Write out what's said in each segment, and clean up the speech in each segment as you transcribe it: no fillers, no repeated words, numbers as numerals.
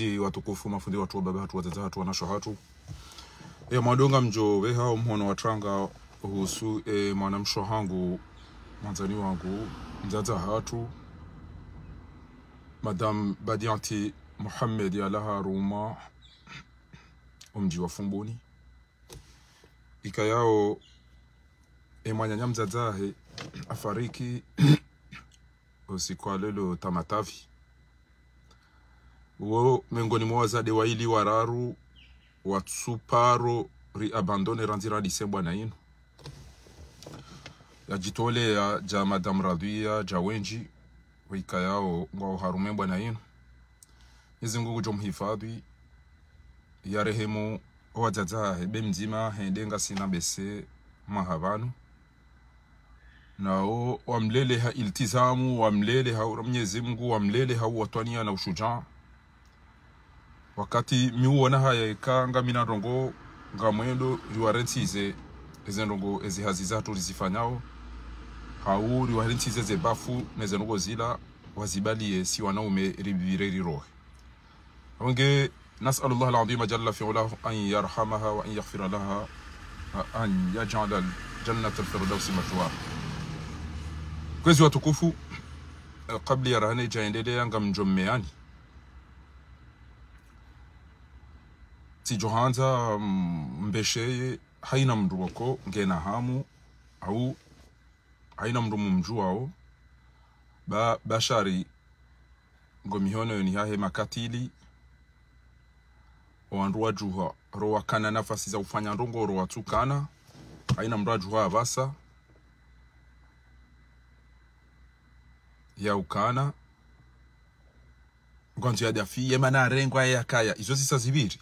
watukufu mafundi watu wa baba hatu wazaza hatu wanasho hatu mwadonga mjo we hao mhono watranga husu mwanamsho hangu mwanzani wangu mzaza hatu Madame Badianti Mohamed ya laha Ruma umji wa Fumbuni ika yao mwanyanya mzazahe afariki usiku lelo Tamatavi uo mengoni mwazade wa ili wararu watsuparo ri abandone ranzira Disemba na ino ya jitole ya ja Madame Raduia ja wenji wika yao ngao harumembwa na ino hizi ngugu jo mhifadhi ya rehemu wazazahe bemzima hendenga sina bese mahavanu nao wamlele ha iltizamu wamlele ha Mwenyezi Mungu wamlele ha watwania na ushujaa wakati miuona haya ikanga mina rongo ngamwendo riwarensize ezenrongo ezihazizatu rizifanyao hau riwarensize zebafu nezenrongo zila wazibalie si wanaume ribire rirohe wange نسأل الله العظيم جل في علاه أن يرحمها وأن يغفر لها وأن يجعل الجنة الفردوس مثواها kwezi watukufu kabla ya rahane jaendelea ngamjommeani si johanza mbesheye haina mruoko ngena hamu au haina mrumu mjuao bashari ngomihono ni hahe makatili wanruwa juha rowa kana nafasi za ufanya ndongo rowa tukana haina mruwa juha avasa ya ukana ngonzi ya dafi yemana rengwa ya kaya izo zisa zibiri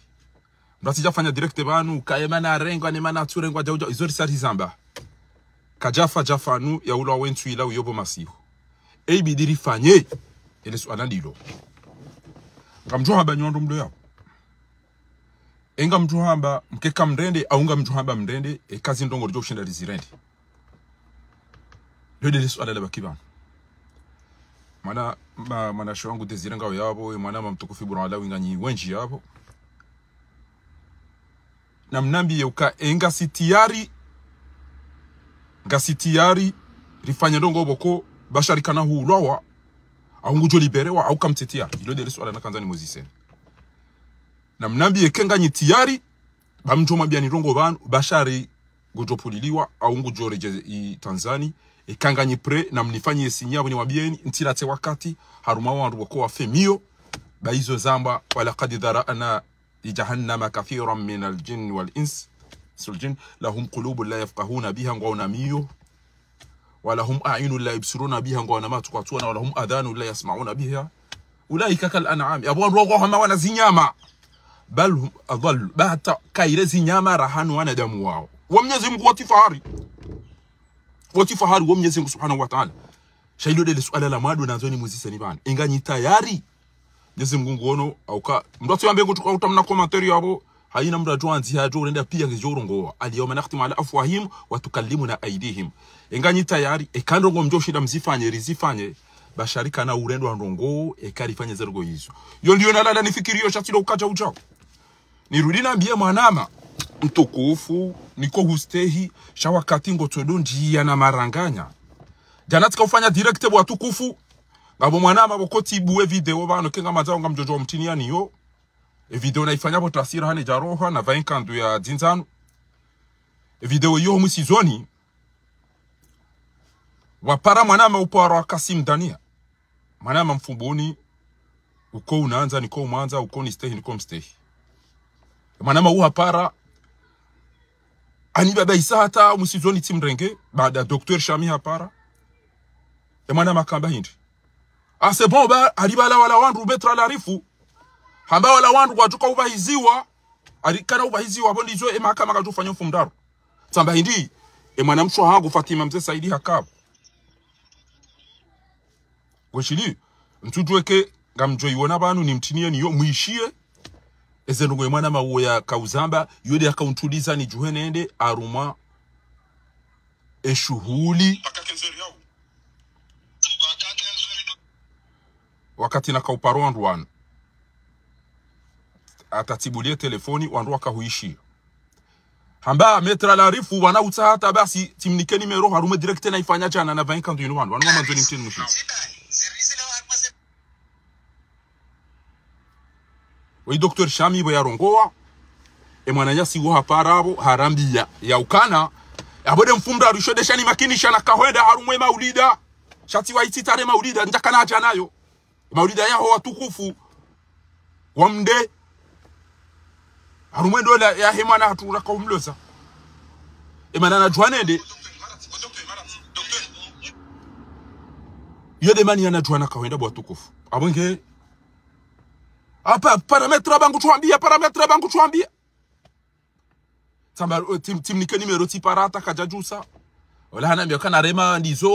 mrati jafanya direkte banu kaya mana rengwa ne mana turengwa jauja izo zisa zamba kajafa jafanu ya ula wentu ila uyobo masihu bidiri fanye ele swala ndilo ngamjuha banyondo mdo yao enga mjuhamba mkeka mrende aunga mjuhamba mrende kazi ndongo rjo kushinda rizirende lode le swala la bakibana mana shwangu dezirenga yabo mana mamtukufu burala winganyi wenji yabo na mnambi yuka enga sitiari rifanya ndongo boko bashari kana hulwa au ngujo liberewa au kamtetia ilode le swala nakanzani moziseni na mnambi yekenga nyitiari bamjoma bya nirongo banu bashari gojopuliliwa au ngujo reje Tanzania ekanga nyipre na mnifanyie sinyabo ni wabieni ntilate wakati haruma wandu wako wafemio baizo zamba wala qad dharana jahannama kathiran min aljin wal ins suljin lahum qulubun la yafqahuna biha ngona miyo wala hum a'yunun la yabsuruna biha ngona matuqatuna wala hum adhanun la yasma'una biha ulaika kal an'am abwan rogo hama wana zinyama bal hum adall bata kaire zinyama rahanu wana damu wao wa Mwenyezi Mungu watifahari wa Mwenyezi Mungu Subhanahu wa Ta'ala shaido de swala la madu nanzoni muzisani bana inganyi tayari Mwenyezi Mungu ngono au ka mndoto yambe kutuka utamna commentary yabo haina mradu anzi hajo urenda pia ngijorongo aliyoma nakhtimu ala afwahim wa tukallimuna aidihim inganyi tayari ekandongo mjoshida mzifanye rizifanye basharika na urendo ndongo ekarifanye zergo hizo yo ndio nalala nifikirio shatilo ukaja ujao nirudi nambie mwanama mtukufu niko hustehi shawakati ngotodonji yana maranganya jana tukafanya direct wa tukufu ngabo mwanama bokoti buwe video bano kenga mazao ngamjojo mtini yani yo video naifanya bo tasira hane jaroha na 20 kandu ya zinzano video yo musizoni wapara mwanama upara Kasim Dania mwanama Mfumbuni uko unaanza niko umanza uko ni stehi niko mstehi mwanama uhapara ani baba isata musizoni timrenge baada Dr. Shami hapara mwanama kamba hindi c'est bon ba alibala wala wandu betra larifu hamba wala wandu watuka ubahiziwa alikana ubahiziwa bondi zo mahakama katufanya mfumdaro tsamba hindi mwanamsho hangu Fatima mzee Saidi hakabo goshili mtujweke ngamjo iwona banu ni mtinie niyo muishie ezenungo mwana mawo ya kauzamba yode akauntuliza ni juhenende aruma eshuhuli wakati na kauparondu wana atatibulie telefoni wandu wakahuishi hamba metra la rifu wana utahata basi timnike nimero harume direct na ifanya jana na 20 kandu yinu wanu manzoni mtini mfiti we Dr. Shami bo yarongoa e mwananya siwo haparabo harambia ya ukana abode mfumda rushode shani makini shana kahwenda harumwe maulida shati wa ititare maulida ndakana aja nayo maulida yao watukufu wamde harumwe dola ya hemana hatura kaumloza emana na jwanende yode mani yana jwana kahwenda bo watukufu abonge apa parametra bangu tuambia Tamba timnike nimero tiparata kajajusa wala hana mbio kana rema ndizo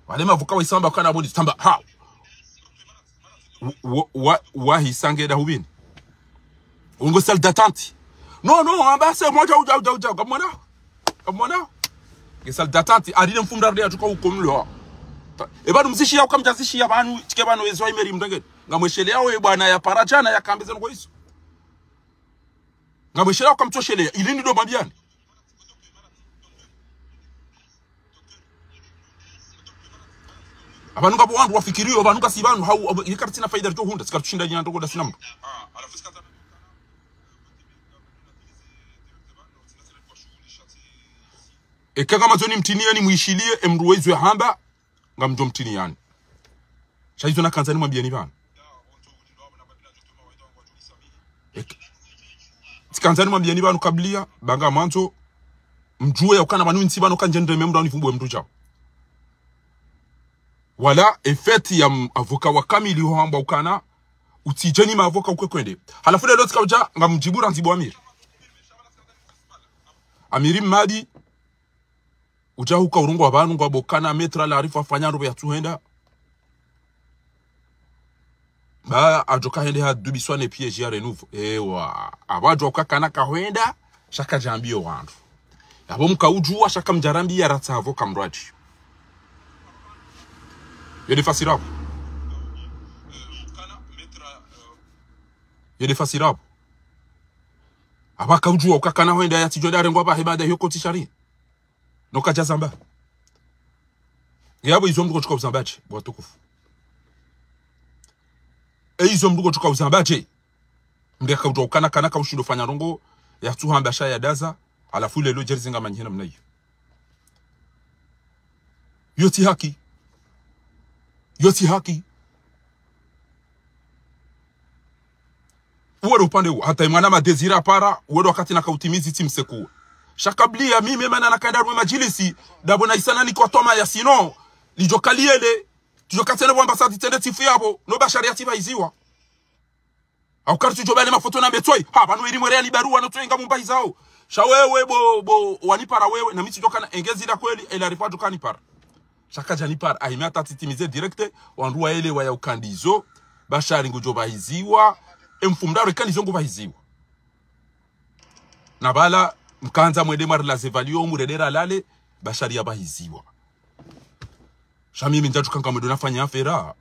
wale mavuka wa isamba kana bondi tamba ha wa hisange hubini ungo salle d'attente non ambase moja uja kamona ke salle d'attente arine mfumda rya tuka ukomlo e bado mzishi yao kamjazishi ya banu tike banu ezo imeri mndenge ngamweshele yao bwana ya parajana ya kambeze ngo hizo ngamweshele kamtoshele ilini do mabiani abantu ngabo wandu wafikiriyo abantu kasibanu hau yikartina faida rito hunda sikatushinda nyando goda sinambo ekanga mazoni mtiniani muishilie emruwezwe hamba ngamjo mtiniani shaizo na kanzani mwambieni bana Sikanzani mwambieni bana kablia banga mwanzo mjue ukana banu nsibano kanjendre memdo nifumbwe mtu chao wala efeti ya avoka wa kamili ho hamba ukana utijeni ma avoka ukwekwende halafu leo tukauja ngamjibura nzibo amiri madi uja huka urungu abantu ngo abokana metra la arifa fanya robe yatuhenda ba ajoka hende ha dubiswane piège ya renouveau ewa abajoka kana kahwenda shaka jambio wandu yabo mkaujua shaka mjarambi ya ratavo kamraji yede fasirabu abaka ujua ukakana hwenda ya tijodare ngwaba hebada hiyo koti shari noka jazamba yabo izo mduko chuka uzambache bwatukufu izo mduko chuka uzambache ndeka utokana kana ka ushindo fanya rongo ya tuhamba sha ya daza alafu lelo jerizinga manyina mnayo yoti haki uwe upande huu hata imana madezira para uwe wakati na kautimizi timseku shakablia mimi mana nakaenda rume majilisi dabo na isana ni kwa toma ya sino lijokaliele tujokatene wa ambasadi tende tifu yabo no bashari atiba iziwa au kartu jobale mafoto na betoi ha banu iri mwere ni barua no tuenga mumbai zao sha wewe bo wanipara wewe na miti jokana engezi la kweli ila ripatu kanipara shaka janipara ahimata titimize directe wanduwa ele wa ya ukandizo bashari ngujoba iziwa emfumdaro kandizo nguba iziwa na bala mkanza mwede marla zevalio muredera lale bashari ya bahiziwa shami minjatu kanka mwedo nafanya afera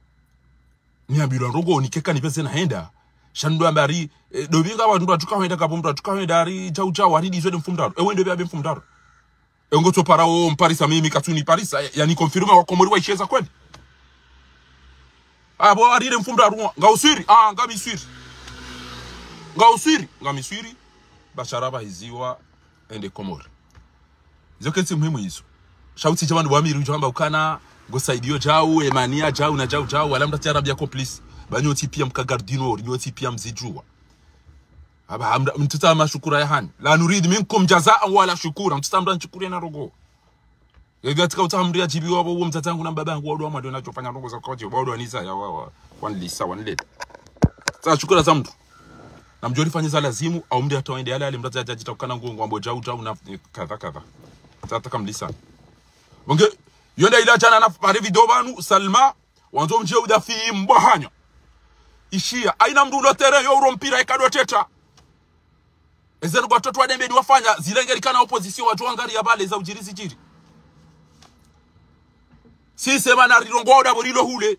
niambiro nrogo nikeka nipeze naenda shandu ambari dobinga wandu atuka wenda kabomdo atuka wenda ari jau aridi zwe mfumdaro ewende bya mfumdaro engoto parao mparisa mimi katuni parisa yani confirma wa komori wa isheza kweli abo aride mfumdaro ngausiri ngamisiri bashara bahiziwa ende komori zoketi muhimu hizo shauti jamani bwamiri ujamba ukana gosaidio jau emania jau na jau wala mtati arabia complice banyoti pia mkagardino nyoti pia mzijua aba mtata mashukura ya hani la nurid minkum jazaa wala shukura mtata mdan shukuri na rogo yegatika utamria jibi wabo huo mtatangu na babangu wado wa ndio anachofanya rogo za kwaje wado anisa ya wa wanlisa wanleta sasa shukura za mtu na mjori fanya za lazimu au mdi atoende yale mtata ajitakana ngongo ambo jau na kadha tata kamlisa bonge yonda ila jana na pare video banu Salma wanzo mje udafi mbahanya ishia aina mdulo tere yo rompira ikadwa teta ezenu watoto wadembe ni wafanya zilengelikana opposition watu wangari ya bale za ujirizi jiri si sema na rilongo oda bolilo hule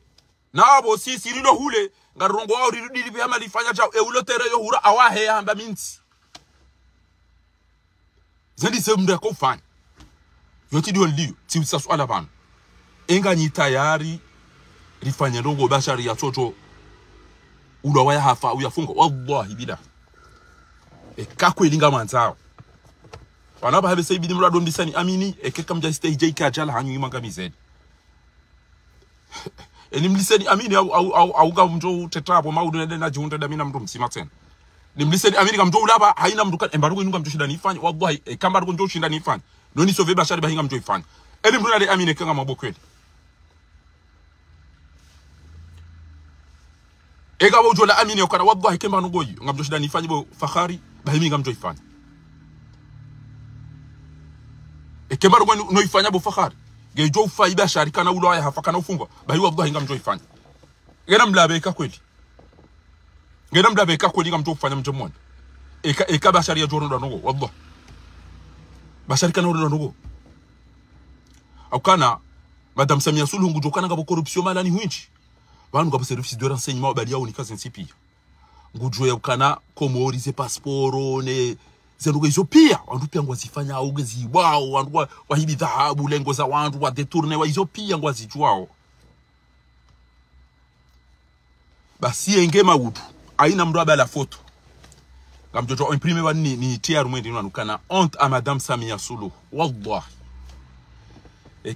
nabo sisi rilo hule ngarongo wao rirudi bihama lifanya chao eulotere yo hura awahe hamba minsi zandi semda ko fanya yoti dio liyo ti usaswala bana enga ni tayari rifanya ndongo bashari ya toto ulo waya hafa uyafunga wallahi bila kako ilinga manzao wanaba habe sai bidi murado ndisani amini ekeka mja stage ka jala hanyu imanga mizedi nimliseni amini au ga mjo tetrabo maudu na junda da mina mtu msima tena nimliseni amini ga mjo ulaba haina mtu kan embarugo inunga mjo shinda nifanya wallahi kambarugo mjo shinda nifanya noni sove bashari bahinga mjo ifanya mtu na amini kenga mabokweli ega wojo la amini okana wallahi kemba nugoyi ngamjo shinda nifanya bo fakhari bahinga mjo ifanya kembarugo no ifanya bo fakhari gejo faiba sharika na ulaya hafaka na ufungwa bahi wallahi ngamjo ifanya ngena mlabeka kweli ngena mlabeka kweli ngamjo ufanya mjo mmoja eka bashari ya joro ndo ngo wallahi bashari kana ndo ngo aukana madame Samia Suluhu ngujokana ngabo corruption malani huinchi bantu ngabo service de renseignement bali yao ni kazi nsipi ngujwe yaukana komorize passport ne zenuga hizo pia wandu pia ngwazifanya augezi wao wandu wa hibi dhahabu lengo za wandu wa detourne wa hizo pia ngwazijuao basi engema utu aina mraba la photo ngamjojo imprime wa ni tiaru mwende nwanukana honte à madame Samia Suluhu wallahi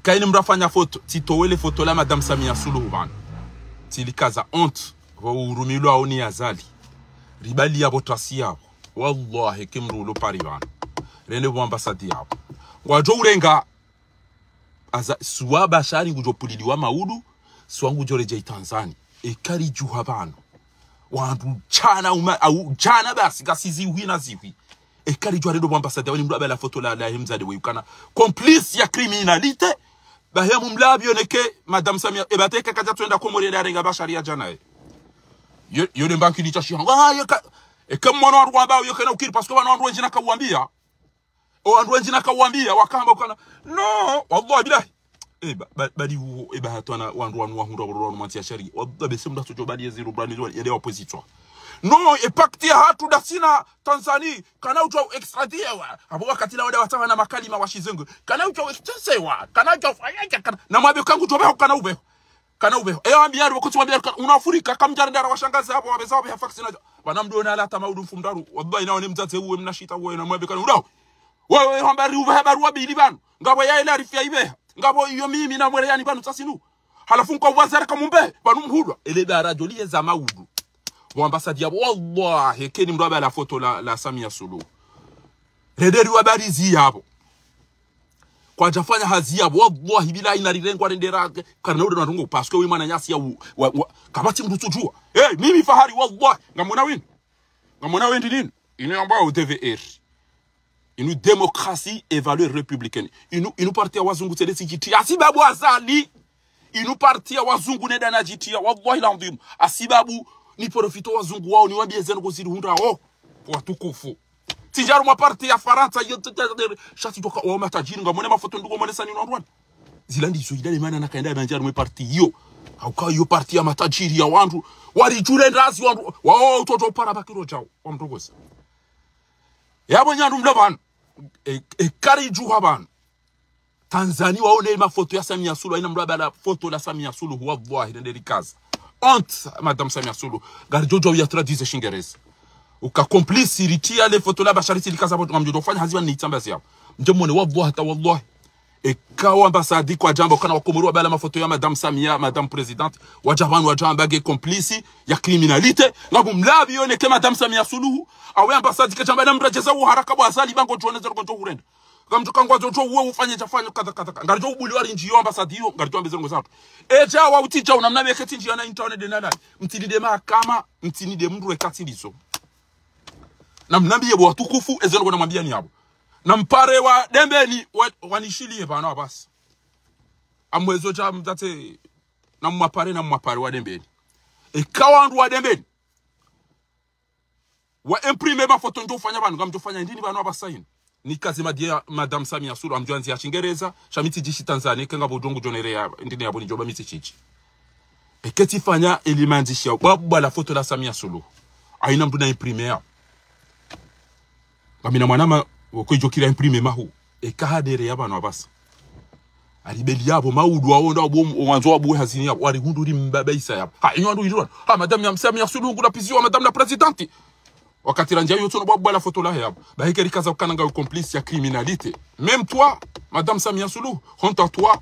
kaini mrafanya photo titowele photo la madame Samia Suluhu bana tilikaza honte wa urumilo aoni azali ribali ya botasi yao wallahi kimrulo paribana rene bo ambassade yao wajo urenga aza suwa bashari ngujopuliliwa maudu swangu joreje Tanzania ekari juha bana wandu chana au chana basi gasizi uhina ziwi ekari jwa rendo bo ambassade wani mrabe la photo la himzade weyukana complice ya criminalité bahemu mlabyo neke madame Samia ebateka kaja twenda komori ya renga bashari ya jana yone banki ni tashi kama mwana wangu ambao yokena ukiri parce que wana wangu wengine akawambia wandu wengine akawambia wakamba ukana no wallahi billahi bali hatwana wandu wahunda romantia shari wallahi besemda sojo bali zero brand ya opposition no epakti hatu dasina Tanzania kana ucho extradiwa abo wakati la wale watawa na makalima washizengo kana ucho extensewa kana ucho fanyaka na mwabe kangu tobe kana ube ambia ro kuti wambia unafurika kamjarandara washangazi hapo wabeza hapo fax na wanamdona ala tamaudu mfumdaru wallahi naone mzate uwe mnashita uwe na mwabe kana udao wewe hambari uva habaru wabili banu ngabo ya ile arifia ibe ngabo iyo mimi na mwere yani banu tasinu halafu kwa wazara kamumbe banu mhudwa ile darajo liye za maudu wa ambassade ya wallahi keni mdoba la photo la Samia Suluhu rederi wabarizi hapo kwa jafanya hazi ya wallahi bila inarirengwa rendera kana ndo ndongo parce que we mwana nyasi ya kabati mrutujua mimi fahari wallahi ngamona wendi nini ino ambao DVR ino démocratie et valeurs républicaines ino parti ya wazungu tele sijitia asibabu azali ino parti ya wazungu nenda na jitia wallahi landim asibabu ni profito wazungu wao ni wambie zenu kuzidi hunda watukufu tijaru maparti ya Faransa yote shati toka wa matajiri ngamone mafoto ndugo mone sani nwa Rwanda zilandi zo idale mana nakaenda na njaru parti yo hauka yo parti ya matajiri ya wandu wali jure ndazi wandu wao toto para bakiro chao wamtogosa yabo nyandu mlabana kari juha bana Tanzania waone mafoto ya Samia Suluhu ina mraba la foto la Samia Suluhu wallahi ndeli kaza honte madame Samia Suluhu garjojo ya tradize shingereza ukakomplice iritia le photo la bashariti likaza boto ngamjo dofanya haziwa ni itambasi hapo njemone wallahi hata wallahi ekawa ambassade kwa jambo kana wakomoro bala mafoto ya madame Samia madame presidente wajabanu wajambage complice ya criminalité ngabo mlabi yone ke madame Samia Suluhu awe ambassade kachamba na mrajeza haraka bwa asali bango tuoneza ko njokurenda ngamtoka ngwazo to uwe ufanye chafanya kadha ngarjo ubuli wali njiyo ambassade yo ngarjo ambezengo zato eja wa utija unamnabe keti njiyo na internet denala mtilide mahakama mtinide mndu ekatilizo na mnambie bwa tukufu ezelo na mwambia ni hapo na mpare wa dembeni wanishilie bana basi amwezo cha mtate na mwapare wa dembeni kawandu wa dembeni wa imprime ba foto njo fanya bana ngamjofanya ndini bana basaini ni kazi madia madame Samia Suluhu amjwanzi ya Chingereza shamiti jishi Tanzania kenga bodongo jonerea ndini yabo ni joba miti chichi Eketi fanya elimandisha babu la foto la Samia Suluhu. Aina mtu na imprimer ya. Bamina mwanama wakojokira imprimer mahu. Ekahadere yaba no basa. Alibeli yabo maudu waonda wanzo wabu hazini yabo wari gunduri mbaba isa yabo. Ha inyo andu idura. Ha madame ya Samia Suluhu kuna piziwa madame la presidente. Wakati ranja yoto no babu la foto la yabo. Ba hekeri kaza kananga complice ya criminalité. Même toi, madame Samia Suluhu, honte à toi.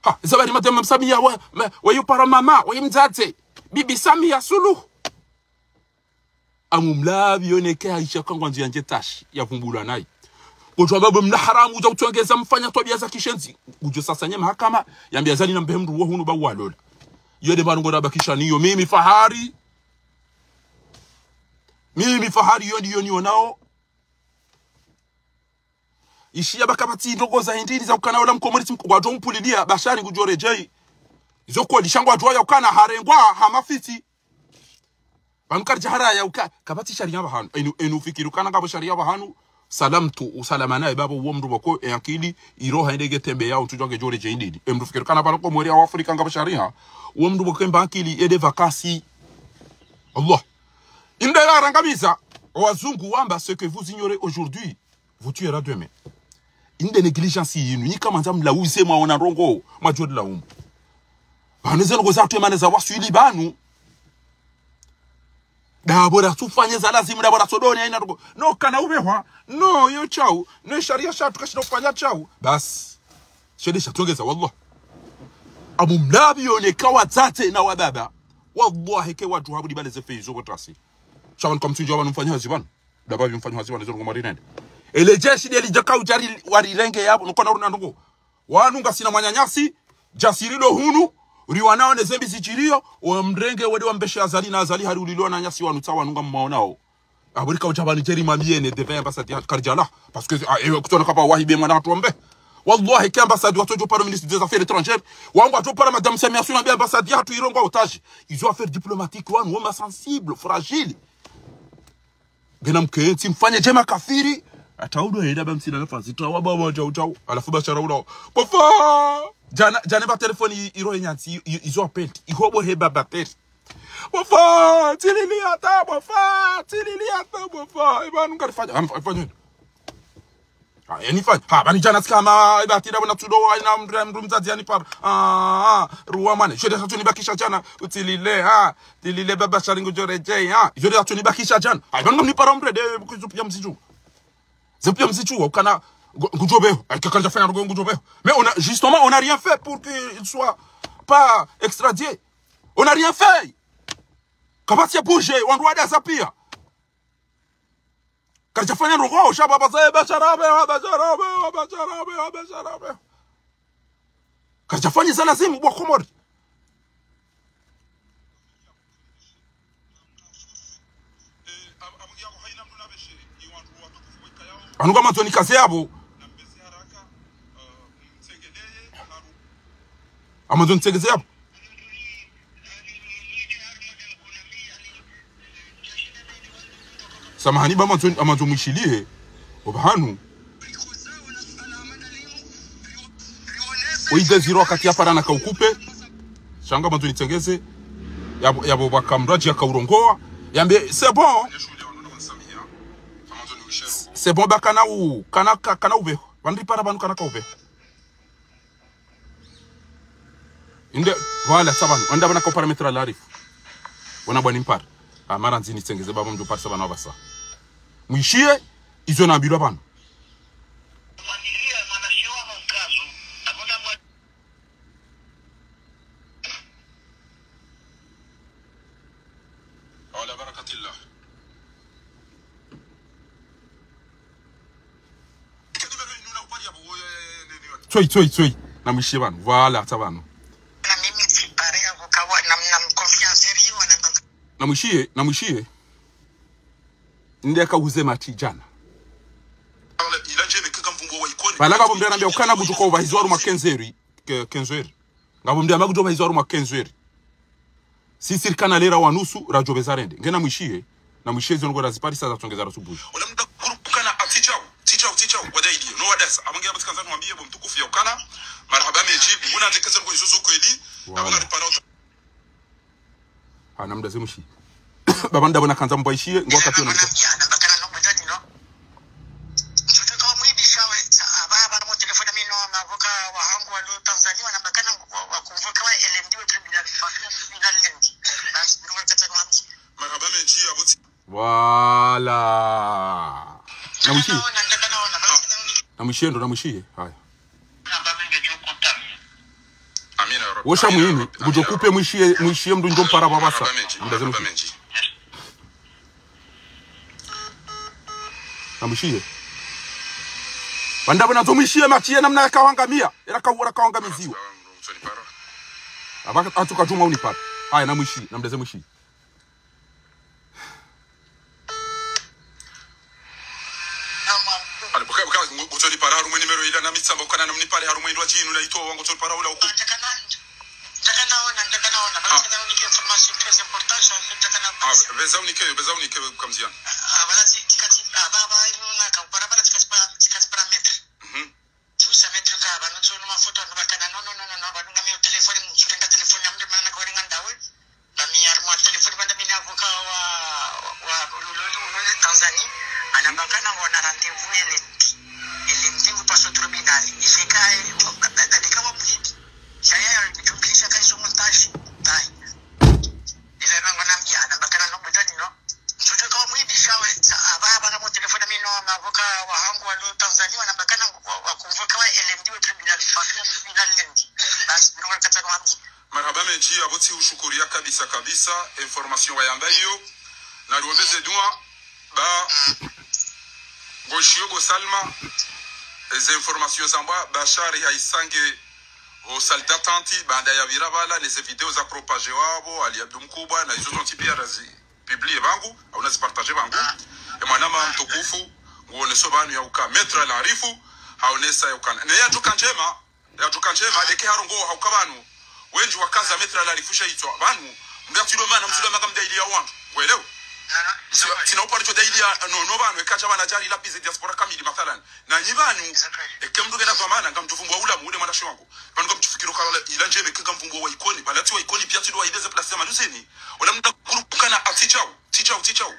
Ha, zabari madame Samia wa yupara mama, wa yimzate. Bibi Samia Suluhu. Amumlabi yoneke Aisha kangwa nje tashi ya vumbula nayi. Kujwa babu mna haramu uja utongeza mfanya tabia za kishenzi. Ujo sasa nye mahakama yambia zani na mbehemru wa hunu bawu walola. Yode barungo nabakisha niyo mimi fahari. Mimi fahari yoni wanao. Ishia bakabati ndogo za hindini za ukana wala mkomoriti wajwa mpulilia bashari kujore jai. Izo kwa lishangwa jwa ya ukana harengwa hamafiti. Bankar jahara ya ukana kabati sharia bahanu. Enu fikiru kana kabo sharia bahanu. Salamtu usalamana baba uwo mndu wako yakili iroha ndege tembe yao tujonge jore jindidi. Mndu fikiru kana barako mweri wa Afrika ngabo sharia. Uwo mndu wako mbakili ede vakasi. Allah. Indela rangamiza wazungu wamba ce que vous ignorez aujourd'hui vous tuerez demain. Inde négligence yinu ni kama nzam la uze mwa ona rongo majodi la umu. Baneze ngo za twemane za waswili banu. Dabora tufanye za lazima dabora sodoni aina rongo. No kana ubehwa. No yo chao. No sharia shatu kashino kufanya chao. Bas. Shede shatongeza wallah. Abu mlabi yoneka wazate na wababa. Wallahi ke watu habu dibale zefezo kotrasi. Shaban comme tu jaban mfanya haziban. Daba mfanya haziban zo ngomari nende. Ele jeshi deli jaka ujari warirenge yabo nuko na runandugo. Wanunga sina manyanyasi, jasirilo hunu, riwanao nezembi zichirio, mrenge wade wambeshe azali na azali hari ulilo na nyasi wanuta wanunga mmaonao. Aburika ujabani jeri mamiene devin ambassade karjala parce que kutona kapa wahibe mwana tuombe. Wallahi ki ambassade watojo para ministre des affaires étrangères, wangu watojo para madame Samia Suluhu na ambassade hatu irongo otage. Ils ont affaires diplomatiques wanu wama sensible, fragile. Gena mkenti mfanye jema kafiri. Ataudo heda bamsina nafasi tawa baba jao alafu bashara uno pofa jana ba telefoni iro nyanti izo appel ihobo heba bater pofa tilili ata pofa ibanu ngarifanya afanya yani fanya ha bani jana skama ibatira bana tudo ina mzazi yani par ruwa mane jode satuni bakisha jana utilile tilile baba sharingo joreje jode satuni bakisha jana ibanu mnipara mbrede kuzupia mziju Zepia mzichou, kana Goudjobeo, quelqu'un a fait un Goudjobeo. Mais justement, on n'a rien fait pour qu'il soit pas extradé. On n'a rien fait. Quand il a bougé, on doit des appuyer. Quand il a fait un roi, je quand il a fait un zalazim, ou comment? Anuka matoni kazi yabo. Amazon tegeze yabo. Samahani ba Amazon mwishilie. Obahanu. Oide ziro wakati ya parana kaukupe. Shanga Amazon tegeze. Yabo bakamraji ya kaurongoa. Yambe c'est bon. C'est bon, kana ube. Bandri para banu kana ube. Inde, voilà, ça va. On a un paramètre à l'arif. On a un bon impar. A maranzini tsengeze baba mdu parsa bana basa. Mwishie, izo na biro bana. Wala barakatillah. Tsoi. Na mwishie bana. Voilà, ça va. Na mwishie ndeka uzema tijana balaka bombe na mbia kana bujuko ba hizwaru ma 15 heures ngabo mbia magujo ba hizwaru ma 15 heures sisi kana lera wanusu rajo bezarende ngena mwishie zongo razipari sasa tongeza rasubuhi ola mda kana atichao wadaidi no wadasa abangia batkanza mwambie bo mtukufu ya ukana marhaba meji mbona ndekeza ngo izozo kweli abanga ripara Ana mdaze mushi. Baba ndabona kanza mbaishie ngo akati ono. Wala. Namushie. Haya. Wosha muhimi, bujokupe mwishie mdu njom para babasa. Mdaze mushi. Namushie. Bandabona zomwishie machie namna yakawangamia. Era kawangamiziwa. Abaka atukatuma unipata. Haya namushie, namdaze mushi. Ngotoli para harume nimero ila na mitsamba kana namni pale harume ndwa chinu na ito wango toli para ula uko ndakana unike information très important ndakana beza unike kamziana abala tikati ababa inuna ka para tikati parametre tusa metre ka banu tsono mafoto ndakana no banu ngami telefoni mchurenga telefoni amde mana ko ringa ndawe nami armo telefoni banda mina avoka wa Tanzania anabakana wana rendezvous ele mtingu paso tribunal ifikae dadikawa mjini shaya mjumkisha kaiso montage tai ile nango namja anabakana no mtani no mtoto kama mwibi shawe ababa na telefoni mimi no mavoka wa hangu wa Tanzania anabakana wa kumvoka wa LMD tribunal ifika tribunal lendi basi ndio kata kwa mji marhaba meji aboti ushukuria kabisa information wa yamba hiyo na liweze dua ba Goshiyogo Salma les informations zamba Bashari haisange au salle d'attente baada ya virabala les vidéos za propager wabo ali abdumkubwa na hizo ntipia razi publier bangu au nazipartager bangu e mwanama mtukufu uone sobanu ya uka metra la arifu haonesa ya ukana na yatuka njema deke harongo haukabanu wenji wakaza metra la arifusha itwa banu mgatilo mana msulama kamdaili ya wangu uelewa sina upari to daily no banu ekacha bana jari la bize diaspora kamili mathalan na nyibanu ekemduge na kwamana ngamtufumbwa ula mude mwanashi wangu banu ngamtufikiro kala ila njebe kangamfumbwa wa ikoni balati wa ikoni pia tudwa ideze place maduseni wala mta kurukana atichao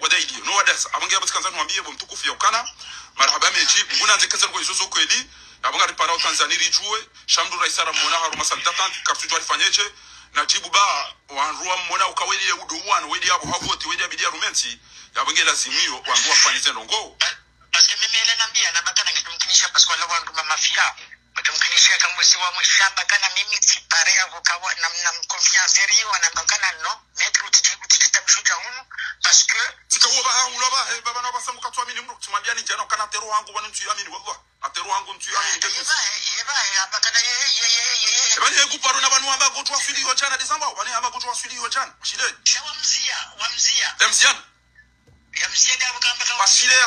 wa daily no wadasa abangia batikanza mwambie bo mtukufu ya ukana marhaba meji nguna nzekeza ngo izozo kweli abanga ripara Tanzania rijue shamdu raisara mona haruma saltatan kapsujwa rifanyeche na jibu ba wanruwa mona ukaweli uduwana wedi abo havoti wedi abidia rumenti yabenge lazimio wangu wafanyeze ndongo parce mimi ile nambia na bakana ngitumkinisha parce que lawa ndo mafia batumkinisha kama si wa mshamba kana mimi sipare avokawa na confiance rio na bakana no metro tutitamshuja huno parce que sikawo ba haulo ba baba na basamu katwamini mru tumwambia ni jana kana tero wangu bana ntuyamini wallahi atero wangu ntuyamini yeba bakana ye bani ekuparo na banu amba gotwa fili ho jana December bani amba gotwa fili ho jana shide wamzia yamzia da bukamba ka bashile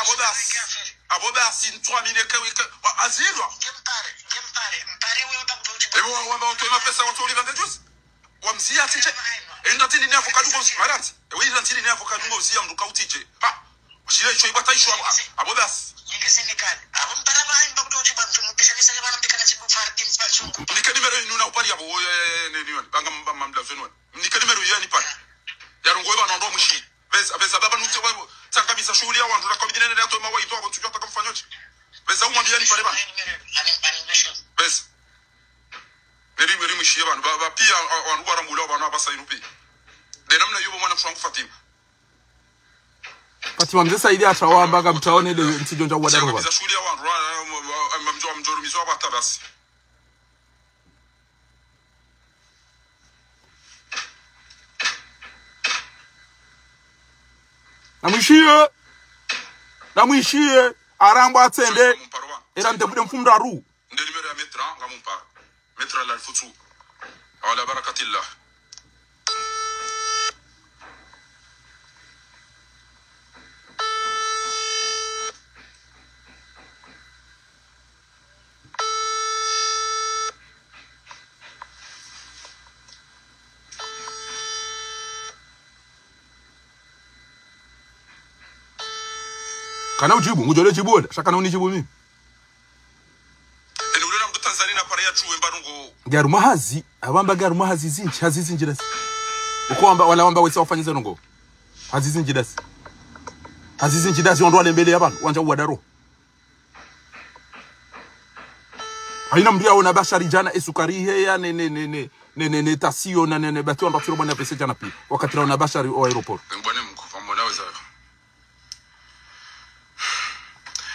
aboda sin 3000 ke azilwa mpare wewe utakutochi ewo wamba utoma pesa watu ulivanda juice wamzia tiche enda tini ni afokadungo maranti ewe enda tini ni afokadungo zia mduka utiche ha shile icho ibata isho aboda yenge Senegal abompara ba imba kutochi ba mtumisha ni sasa bana mtikana chibu fardim spachungu nikanimero inuna upari abo niyo banga mamla zeno nikanimero yani pa yarongo ba ndo mushi beza baba nutse wabo tsangabisa shughuli ya wantu la komjine na to mawa ito abantu tujota kumfanyoje beza umwambia ni pale bana beza neri mushi abantu baba pia wantu barambula bana basa inupi de namna yubo mwana mshangu Fatima mzee Saidi atawambaga mtaone ile ntijonja wadaru ba shughuli ya wantu mjorumizo abata basi Namwishie arambo atende era ntebude mfumda ru nde numero ya metra ngamumpa metra la futu ala barakatillah kana ujibu ngujole jibu shaka na unijibu mimi enulera mtu Tanzania na pare ya chuwe mbarungo garu mahazi abamba garu mahazi zinchi hazizinjira uko wala wamba wesa ufanyeze nongo hazizi njidasi ndo wale mbele abantu wanja uwadaro haina mdia ona bashari jana esukari heya ne tasio na ne batu ndo tiro bwana pesa jana pi wakati na bashari au aeroport ngone mkufa mbona weza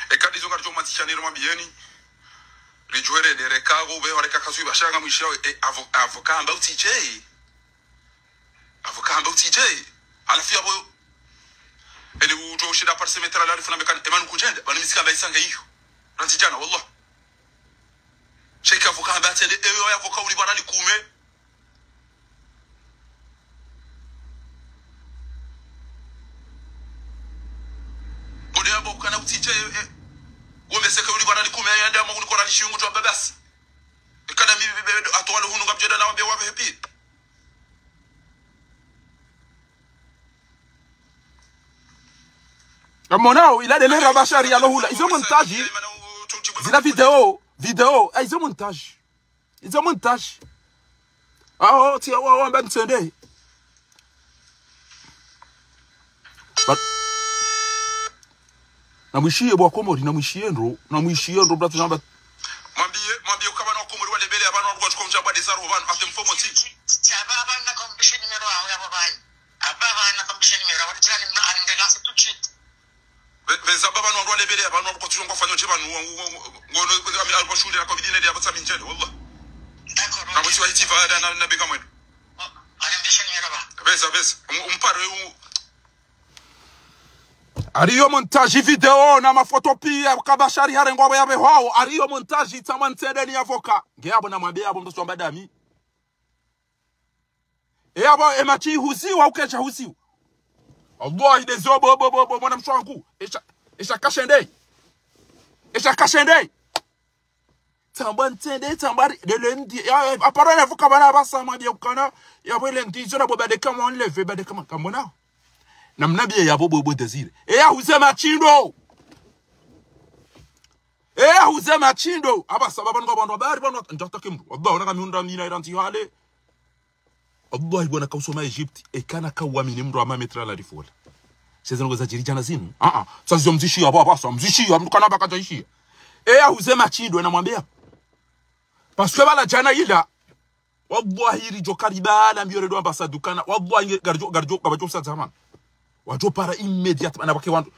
ekadi zonga rjo matishaniro mabieni rijuere de rekago be wareka kasu bashanga mwisho avoka amba utj alafu yabo ele ujo shida par semetra la rifuna mekan emanu kujende bani misika baisanga hiyo ranzijana wallah sheka avoka amba tele eyo avoka uli bana likume bodi avoka na utj womeseka uli bana likume yanda mu ko rali shungu to babas kada mi atwalo hunu ngabjeda na wabe wabe hepi Monao, il a des lèvres bachari alors ils ont montage. C'est la vidéo, ils ont montage. Ah oh, tiens, on va entendre. Namushie bwa komori, namushie ndo bratu jamba. Mwambie kama na komori wale bele abana kwa tukomja ba desaro bana after mfomo ti. Aba na condition numero ya baba. Aba na condition numero wa tani na anengasa tout de suite. Veza baba ndo wale bele abana kwa tukomja kufanya chiba ngono ami albo shule na covid ile yapata minjele wallah. D'accord. Na mtu waiti faada na bega mwedu. Anengasa numero ba. Veza umpare Ariyo montage video na mafoto pia kabashari harengo abo yabe hao ariyo montage tamantende ni avoka ngiyabo na mwambie abo mtoto mbadami abo emachi husiwa ukesha husiwa Allah ide zobo bo mwana mshwangu esha kashende tambari delendi apara avoka bana basa mwambie ukana yabo ile ndizo na boba de kama on leve ba de kama kambona na mnabi ya bobo dezire huzema chindo aba sababu ngo bantu bari bano ndatake mtu Allah unaka miunda mina iranti hale Allah ibona kausoma Egypt ekana kawamini mtu amametra la rifola sasa ngo za jirijana zinu sasa zo mzishi abo basa mzishi mtu kana baka ishi huzema chindo namwambia parce que bala jana ila wallahi rijo karibala mbiyore do ambassadeur kana wallahi garjo kabajo sa zaman wajo para immédiatement na bakewantu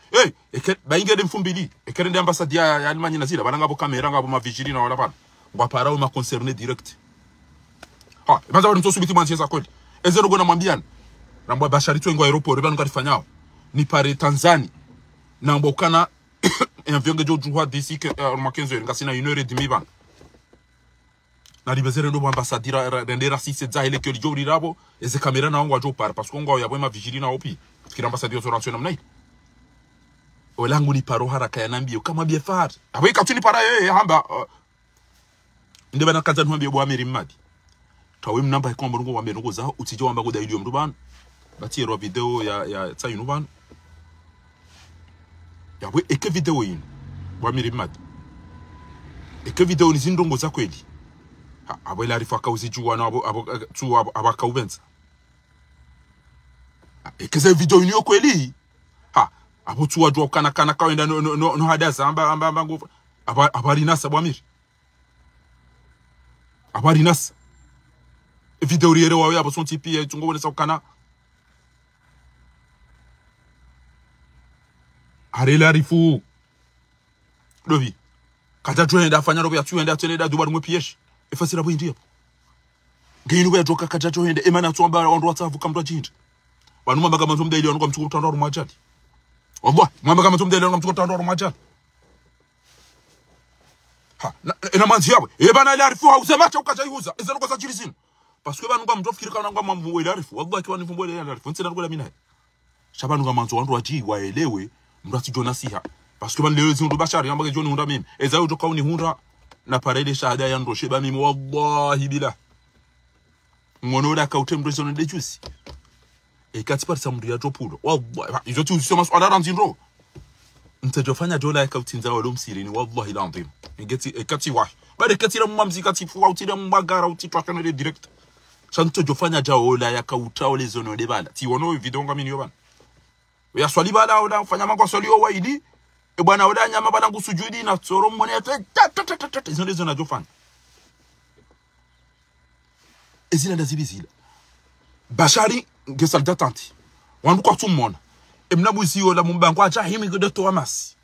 bainge de mfumbili ekerende ambassade ya Allemagne na zila bananga bo kamera ngabo ma vigili na wala bana ngwa para o ma concerné direct baza watu msubiti mwanzi za kweli ezero gona mwambiana rambwa bashari tu ngo aeroport bana ngarifanyao ni pare Tanzania na mbokana envionge jo juwa d'ici que makenzo ngasina 1h30 bana na libezere ndo ambassadeur rendera sisi za ile kyo jo rirabo eze kamera na ngwa jo para parce que ngwa yabo ma vigili na opi kila ambassadeur zorancio namna hii olangu ni paro haraka ya nambio kama biefar aweka tuni para hamba inde bana kaza nwambie bwa Amiri Mmadi tawe mnamba ikomba ngo wambie ngo za utijo wamba goda ilio mrubana batiro video ya tsayinu bana yawe eke video yin bwa Amiri Mmadi eke video ni zindongo za kweli abo ila rifa kauzijuwa na abo abakaubenza ekeze video iniyo kweli abo tuwa jwa kana kawenda no hadasa amba ngo abari nasa bwamiri abari nasa video riere wawe abo son tipi tungobone sa kana arela rifu dobi kata joenda afanya robo ya tuenda tenda duba rumwe piesh efasira bo indiye ngini we joka kata joenda emana tuamba wandu watavuka mtu ajinda banuma baga manzo mdaili wangu mchukuru tando rumajali wallah mwamba kama tumdele wangu mchukuru tando rumajali ina manzi yawe bana ile arifu hausema cha ukajaihuza ezero kwa sajili zinu parce que banu ngam mtofikiri kana ngam mambo ile arifu wallah kwa nifumbo ile arifu nsina ngola mina shabanu ngam manzo wandu waji waelewe mrati jonasiha parce que ban leo zindu bashari yamba joni hunda mimi ezayo to kauni hunda na parele shahada ya ndo sheba mimi wallahi bila ngonoda kautem ndo zone de juice ekati parisa mndu ya topulo wallahi izo tu soma swala ranzindro ntajofanya dola ya kautinza walo msirini wallahi landim ngeti ekati wa bade katira mmamzi kati fu autira mbagara utitwa kana direct Chanto jofanya jaola ya kauta ole zono de bala. Ti wono video ngami niyo bana. Ya swali bala oda fanya mango swali o waidi. E bwana oda nyama bana ngusujudi na tsoro mwone izo zona jofanya. Ezila ndazibizila. Bashari ngesalda tanti. Wandu kwa tumona. Emnabuzi ola mumbango acha himi godoto amasi.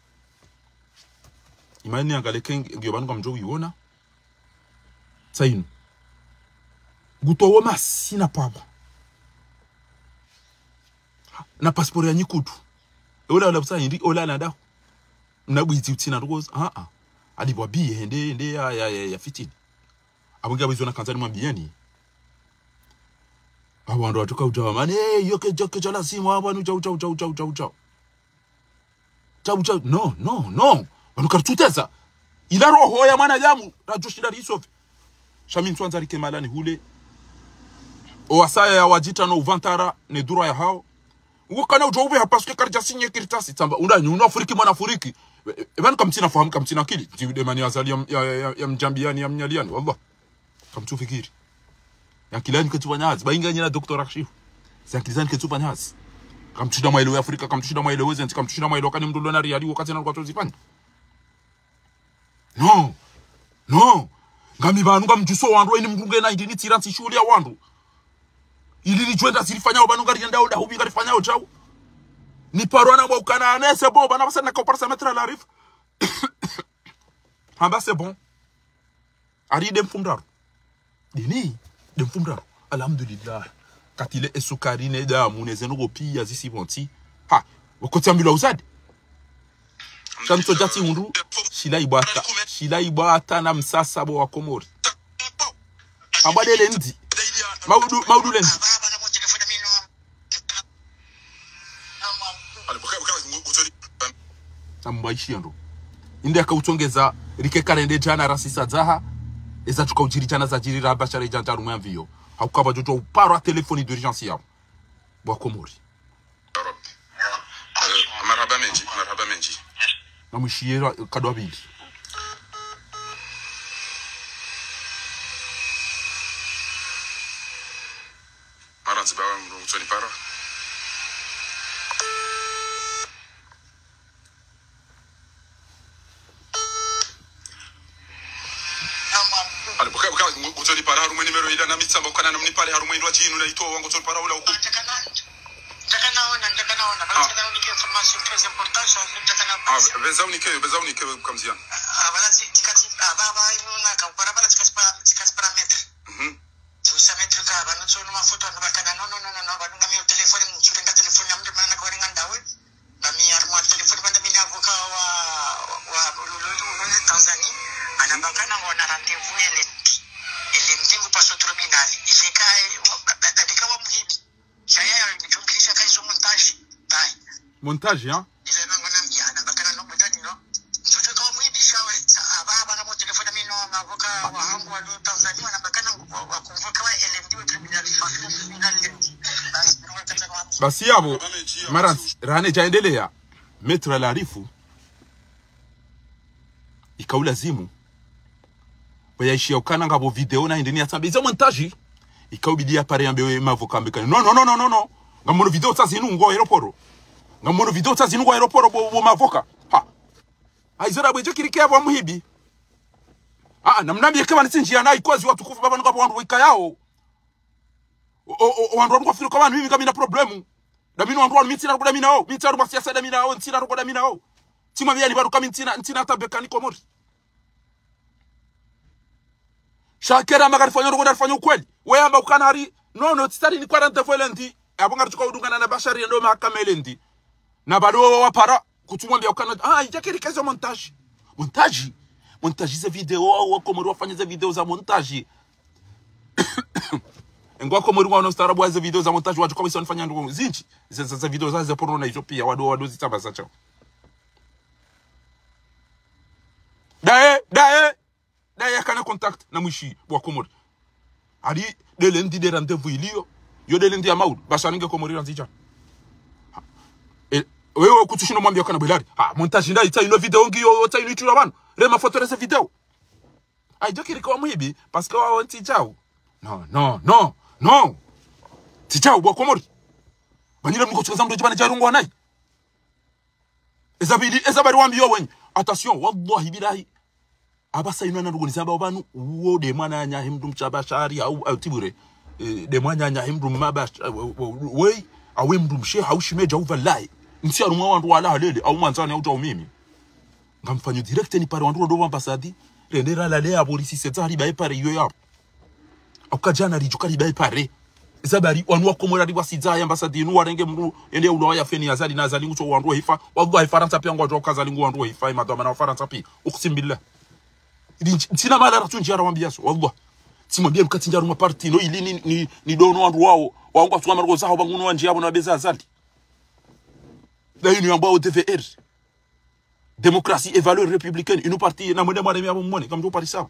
Imani angale ngiyo banu kamjo yiona. Sainu. Guto woma sina pabo. Na passport ya nyikudu. Ola busa hindi ola nada. Mnabuzi utina rugoza. Alibwa bi hende ya fitini. Abunga bizona kanzani mwambieni. Abantu watoka utawa mane yoke joke jala simu abantu chau. No. Wanu kartuteza. Ila roho ya mwana jamu rajoshida risofi. Shamin twanza rike malani hule. Owasaya ya wajita no uvantara ne dura ya hao. Ukana ujoube hapaske karja sinye kiritasi tamba. Undani unafuriki mwana furiki. Ebanu kamtina fahamu kamtina akili. Tiwide mani azali ya mjambiani ya mnyaliani. Wallah. Kamtu fikiri. Yakilani ketupa nyazi. Bainga njina doktor akshifu. Yakilizani ketupa nyazi. Kamtushida mailo ya Afrika. Kamtushida mailo wezenti. Kamtushida mailo wakani mdulona riadi. Wakati na kwa zifanya. No. Ngami banu ngamjuso wandu. Ini mgunge na indini tiransi shuli ya wandu. Ili lijuenda silifanya ubanu ngari yenda uda hubi ngari fanya ujau. Ni paruana mwa ukana anese bo. Bana basa na komparsa metra la rif. Hamba c'est bon. Ari dem fumdaru. Dini. Dem fumdaru. Alhamdulillah. Katile esukari ne da munezeno gopi ya zisi bonti. Ha. Wakoti ambula uzade. Chanto jati undu. Shila ibata na msasa bo wa Komori. Ambade lendi. Maudu lendi. Ambaishi ndo. Inde akautongeza rike karende jana rasisa zaha. Eza chuka ujiri jana za jiri rabashare jantaru mwamvio. Haukaba jojo uparo telefoni d'urgence yao. Bo Komori. Marhaba menji. Na mshiyera kadwa bili. Maranzi bawa mtoni para. Alipoka mtoni para harumu nimero ila na mitsamba kana na mnipale harumu ndo chinu na ito wangu mtoni para ula huko. Bezaunike kamzia. Abalansi tikati ababa ina ka para bala tikati para metre. Tusa metre ka banu tsonu mafoto bakana no banu ngami telefoni mchurenga telefoni amde mana ko ringa ndawe. Ngami arma telefoni banda mina avoka wa Lulu Tanzania. Anabakana ngona rendezvous ele mtingu paso tribunal. Ifikae badika wa mhibi. Shaya mjumkisha kaiso montage. Montage, hein? Basi yabo Maranzi rane jaendelea metra la arifu ikaula zimu bayaishia ukana ngabo video na indeni atambiza montage ikaubidia pare ambewe mavoka mbekana no ngamono video tsazinu ngo aeroporo ngamono video tsazinu ngo aeroporo bo mavoka ha aizora bweje kirike abo muhibi namnambie kama nisinjia na ikozi watu kufa baba ngabo wandu wika yao wandu wangu afiro kama mimi kama ina problemu da mino wandu mitina rukoda minao mitina rukoda siasa da minao ntina rukoda minao tima vya ni bado kama ntina tabeka ni Komori shakera magari fanyo rukoda fanyo ukweli wewe amba ukanari no tsari ni 40 volenti abonga tuka udungana na bashari ndo makamelendi na bado wapara kutumwambia ukana ijakiri kazo montage za video wa Komori wafanya za video za montage Ngwa Komori wana ustarabu wa za video za montage watu kama wanafanya ndo zinchi za video za porno na Ethiopia wado zitaba sacha dae kana contact na mwishi wa Komori ali de lendi de rendez-vous ilio yo de lendi ya Maud basa ninge Komori ranzicha wewe kutushino mwambia kana belari montage nda ita ino video ngiyo ita ino ichura bana rema photo rese video aijokiri kwa mwibi parce que wa wanti chao no No. Tichao bwa komori. Banyira mko tukaza mtu jibana jarungo nai. Ezabari wambiyo wenye. Attention, wallahi bilahi. Abasa inwana ndugu nisaba obanu uwo de mwana nya himdum chabashari au tibure. De mwana nya himdum mabash we awe mdum she haushimeja uvalai. Nsi arumwa wandu wala halele au manzani au mimi. Ngamfanyo direct ni pare wandu ndo ambasadi. Rendera la le aborisi setari ba pare yo ya. Okajana rijukari ba pare. Zabari wanwa komora riwa sidza ambasadi nu warenge mru ende ulo ya feni azali na azali ngucho wandu hifa wallahi faransa pia ngwa kazali ngu wandu hifa madama na faransa pia uksim billah sina mala ratunji ara wambia so wallahi simwambia mkati njaru maparti no ili ni dono wandu wao waangwa tuwa margo zao banguno wanji yabo na beza azali la union ambao TVR démocratie et valeurs républicaines une partie na mwende mwade yabo mwone kama ndo parti sawa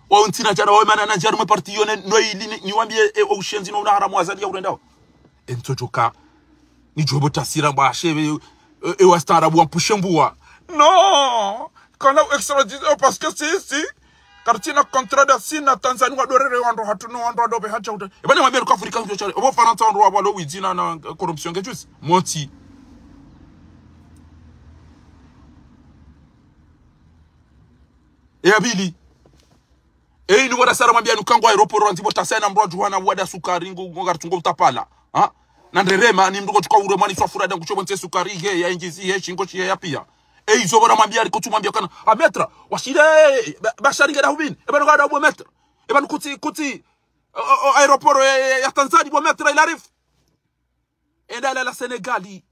wa untina jana wa mana na jaru maparti yone no ili ni wambie ushenzi no haramu azali ya urendao entojoka ni jobo tasira ba cheve wastarabu ampushembua non quand la extradition parce que c'est ici kartina contrat de sina Tanzania wa dorere wando hatuno wando dobe hacha uta ebane mwambie ko Afrika ndio chale obo Faransa ndo wabo lo wizina na corruption ngejus monti abili ni wada sara mwambia nukangwa aeroport wanzibo tasena mbro juana wada sukari ngonga tungo utapala ha nanderema ni mdugo tukawure mani swafura dangu chobonse sukari he ya injizi he shingo chi ya pia izo bora mwambia ariko tumwambia kana a metra washide bashari ngada hubini ebano gada bo metra ebano kuti aeroport ya Tanzania bo metra ilarif endala la Senegali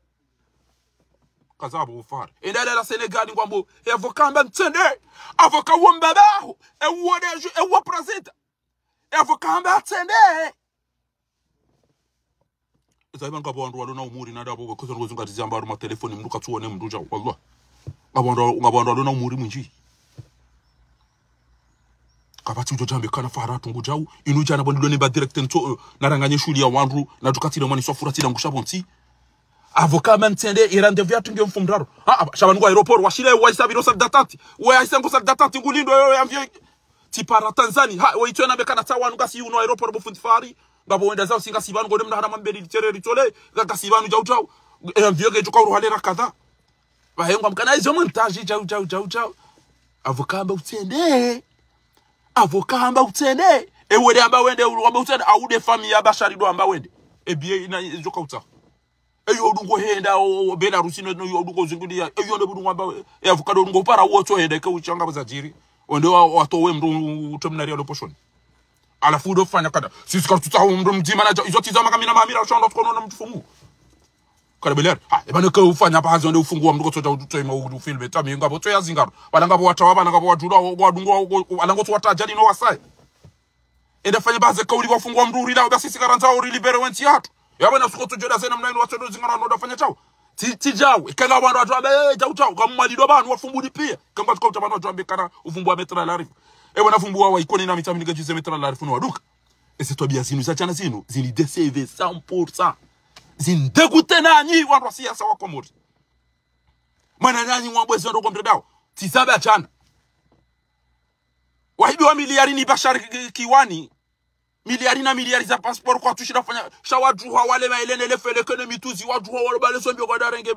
kazabo ufar endala la Senegali ngwambo avocat mbantende avocat wombabaho ewo president avocat mbantende Zaiban ngabo wandu walona umuri nada bogo kozo ngozunga tizamba ma telefoni mnduka tuone mnduja wallah ngabo wandu walona umuri mwinji kabati ujo jambe kana fara tungu jau inuja na bondilo nemba direct nto naranganye shuli ya wandu na tukatira mwani sofura tira ngushabonti avocat mantende irande viatu ngyo mfumraro shabangu aeroport washile waisabiro sal datati waisengo sal datati ngulindo yo yamvye tipara Tanzania waitwe na bekana tawanu gasi uno aeroport bufundifari ngabo wenda zao singa sibanu ngode mna harama mbeli tere ritole ga sibanu jau yamvye ge tukau halera kadha bahengwa mkana izo montage jau avocat amba utende ewede amba wende amba utende aude family ya bashari do amba wende ebie ina izo kauta eyo dungo henda o Belarus no yo dungo zingudia eyo ndo dungo amba avocat do dungo para woto henda ke uchanga bazajiri ondo watowe mru terminali lo poshoni alafu do fanya kada sisi kwa tuta mru mjima na izo tizama kama na mamira ushondo tukono na mtufungu kada beler ebana ka ufanya bazo ndo ufungua mru ko tutema u film tami ngabo to yazingaro balangabo watawa balangabo wajuda wadungo balango to watajali no wasai enda fanya bazo ka uli wafungua mru ila basi sikaranza uri libere wenti hatu yabana sukoto joda sena mnaino watodo zingaro no dafanya chao tijao ikanga wandu watu jau kamalido banu wafumbudi pia kanga tukauta banu watu kana ufumbua metra la rifu wana fumbua wa ikoni na mitamini gajize metra la rifu no waduka ese tobia zinu za chana zinu zini deceive 100% zini degute nanyi wandu wa siasa wa komori mana nanyi mwambwezi ndo kwa mtedao tisabe achana wahibi wa miliari ni bashari kiwani miliari na miliari za passport kwa tushira fanya shawadruha wale maelene lefele kene mituzi wadruha wale bale sombi kwa darenge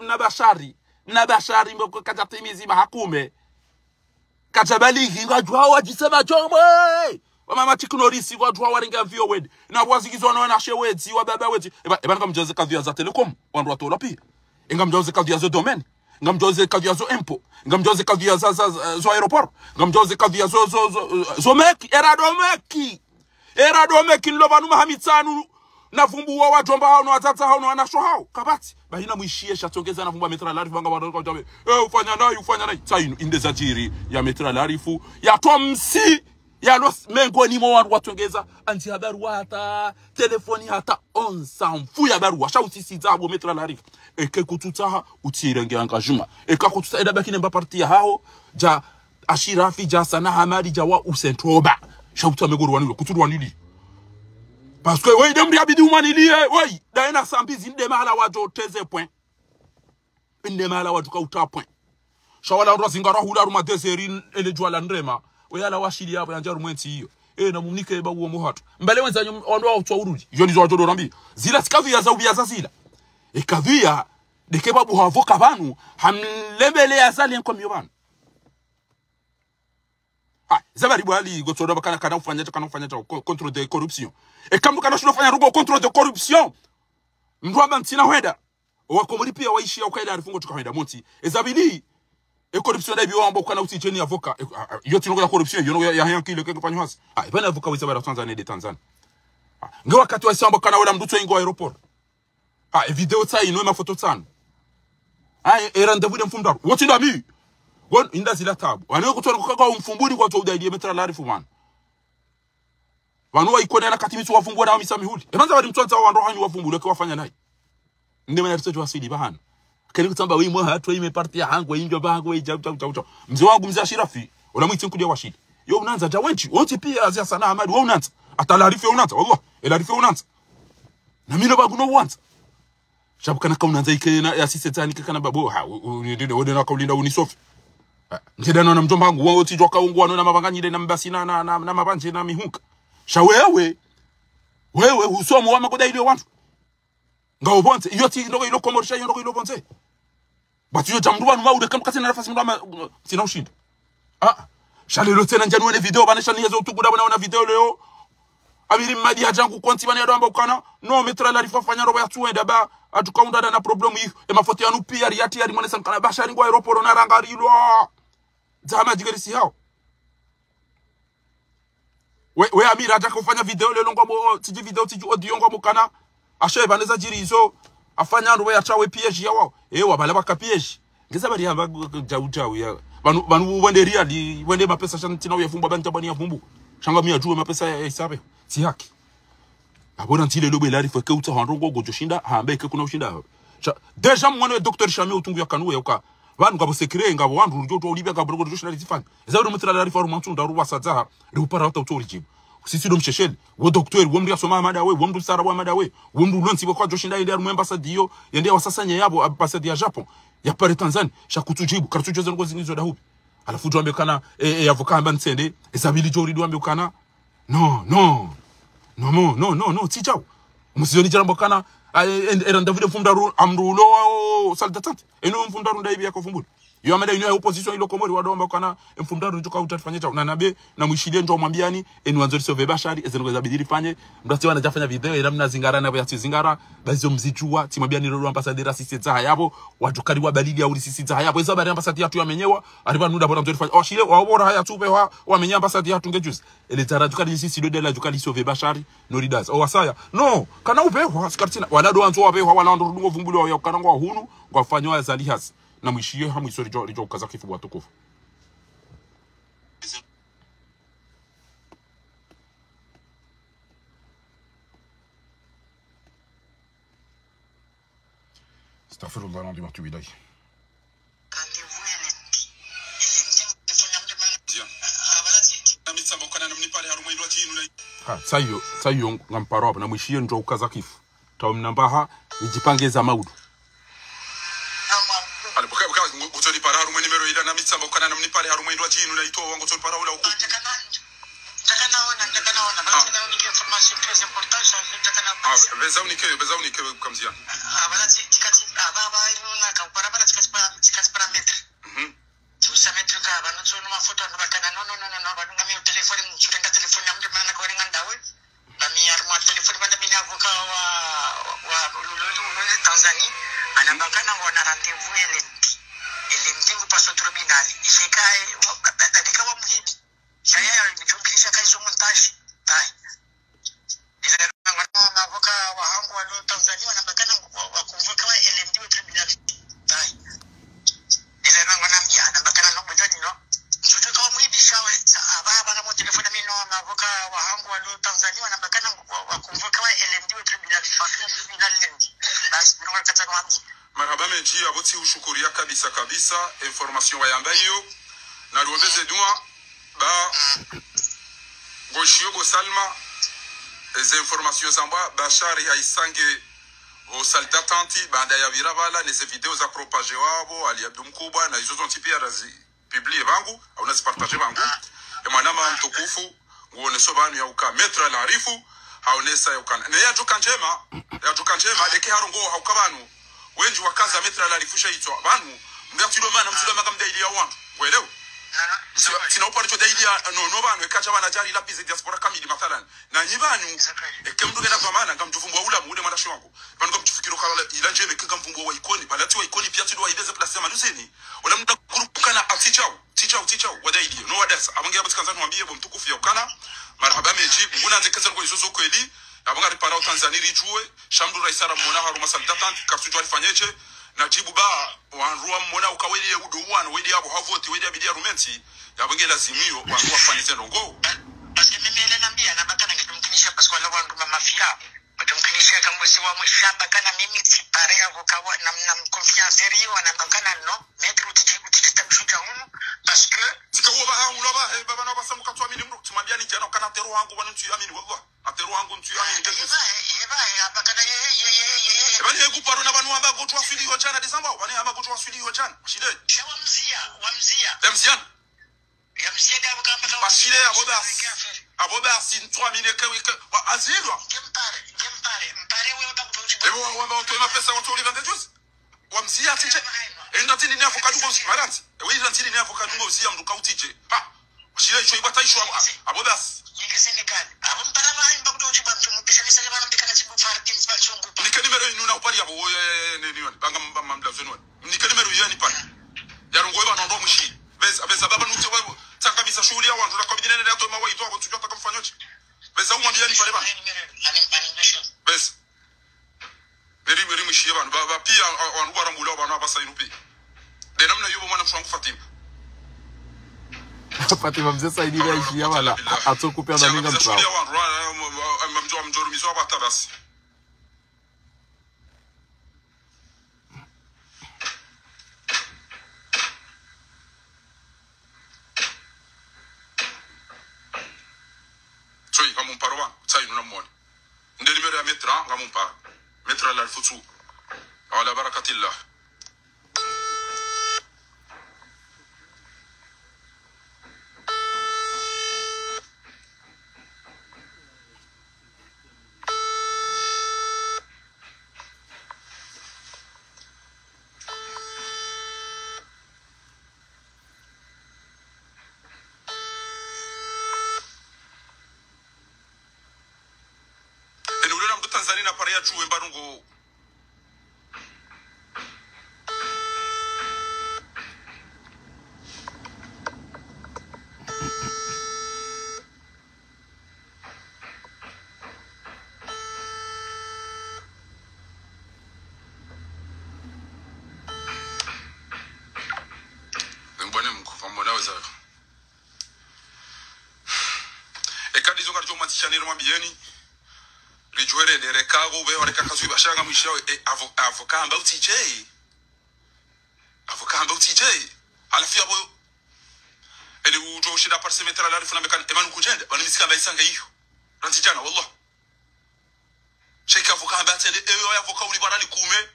na bashari mboko kajatimizi mahakume kajabaligi ngajwa wajisema chomwe mama tiknorisi wadruha warenga vio wed na wazigizwa na shewezi wa baba wezi eba ngamjoze kadhia za telecom wandu watola pia ngamjoze kadhia za domaine ngamjoze kadhia zo empo ngamjoze kadhia zo aeroport ngamjoze kadhia zo meki era domeki nlobanu mahamitsanu na vumbu wa wajomba hao na watata hao na wanasho hao kabati bahina muishie shatongeza na vumbu metra larifu banga wadoko jabe ufanya nayo sainu indeza jiri ya metra larifu ya tomsi ya los mengo ni mwa watongeza anti habaru hata telefoni hata on sanfu ya baru washa usisiza abo metra larifu eke kututaha utirenge engagement eka kututa eda bakine mba parti ya hao ja ashirafi ja sana hamadi ja wa usentroba shauta megoro wanilo kuturu wanili parce que oui demri abidi umanili oui daina sambizi inde mala wajo teze point inde mala wajo ka uta point shawala ndo zingara hula ruma deseri ele jwala ndrema oyala washili yabo yanjaru mwenti hiyo na mumnike ba uo muhatu mbale wenza ondoa utwa urudi yo nizo watodo rambi zila sikavia za ubia za zila ekavia de kebabu havoka banu hamlebele azali enko miyobanu zabari bwali gotodo bakana kana ufanya contre de corruption et comme kana shino fanya rugo contre de corruption mndwaba ntina hweda wakomuri pia waishi ya ukaida alifungo tukahweda monti ezabili e corruption da biwa ambao kana uticheni avoka yo tinogo ya corruption yo ya hankile ke kufanywa hasi bana avoka wisa bara Tanzania de Tanzania nge wakati wa samba kana wala mduto ingo aeroport video tsa ino ma photo tsana rendezvous de mfumdaru wote ndami gon inda zila tabu wanayo kutwa kukaga umfumbuni kwa toda idea metra larifu man wanwa ikona na kati mitu wafumbua na misa mihuli ebanza bali mtwanza wa ndohanyu wafumbule kwa wafanya nayi ndema na ritejo wasidi bahana kene kutamba wi mwa hatu ime party ya hangu injo bangu chau mzee wangu mzee Shirafi unamwiti nkudia washidi yo unaanza tawenchi wote pia azia sana Ahmad wewe unaanza atalarifu unaanza wallah elarifu unaanza na mimi bagu no unaanza shabu kana kauna nzaike na ya sisi tani kana babo ndio wode na kaulinda unisofi ngedana na mjomba wangu wote joka ungwa na mabanganyide na mbasi na mabanje na mihunka shawewe wewe usomo wa makoda ile watu ngao bonte iyo ti ndogo ilo komorisha iyo ndogo ilo bonte batu yo jamduwa numa ude kamkati na nafasi mndama sina ushinda shalelo tena njani wene video bana shani yezo tukuda bana wana video leo abiri madi hajangu konti bana yado ambao no metra la rifa fanya robo ya tuenda ba atukaunda na problem hiyo mafoto yanu pia riati ya rimone sankana bashari ngwa aeroport na rangarilo zama jigerisi hao we amira ataka kufanya video lelo ngwa tiji video tiji audio ngwa mukana ashe baneza jirizo afanya robo ya chawe PSG yao wabala baka PSG ngeza bari hamba jau ya banu wende real wende mapesa shantina uyafumba banta bani yafumbu shanga mia juu mapesa ya isabe si haki abona ntile lobe la rifa ke uta hanrongo gojo shinda hambe ke kuna ushinda deja mwana Dr. Shami utungu ya kanu yoka vanhu ngabo secret ngabo wandu njo to ulibya ngabo gojo shinda lifanya ezabo mutira la rifa rumantu ndaru wasadza rupara uta uto ulijibu sisi do mshesheli wo docteur wo mria soma amada we wo mdu sara wa amada we wo mdu lonsi kwa joshinda ile mu ambassade yo yende wasasanya yabo ambassade ya Japan ya pare Tanzania shakutujibu kartujo zengo zinizo dahubi alafu jombe kana avoka amba nsende ezabili jori do ambe kana no tichao musizoni jarambo kana eranda vile mfumdaru amrulo saldatante eno mfumdaru ndaibi yako fumbuli yo amada ino ya opposition ilo komori wadomba kana mfumdaru njoka utafanya chao na nabe na mwishilie njo mwambiani enu anzori sove bashari ezeno za bidiri fanye mdati wana jafanya video era mna zingara na ya zingara bazo mzichua timwambiani ro ambassadeur sisi za yabo wajukari wa balili ya uri sisi za yabo ezo bari ambassadeur yatu yamenyewa ariba nuda bora mzori fanye shile wabora haya tupe wa menya ambassadeur yatu ngejuzi ele taradukari sisi do de la jukari sove bashari no ridas wasaya no kana upewa skartina wala do anzo wapewa wala ndo rungo vumbuli wa kana ngwa hunu kwa fanywa zalihas na mwishiye hamu isori jo kazakifu watukufu astaghfirullah alazim wa atubu ilayhi sayo ngamparo hapo na mwishiye njo kazakifu taumnambaha nijipange za maudu utoli para harumu nimero ila na mitsamba kana na mnipale harumu indwa jinu na ito wangu utoli para ula uku Takanaona bana unike information très importante takana beza unike kamzia bana tikati baba ina ka para bana tikati para metre tusa metre ka bana tsono mafoto ndo bakana no bana ngami telefoni mchurenga telefoni amde bana kwa ringa ndawe na mi arma telefoni bana mimi avoka wa lulu Tanzania anabakana ngona rendezvous ele mtingu paso tribunal ishikae dadika wa mjini shaya mjumkisha kaizo montage tai ile ngona avoka wa hangu wa Tanzania wanabakana wakumvuka wa ele mtingu tribunal tai ile ngona mjana anabakana no mtani no mchujo kama mwibi shawe baba na mo telefoni mimi no avoka wa hangu wa Tanzania wanabakana wakumvuka wa ele mtingu tribunal lendi basi ndio kata kwa mjini marhaba meji aboti ushukuria kabisa information wayamba hiyo na luombeze dua ba goshio go salma les informations zamba bashari haisange o saldatanti baada ya virabala les videos za propager wabo ali abdu mkubwa na hizo zonti pia razi publie vangu au nazipartager vangu e mwanama mtukufu uone sobanu ya uka metra la arifu haonesa ya uka ne ya toka njema deke harongo haukabanu wenji wakaza metra la arifu shaitwa banu mgatilo mana mtilo makamda ili ya wantu uelewa sina uparicho daili ya no banu ekacha bana jari la bize diaspora kamili mathalan na nyibanu ekemdu gena kwa maana ngamtufumbwa ula mude mwandashi wangu banu ngamtufikiro kala ila njeme ngamfumbwa wa ikoni balati wa ikoni pia tudwa ideze place ya manuseni wala mta kurukana atichao tichao wadaidi no wadasa abangira batikanza mwambie bo mtukufu ya ukana marhaba meji nguna nzekeza ngo izozo kweli abanga ripara Tanzania rijue shamdu raisara mona haruma saltatan kapsujo alifanyeche na jibu ba wanrua mona ukaweli ya udo wana wedi abo havoti wedi abidia rumenti yabanga lazimio wanrua fanyeze ndongo parce mimi ile nambia na bakana ngitumkinisha parce que wala wandu mafia batumkinisha kama si wa mshamba kana mimi sipare yako kawa na confiance rio na bakana no metro titamshuka huko parce que sikawo ba hawo ba he baba na basamu katwa mini mru tumambia ni jana kana teru wangu banu tu yamini wallah ateru wangu tu yamini yeba bakana ye bani he kuparo na banu amba gotwa fili ho jana December bani amba gotwa fili ho jana shide wamzia yamzia da bakamba ka bashile aboda sin 3 minutes ke azilwa mpare wewe utakutochi ewo wamba watu na pesa watu ulivande juice wamzia tiche enda tini ni avocado go maranti ewe enda tini ni avocado go zia mduka utiche ha shile icho ibata isho aboda yeke Senegal abo mpara ba imba kutochi ba mtu mpisa bisa bana mtikana chibu farkin ba chungu nika nimero inu na upali abo ni banga mamla zeno nika nimero yani pana yarongo eba ndo mushi beza baba nuti wewe taka bisa shughuli ya watu na kwa bidine ndio mawa ito abo tujua takamfanyoje beza umwambia ni pale bana beza neri mushi bana baba pia wangu arambula bana basa inupi de namna yubo mwana mshangu Fatima mzee Saidi ile ishia wala atokupea na ninga mtrao mjoro mizo bata basi soi ngamumparo ba sai nuna mwone ndeli mere ya metra ngamumparo metra la futu ala barakatillah Tanzania pare ya chuwe mbarungo mbone mkufa mbona weza ekadizo karjo matishaniro mabieni rijuere de rekago be wareka kazu bashanga mwisho avoka amba utj alafu yabo ele ujo shida par semetra la rifuna mekan emanu kujende bani misika baisanga hiyo rantijana wallah sheka avoka amba tele eyo avoka uli barani kume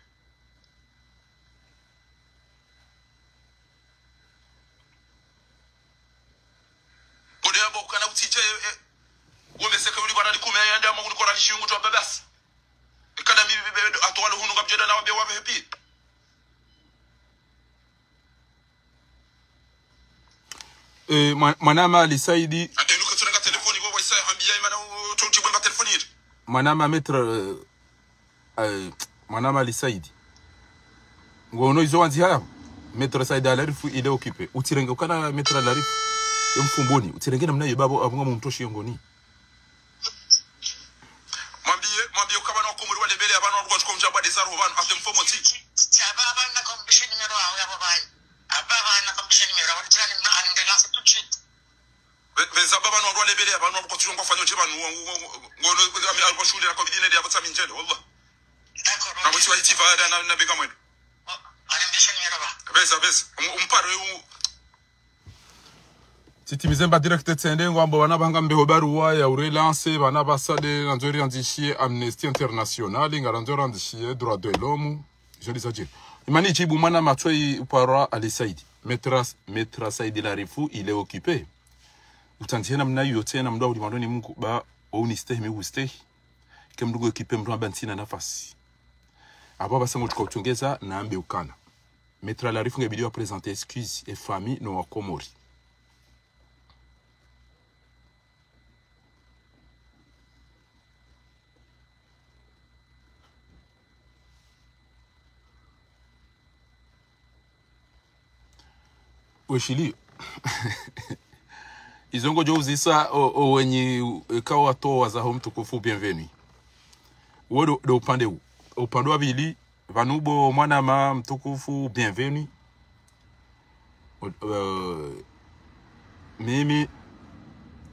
bode abo kana utj umeseka uli barani kume yanda mungu ko rani shungu to babas kada mi be atwalo hunu ngabjeda na wabe wabe hepi Manama Ali Saidi ateluka tunanga telefoni go waisa hambia imana tonji bomba telefoni Manama metra Manama Ali Saidi ngono izo wanzi haya metra Saidi alarifu ile okipe utirenge ukana metra alarifu yomfumboni utirenge namna yebabo abunga mumtoshi yongoni mwambie ukaba na kumuri wale bele abana rwo ko njaba de zaro bana afte mfomo ti baba na competition numero ya baba baba na competition numero wa tani na anendelea tout de suite beza baba na rwo bele abana rwo tujongwa fanyo je banu ngono ami albo shule na kobidine dia batsa minjele wallah d'accord na buti wa iti fada na bega mwendo anendelea numero ba beza umparo Titimizemba directe tsende ngwambo bana banga mbeho baruwa ya urelance bana basade nzori andishie Amnesty International ngaranzori andishie droit de l'homme je dis ça dit imani chibu mana matoi upara Ali Saidi metra Saidi la rifu il est occupé utantiena mna yote na mdao limandoni Mungu ba unistehi mi ustehi kemdugo ekipe mdu abantina nafasi aba basango tukauchongeza na ambe ukana metra la rifu ngebidi wa présenter excuse et famille no wakomori Weshili izongo jo uzisa wenye kawa toa za home tukufu bienvenue wodo do upande wa bili vanubo mwana ma mtukufu bienvenue mimi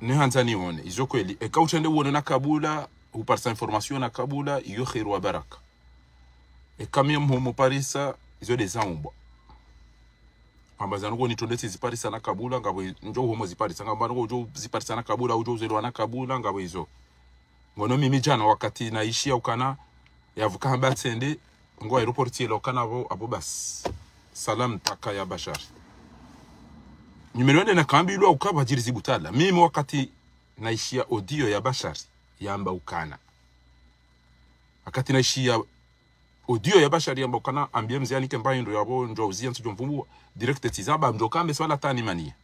ne hanzani one izo kweli kauchende wona na Kabula uparsa information na Kabula iyo khairu wa baraka kamia mhomo parisa izo des aumbo ambazana ngo nitondetse ziparisa na Kabula ngabo njo homo ziparisa ngabo ngo ziparisa na Kabula ujo uzelwa na Kabula ngabo izo ngono mimi jana wakati naishia ukana yavuka hamba tsende ngo aeroport yelo kana abo bas salam taka ya Bashar numero na kambilwa ukaba jirizi butala mimi wakati naishia audio ya Bashar yamba ukana wakati naishia audio ya Bashar yamba ukana ambia mziani kemba ndo yabo njo uzia njo mvumbu direct tizaba mjoka meswala tani mania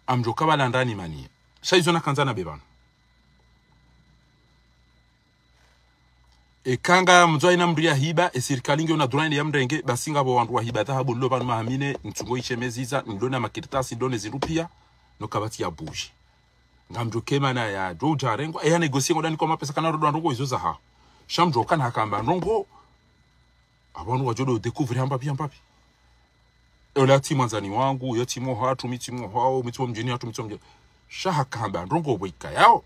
amjoka bala ndani mania shaizo na kanzana bebana kanga mzwa ina mria hiba serikali nge una droit ya mrenge basinga bo wandu wa hiba tahabu lo banu mahamine ntungo ichemeziza ndona makiritasi ndone zirupia no kabati ya buji ngamjoke mana ya doja rengo ya negosie ngodani kwa mapesa kana rodo ndongo izo za ha shamjoka na hakamba ndongo abantu wajodo découvrir hambapi ola timanzani wangu yo timo hatu mitimo hao mitimo mjini hatu mitimo mjini shaha kamba ndongo boika yao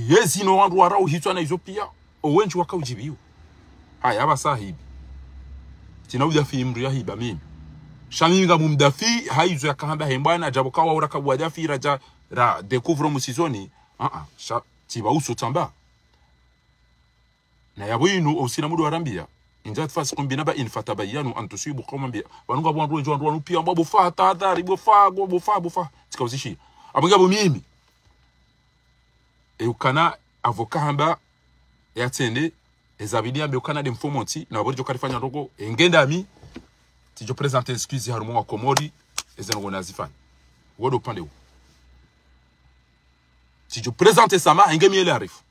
yezi no wandu warao hitwa na izo pia owenji wakaujibiwa haya abasahibi tinauja fi imri ya hiba mimi shaminga mumdafi haizo yakahamba hembana jaboka wa uraka wadafi raja ra découvre musizoni sha tiba uso tamba na yabwinu osina mudu arambia injat fas kumbinaba in fatabayanu an tusibu qawman bi wanunga bwandu njo ndu pia mbo fa tadari bo fa tikauzishi abunga bo mimi ukana avocat hamba yatende ezabidi ambe ukana de mfomonti na borijo karifanya rogo engenda mi tijo présenter excuse harumo wa Komori ezengo nazifanya wodo pande tijo présenter sama engemi ele arifu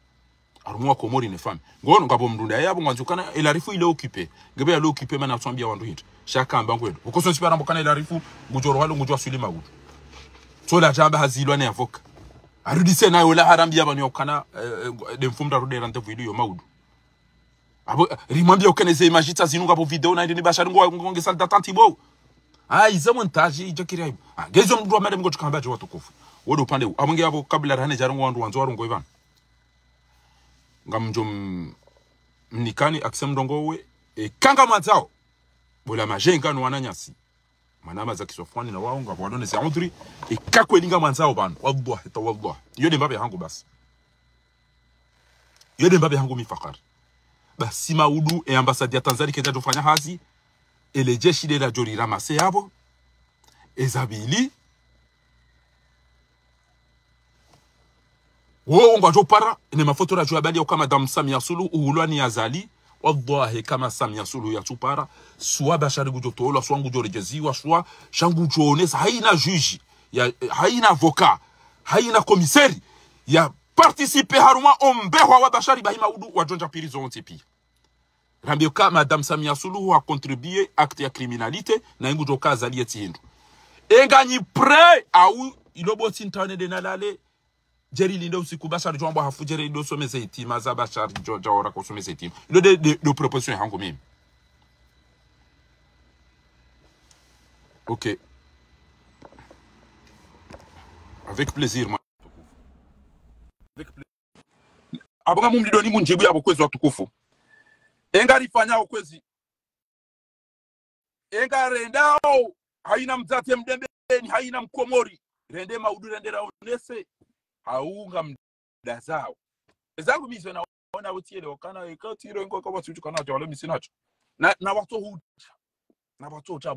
harumo wa Komori ne femme ngono ngabo mdunda yabo ngwanzukana ele arifu ile occupé ngebe ya occupé mana twambia wandu hinto shaka mbangwedo ukoso sipara mbokana ele arifu ngujoro walo ngujwa sulima wudu tola jamba hazilwa ne avocat arudise nayo la harambia bani okana de mfumda rodera nte video maudu abo rimambia okaneze imagita zinunga bo video na ndini Bashar ngo salda tantibo iza montage ijokiri ayo gezo mdu amade ngo tukamba jo watukufu wodo pande abonge abo kabla rane jarango wandu wanzo warongo ivan ngamjo mnikani aksem ndongowe kanga mazao bola majenga no wananyasi manama za Kiswafani na waonga wadone za Audrey kakwelinga manzao bana wallah yode mbabe hangu basi yode mbabe hangu mifakar basi maudu ambassade ya Tanzania kenda tufanya hazi ele jeshi de la jori ramase yabo ezabili wo ngwajo para ne mafoto la joabali kama Madame Samia Suluhu ulwani azali wallahi kama Samia Suluhu ya tupara soit Bashar gujotola soit ngujorejeziwa soit shangu jonesa haina juge ya haina avocat haina commissaire ya participer haruma ombehwa wa Bashar bahima udu wa jonja prison tipi rambioka Madame Samia Suluhu a contribué acte ya criminalité na ngujoka azali etindo engani pre au ilobo tintane de nalale Jerry lindo usiku Bashar jombo hafu Jerry lindo someze itima za Bashar joja ora ko someze itima lo de proposition hango mimi ok avec plaisir avec plaisir abanga mumdido ni munjibu yabo kwezi watukufu engari fanya okwezi engarendao haina mzate mdembeni haina mkomori rende maudu rende raonese haunga mda zao ezangu mizo naona utiele wakana ekatiro ngo kwa watu kana jawale misinacho na watu huja na watu cha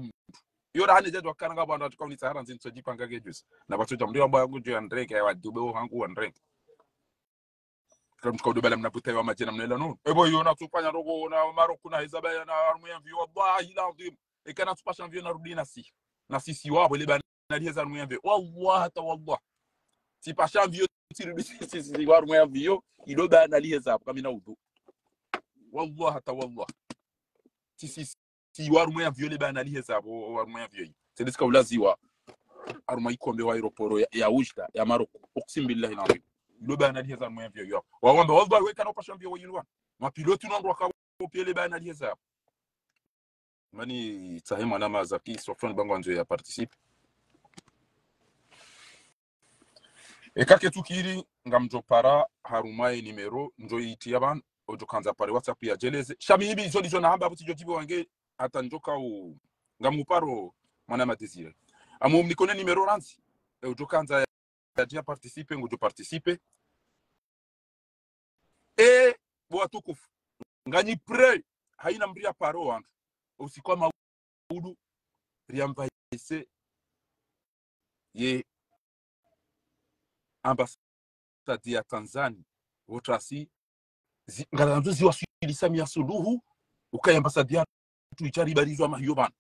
yora hane jadwa karanga bwana tukauni sahara nzini sojipanga gejusi na watu jamdio ambao ngujo ya ndreke ya wadube hangu wa ndreke kama tukaudo mnaputa wa majina mnela no ebo yona tufanya rogo na maro kuna hizabaya na armu ya vyo wallahi lazim ikana tupasha vyo narudi na sisi wabo ile bana liza armu ya vyo wallahi ta wallah si pasha vyo tirudi sisi wa armu ya vyo ilo bana liza hapo kama ina udhu wallahi ta wallah sisi si wa armu ya vyo ile bana liza hapo armu ya vyo c'est ce que ulaziwa armu ikombe wa aeroporo ya Ujda ya Maroko uqsim billahi alazim lo bana liza armu ya vyo yo wawamba wallahi weka na pasha vyo wayilwa mapilote ndo wakaopele bana liza mani tsahema na mazaki sofran bango nzo ya participe ekake tukiri ngamjo para harumaye nimero njo itia ban ojo kanza pare WhatsApp ya jeleze shami hibi izo dizo na hamba buti jotibo wange ata njoka u ngamuparo mana madesire amu mnikone nimero ranzi ojo kanza ya participe ngojo participe bo atukufu ngani pray haina mbria paro wangu usikoma udu riamvaise ye ambassade ya Tanzania wotrasi ngalanzo ziwasili Samia Suluhu ukaya ambassade ya tuicharibarizwa mahiyoban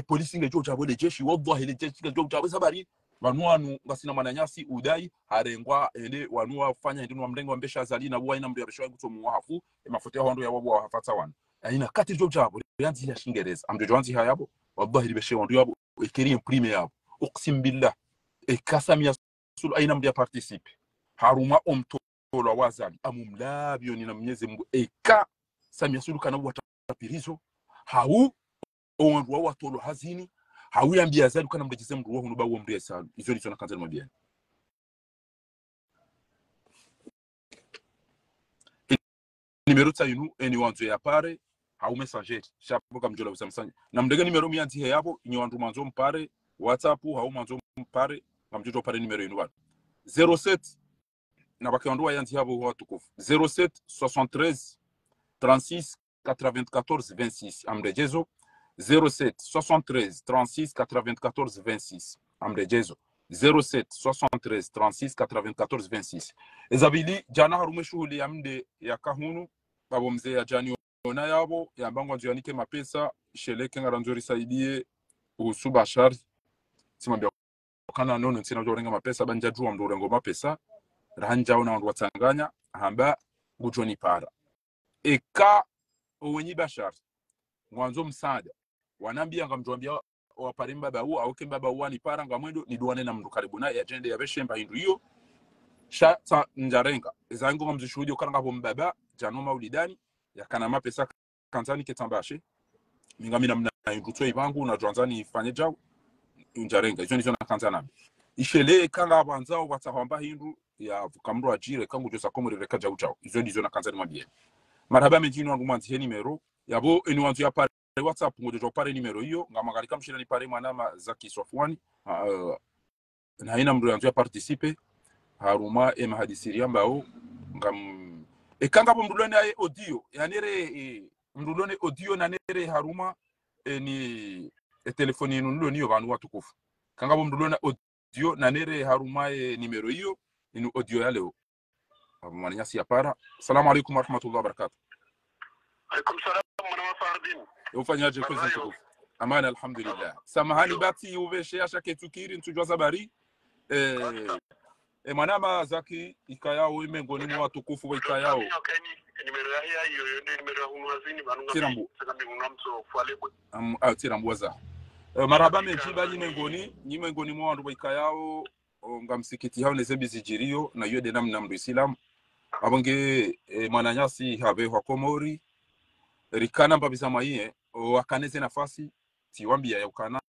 polisi ngejo chabole jeshi wallahi ile jeshi ngejo chabole sabari wanwanu ngasina mananyasi udai harengwa ele wanua fanya ndino wa mrengo mbesha zali na bwa ina mbya besho nguto muwafu mafuta hondo ya wabo hafata wana aina kati jo chabole yanzi ya shingereza amjo janzi hayabo wallahi libeshe hondo yabo ekeri imprime yabo uqsim billah Samia Suluhu aina mbya participe haruma omtolo wazali amumlabyo ni na Mwenyezi Mungu Samia Suluhu kana watapirizo hau onwa watolo hazini hawiyambia zali kana mrejize mru wo hunuba wo mriye salu izo nizo nakanza mabiyani numero tsayinu eni wanzo ya pare hau messenger shapo kamjola usamsanya na mdega numero miyanzi he yabo inyo wandu manzo mpare WhatsApp hau manzo mpare ngamjoto pare numero yinu watu 07 na bakiwandu yanzi yabo watu kufu 07 73 36 94 26 amrejezo 07 73 36 94 26 amrejezo 07 73 36 94 26 ezabili jana harume shughuli ya mde ya kahunu babo mzee ya jani ona yabo ya mbango njianike mapesa sheleke ngaranzori saidie usubashari simambia kana nono ntsina jorenga mapesa banja juwa mdorengo mapesa ranja ona wandu watanganya hamba gujoni para owenyi bashar mwanzo msaada wanambia ngamjwambia waparimba bawu au kembaba wani para ngamwendo ni duane na mndu karibu na agenda ya beshemba hindu hiyo sha njarenga zangu ngamzishuhudia karanga bo mbaba jano maulidani yakana mapesa kanzani ketambashe mingamina mna hindu tso ibangu na jwanzani ifanye jaw njarenga izo nizo nakanzana ishele kanga abanzao watahamba hindu ya vukamro ajire kangu josa komurire kaja uchaw izo nizo nakanzani mabie marhaba mejino ngumanzi he nimero yabo eni wanzu ya pare WhatsApp ngojo pare nimero hiyo ngamagalika mshira ni pare mwanama Zaki Sofwani na ina mru yanzu ya participe haruma mahadisiri ambao ngam kanga mrulone ay audio yanere mrulone audio na nere haruma ni telefoni nulo niyo banu watukufu kanga mrulone audio na nere haruma nimero hiyo ni audio ya leo mwanyasi ya para. Assalamu alaykum wa rahmatullahi wa barakatuh. Alaykum salam wa fardin. Ufanyaje kwa zintukufu? Amana alhamdulillah. Samahani bati uveshe asha ketukiri ntujwa zabari. Mwanama Zaki ikayao imengoni mwa watukufu wa ikayao. Nimero ya hiyo ndio nimero ya hunwazini banunga. Tirambu. Sakambi unamso fualebwe. Tirambu waza. Maraba mejiba nyimengoni mwa wandu wa ikayao ngamsikiti hao nezebi zijirio na yode namna mdu Islam. Abonge mananyasi have wa Komori rikana mbabisa maiye wakaneze nafasi tiwambia ya ukana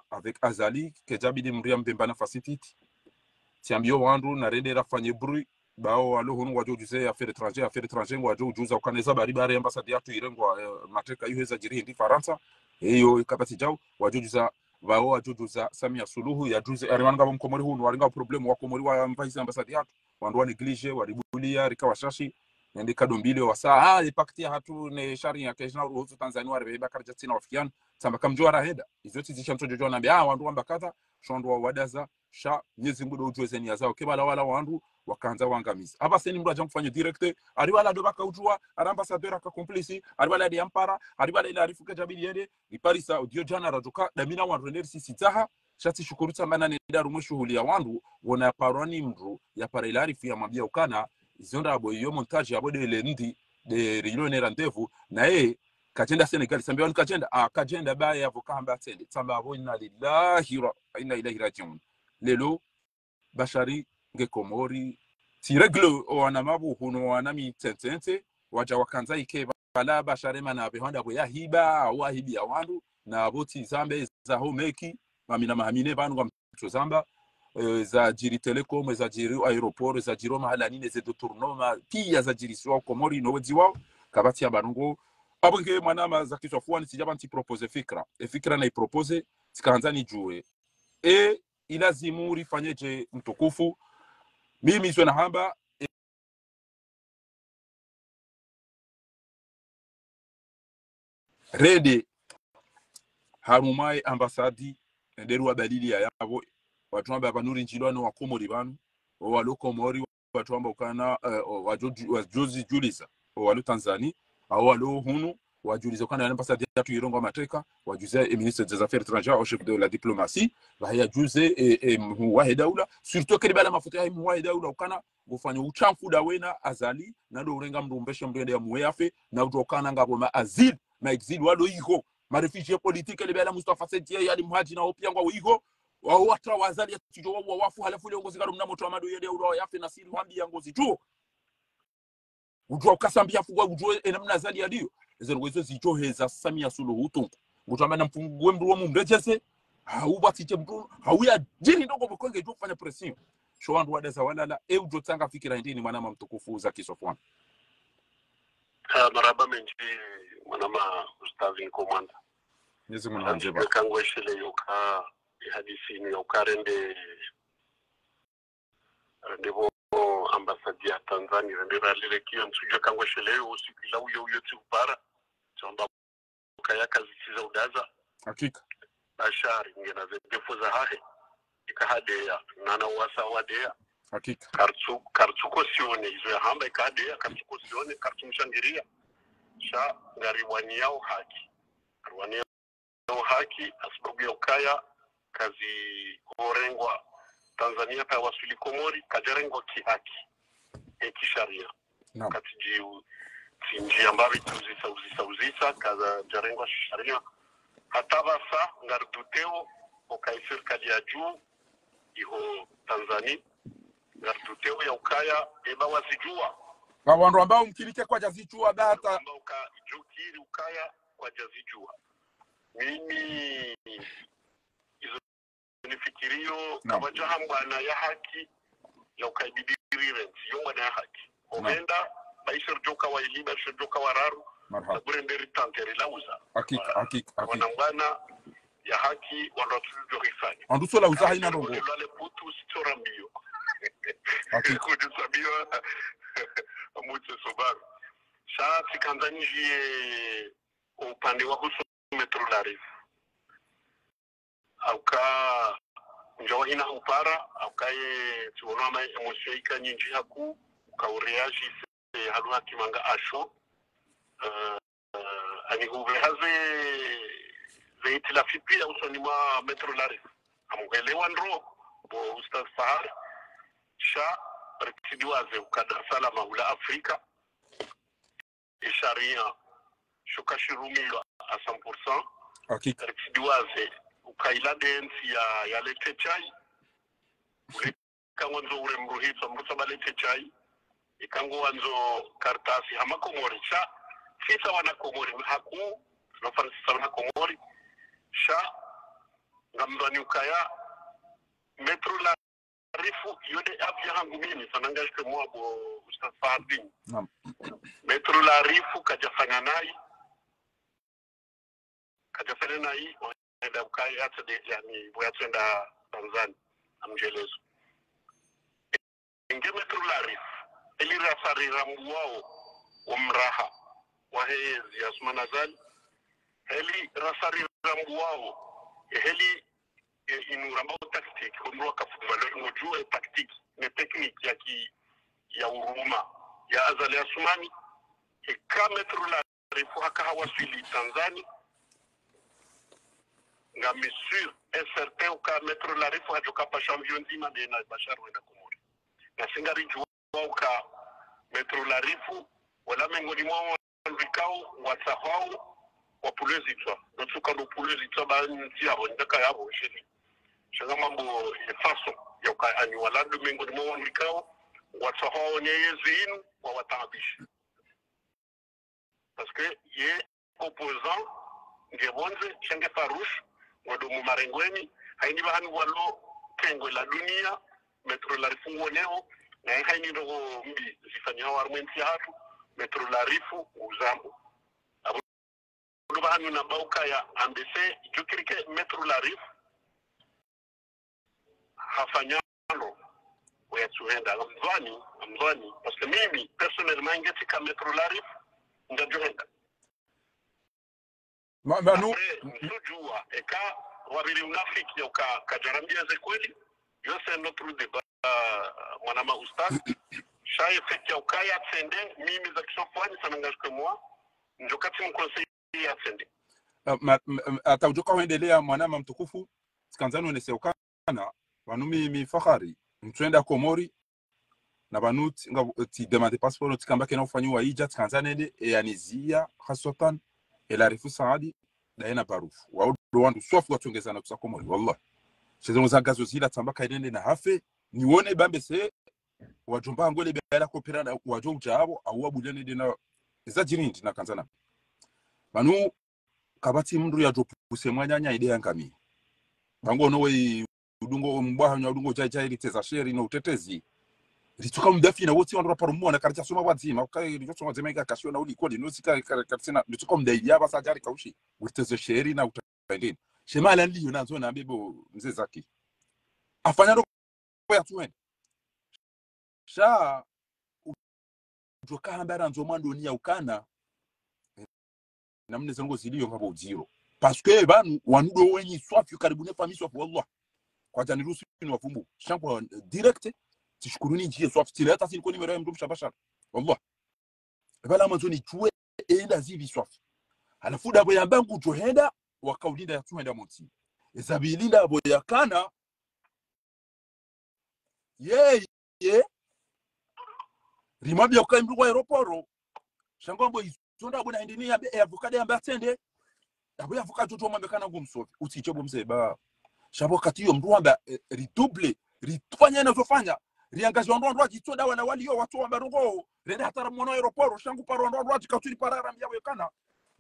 avec Azali kejabidi mria mbemba nafasi titi tiambio wandu na rede rafanye bruit bao walohunu wajojuze affaire étranger wajojuza ukaneza bari ambassade yatu irengwa mateka yuheza jiri ndi Faransa hiyo kapati jao wajojuza bao wajojuza Samia Suluhu ya juze ariwanga mkomori hunu waringa problem wa Komori wa mvaisi ambassade yatu wandu wa neglige waribulia rikawashashi nende kadombile wasa ipaktia hatu ne sharia kesna ruhusu Tanzania warebe karjatina wafikiana samba kamjora heda izoti zishamtojo jona be wandu ambakaza shondwa wadaza sha nyezi ngudo ujwezeni yazao kebala wala wandu wakaanza wangamiza hapa seni mdu aja kufanya direct ariwala do bakaujua ambassadeur akakomplice ariwala de ampara ariwala ile arifuka jabili yende iparisa audio jana rajoka damina wandu nersi sitaha shati shukuru tambana ne daru shughuli ya wandu wona paroni mdu ya parelari fia mabia ukana zonda abo yo montage abo de lendi de rilone rendezvous na kachenda Senegal sambiwa kachenda ba ya vokamba atende samba abo inna lillahi wa inna ilaihi rajiun lelo bashari ngekomori tireglo wana mabu huno wana mitentente waja wakanza ike bala bashare mana behonda bo ya hiba au hibi ya wandu na boti zambe za homeki mamina mahamine banu kwa mtozamba za jiri telecom za jiri aeroport za jiro mahala nine ze tournoma pia za jiri swa komori no wediwa kabati ya barungo abonge mwanama za kiswa fuani sijaba nti propose fikra na ipropose tikaanza ni jue ilazimu rifanyeje mtukufu mimi sio na hamba rede harumai ambasadi nderuwa dalili ya yabo watu amba banuri njilwano wa komori banu walo komori watu amba ukana wajozi julisa walo Tanzania au walo hunu wajulizo kana ambasadi ya tuirongo mateka wajuze ministre des affaires étrangères au chef de la diplomatie bahaya juze muwahe daula surtout kile bala mafuta ya muwahe daula ukana gufanya uchamfu da wena azali na do urenga mrumbeshe mrende ya muyafe na utokana ngabo ma azil na exil walo iko ma refugee politique ile bala Mustafa Sentie yali mhaji na opiangwa wigo watu wazali tijo wafu halafu ile ngozi karo mnamoto amado yede uro yafe na siri wambi ya ngozi tu ujua ukasambia fugwa ujua enamna zali ya dio ezo ngwezo zijoheza Samia Suluhu Tungu ngutamba na mfungue mndu wa mndejese haubatije mndu hauya jini ndogo bokonge jo kufanya pression shwandu wadaza walala ujo tanga fikira ndini mwanama mtukufu za kisofwana maraba menji mwanama ustazi komanda nyezi mwananjeba kangweshele yoka hadisi ni yokarende ndebo ambasadi ya Tanzania ndira lile kio nsuja kangweshele usikila uyo tubara chomba kaya kazi za udaza hakika bashari ngena zedefu za hahe ikahadea nana wasa wadea hakika kartuko sione izo ya hamba ikahadea kartuko sione kartumshangiria sha ngariwani yao haki ngariwani yao haki asbabu ya ukaya kazi horengwa Tanzania pa wasuli komori kajarengwa kihaki kisharia kati jiu njia mbavi tuzisa kaza jarengwa sharia hatabasa ngarduteo okaisir kali ya juu iho Tanzania ngarduteo ya ukaya eba wazijua wandu ambao mkilike kwa jazijua data ambao jukiri ukaya kwa jazijua mimi izo nifikirio kama jahambana ya haki ya ukaibidiri yonga na haki omenda baisir joka wa iliba shir joka wararu sabure nderi tanteri lauza hakika wanambana ya haki wanatujo rifanya andu sola uza haina ndongo wale putu sitora mbio hakika kujisabio amuche sobaru sha tikanzanjie upande wa husu metro larif auka njawa hina upara aukaye tuonama emosyoika nyinji haku kaureaji haluha kimanga asho ani huve haze zeiti la fipia usoni mwa metro larif amuelewa ndro bo ustaz Fahar sha rekidiwaze ukada salama ula Afrika isharia shukashirumilo a 100% hakika rekidiwaze ukaila densi ya lete chai ule kangonzo ure mruhitso mrusa lete chai ikango wanzo kartasi hama komori sha sisa wana komori haku nofan sisa wana komori sha ngamdani ukaya metro la rifu yode afya hangu mimi sanangashke mwabo Ustaz Fahardin metro la rifu kajafanya nai enda ukaya hata yani boyatenda Tanzania amjelezo inge metro la rifu ili rasari rambu wao umraha wa hezi ya sumanazali heli rasari rambu wao heli inuramba tactique kunwa kafumbalo ngojue tactique ne technique ya uruma ya azali asumani ikametru la rifu hakawasili Tanzania nga monsieur est certain au ka mettre la rifu hajoka pa champion nzima de na Bashar wenda Komori na singari juwa ka mettre la rifu wala mengoni mwa vikao watsahau wa pulezi twa ntuka do pulezi twa ba ntia bo ndaka yabo shili shanga mambo ya faso ya ka annuala do mengoni mwa vikao watsahau nyezinu wa watabishi parce que ye opposant ngebonze chenge farouche wadumu marengweni haini bahani walo kengwe la dunia metro la rifu ngoneo na haini ndogo mbi zifanya warmenti hatu metro la rifu uzambo abu bahani na bauka ya ambese jukirike metro la rifu hafanyano weyatuenda mzwani parce que mimi personnellement ngetika metro la rifu ngajuhenda Manu nujua eka wabili unafiki ya kajarambia ze kweli yose notre débat mwanama ustaz shaye feki ya ukaya tsende mimi za kisofani ça n'engage que moi njokati mkonseil ya tsende ataujoka kuendelea mwanama mtukufu sikanzano neseukana wanumi mifahari mtwenda Komori na banuti nga ti demande passeport tikambake na ufanywa hija Tanzania yanizia hasotan ela rifu saadi daina barufu wa wandu sofu watongezana kusa Komori wallahi chezo zagazo zila tambaka idende na hafe nione bambe se wajomba ngole bela kopera na wajo jabo au wabulene dina ezajirindi na Tanzania banu kabati mndu ya jopuse mwanyanya ide yankami bango nowe udungo mbwa nya udungo jaja liteza sheri no utetezi rituka mdafi na wote wandu raparumo na karita soma wazima ukai rituka wazima kasho na uli kodi no sika kartina rituka mdai ya basa jari kaushi uteze sheri na utendeni shemala ndiyo nazo na bebo mzee zaki afanya ndo ya tuende sha ujoka hambara nzomando ni ya ukana namne zango ziliyo ngabo zero parce que banu wanudo wenyi swafi karibu ne famille swafi wallah kwa jani rusu ni wafumbu shampo direct tishukuruni njie swafi tileta sin ko numero ya mdumsha Bashar wallah bala manzoni chue enda zivi swafi alafu dabo ya bangu johenda wakaulinda ya tuenda monti ezabilinda abo yakana ye rimabia ukaimbu kwa aeroporo shangombo zonda bona indini ya avocado ya mbatende abo avocado toto mambe kana ngumsofi utichobo mseba shabo katiyo mruamba redouble ritfanya na zofanya riangazi ndo ndo ajitoda wana waliyo watu wa barongo renda hatara mwana aeroporo shangu paro ndo ndo katuli parara mbia yakana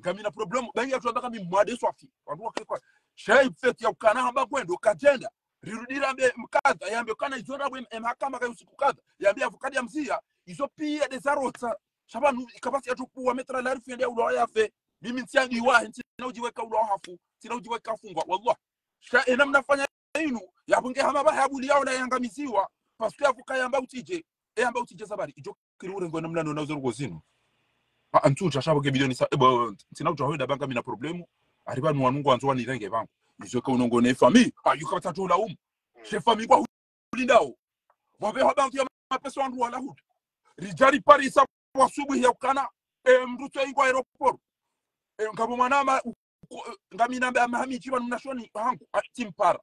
ngamina problem bangi ya tuandaka mi mwade swafi wandu kwa shay fete ya ukana hamba kwendo kajenda rirudira mbe mkaza yambe kana izora bwe mahakama kayo siku kadha yambe avocado ya mzia izo pia de zarota shabanu ikabasi ya tupu wa metra la rifu ndia ulo yafe mimi ntiangi wa ntina ujiweka ulo hafu ntina ujiweka fungwa wallah sha ena mnafanya inu yabunge hama bahabuli yao na yangamisiwa parce que avuka yamba utije yamba utije sabari ijo kirure ngo namna na uzoro gozino antucha shabo ke bilioni sa ebo ntina ujohoida banga mina problemu ariba nwanungu anzo wani renge bangu izo ka unongo ne famille ayuka batatu la che famille kwa ulindao wabe habantu ya mapeso andu wala hud rijari parisa wasubuhi ya ukana mruto ingo aeroport ngabo manama ngamina mbe amahami chiba nashoni hangu timpara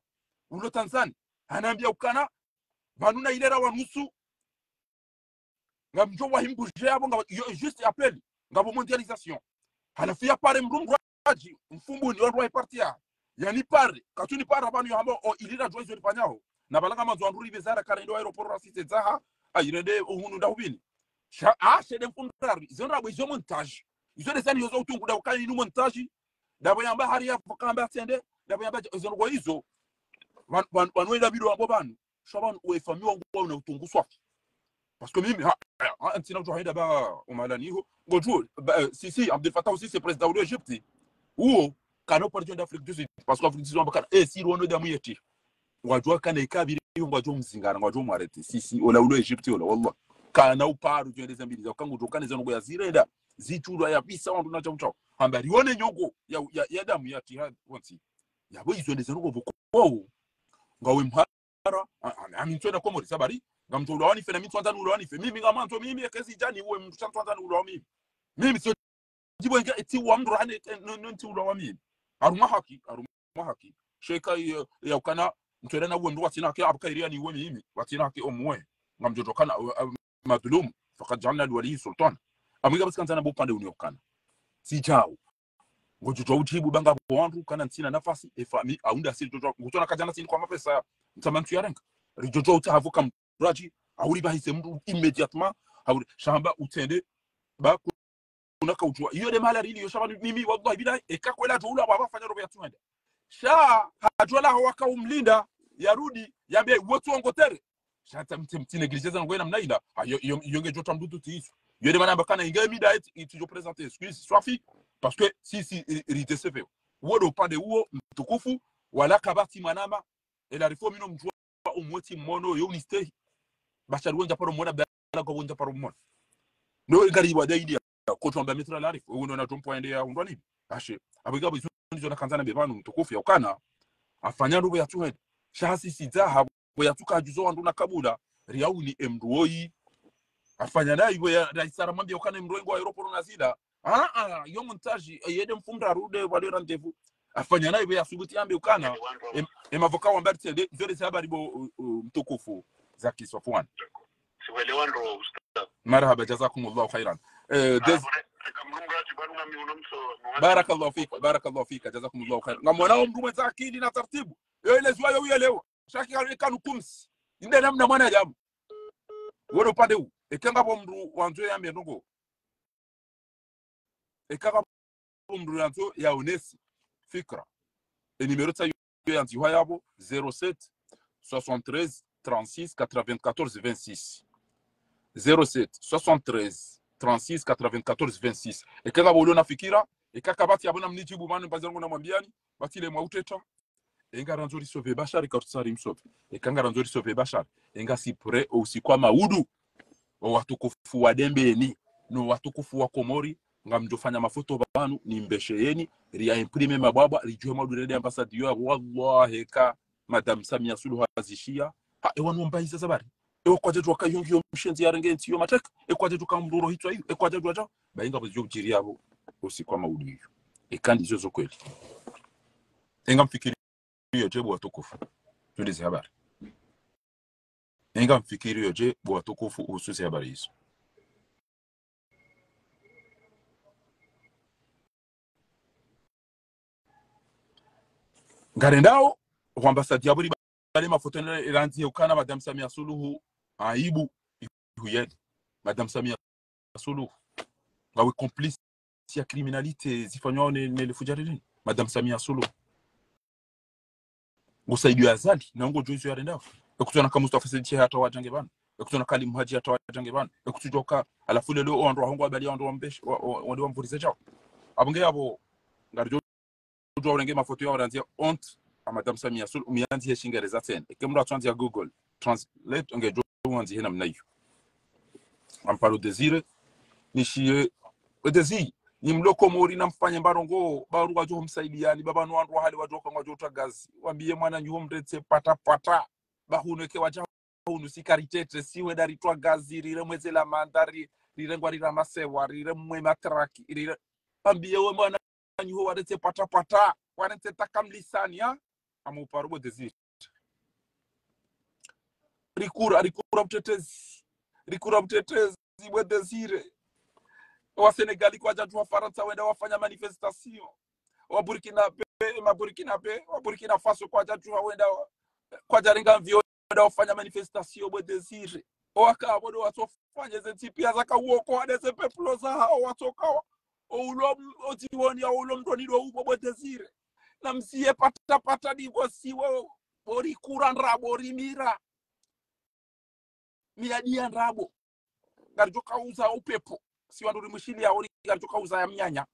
ulo Tanzania anambia ukana banuna ilera wanusu ngamjo wahimbuje abo ngabo juste appel ngabo mondialisation halafia pare mrungu aji mfumbuni wa partia yani pare katuni para banu yambo ilira joizo lipanyao na balanga mazo anduri bezara kare ndo aeroport rasite zaha ayirende uhunu ndahubini shede mfundari zonra bwe zo montage izo desani yozo utungu da ukani ni montage dabo yamba hari ya fokamba tende dabo yamba zongo izo wanwenda bido abo banu shaban we famille wangu na utungu swafi parce que mimi antina ujohida ba umalaniho ngojo si Abdel Fattah aussi c'est président de l'Égypte ou kano parti d'Afrique du Sud parce que Afrique du Sud bakana si rono da muyeti wajua kana ikabiri ngwajo mzingara ngwajo mwarete si ola ulo Egypte ola wallah kana uparu twende zambili za kangu tokane zano ya zirenda zichura ya bisa wandu na chauchao hambari one nyongo ya damu ya tihad wansi ya bo izo ndeze ngo boko ngawe mhara amintwena komori sabari ngamto ulawani fe na mitwanza ulawani fe mimi ngamanto mimi ekezi jani uwe mtu twanza ulawani mimi so jibo nge eti wa mdu hane nti ulawani aruma haki sheka ya ukana mtwena na uwe mdu watina ke abukairia ni uwe mimi watina ke omwe ngamjojo kana madlum faqad jalna alwali sultan amiga baskanzana bopande uniokana si chao ngojojo utibu banga bondu kana ntina nafasi efami aunda sili jojo ngutona kajana sini kwa mapesa mtamantu yarenga rijojo utavuka mraji auri bahise mdu immédiatement auri shamba utende ba kuna kaujua iyo de malari ili yoshaba mimi wallahi bila ekakwela tuula baba fanya robo yatwende sha hajwala waka umlinda yarudi yambe wotu ongotere shata mtine glijeza ngwena mnaila yonge jota mdutu tisu yode manamba kana ingemi da itijo présenter excuse swafi parce que si rite sefe wodo pande uo mtukufu wala kabati manama ela reforme no mjua umweti mono yo uniste bashar wonja paro mona bala ko wonja paro mona no ngari wa daidi ko tomba metra larif uno na tompo ende ya undwani ashe abigabo izo na kanzana bebanu mtukufu ya kana afanya rubo ya tuwe shasi siza habo ya tukajuzo wandu na kabula riauni emruoi afanya nayo iwe ya isara mwambia ukana mruengo wa Europa na zida yo montage yede mfumda rude wale rendezvous afanya nayo iwe ya subuti ambe ukana emavoka wambari tende zore sabari bo mtukufu Zaki Sofwan siwelewando ustad marhaba jazakumullahu khairan barakallahu fika jazakumullahu khairan ngamwana mrume zakidi na taratibu yo ile zwa yo yelewa shaki kanu kumsi inde namna mwana jamu wodo pande u ekenga bomru wanzo ya mendongo ekaka bomru yanzo ya onesi fikra e numero tsa yanzi hayabo 07 73 36 94 26 07 73 36 94 26 ekenga bolo na fikira ekaka bati abona mnijibu manu bazango na mwambiani batile mwauteta enga ranzori sove bashari katsari msove ekanga ranzori sove bashari enga sipre usikwa maudu watukufu wa dembeni no watukufu wa Komori ngamjofanya mafoto banu ni mbesheyeni ria imprime mababa rijue madurede ambassadeur wallahi ka madam Samia Suluhu azishia ewanu mbayiza zabari ekwaje tuka yongiyo mshenzi yarenge ntiyo mateka ekwaje tukamruro hitwa hiyo ekwaje tuaja bayinga buzyo kujiri yabo usikwa maudu hiyo ekandi zozo kweli enga mfikiri yoje watukufu tulize habari enga mfikiri yoje watukufu ususi habari hizo ngarendao ambassadeur yaburi bale mafoto eranzi ukana madam Samia Suluhu aibu huyedi madam Samia Suluhu ngawe complice ya criminalité zifanywa ne fujarini madam Samia Suluhu usaidio azali na ngo joizo yarendao ekutona kama Mustafa Sediche hata wajange bana ekutona Kalim Haji hata wajange bana ekutujoka alafu lelo ondo ahongo abali ondo wambeshe ondo wamvurize chao abunge yabo ngarjo jwa urenge mafoto ya oranzia honte a madame Samia Suluhu umianzi ya shingereza tena ekemura twanzi ya Google Translate nge jwa wanzi hena mnayo amparo desire nishie desire ni mloko mori na mfanye mbarongo baru wajo msaidiani baba no wandu hali wajo kwa wajo gazi wambie mwana nyuho mretse pata bahuneke waja hunu sikaritete siwe dari twa gazi rire mweze la mandari rire ngwarira masewa rire mwe matraki rire ambie we mwana nyuho waretse pata waretse takamlisani ya amuparubo desire rikura mtetezi bwe desire wa Senegal kwa jatu wa Faransa wenda wafanya manifestation wa Burkina Faso kwa jatu wenda kwa jaringa vyo wenda wafanya manifestation bwe desire wakabodo watofanya zentipia zaka uoko adeze peplo za hao watokawa ulo otiwoni ulo mdonido ubo bwe desire na msie pata digo siwo bori kurandra bori mira miadia ndrabo ngarijoka uza upepo si wandu rimushili ya ori ngarijoka uza ya mnyanya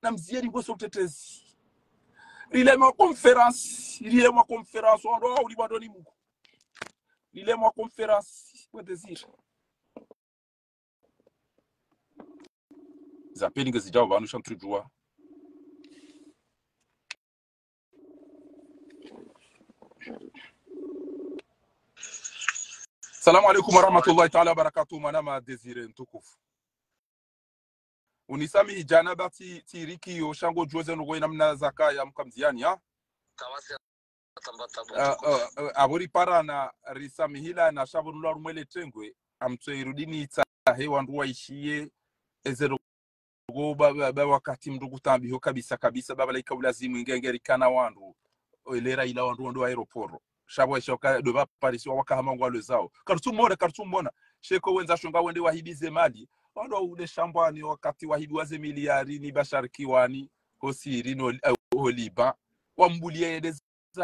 na mzie digo sotetezi rile mwa conference ondo uri bandoni muko rile mwa conference bwe desire zapeli ngezijao banu shantujua. Salamu alaikum warahmatullahi ta'ala wabarakatuh. Manama Desire Ntukufu. Unisami jana bati tiriki yo shango juoze nugo namna zaka ya mkamziani ha? Tawasi abori para na risami hila na shabu nula rumwele tengwe amtwe irudini ita hewa nduwa ishie ezero go baba wakati mdugu tambiho kabisa baba laika ulazimu ingengeri kana wandu elera ila wandu aeroporo shabo shoka doba parisi wakahama ngwalo zao kartumona sheko wenza shonga wende wahibize mali wando ule shambani wakati wahibi waze miliari ni basharikiwani hosiri no holiba wambulia yedeza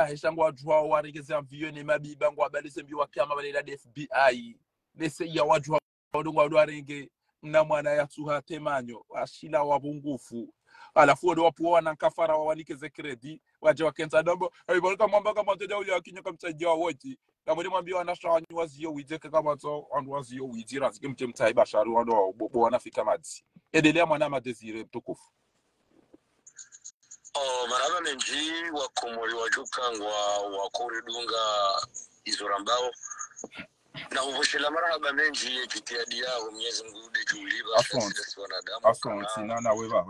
heshango wajua waregeze amviyo ne mabiba ngo abalise mbi wakama balela FBI lese ya wajua ndo warenge na mwana yatsuha temanyo ashila wabungufu alafu ndo wapuwa na kafara wanikeze credit waje wakenza dombo iboleka mwamba kama mteja ule akinyo kamsaidia wote na mwali mwambia anashanywa wazio wijeke kama to andu wazio wijira zikimte mtai basharu ndo bobo wanafika madzi endelea Manama Desire Ntukufu. Maraba menji wa komori wajukangwa wa koridunga izorambao na uvoshela maraba menji jitiadi yao Mwenyezi Mungu juliba sisi wanadamu. Asante nana weba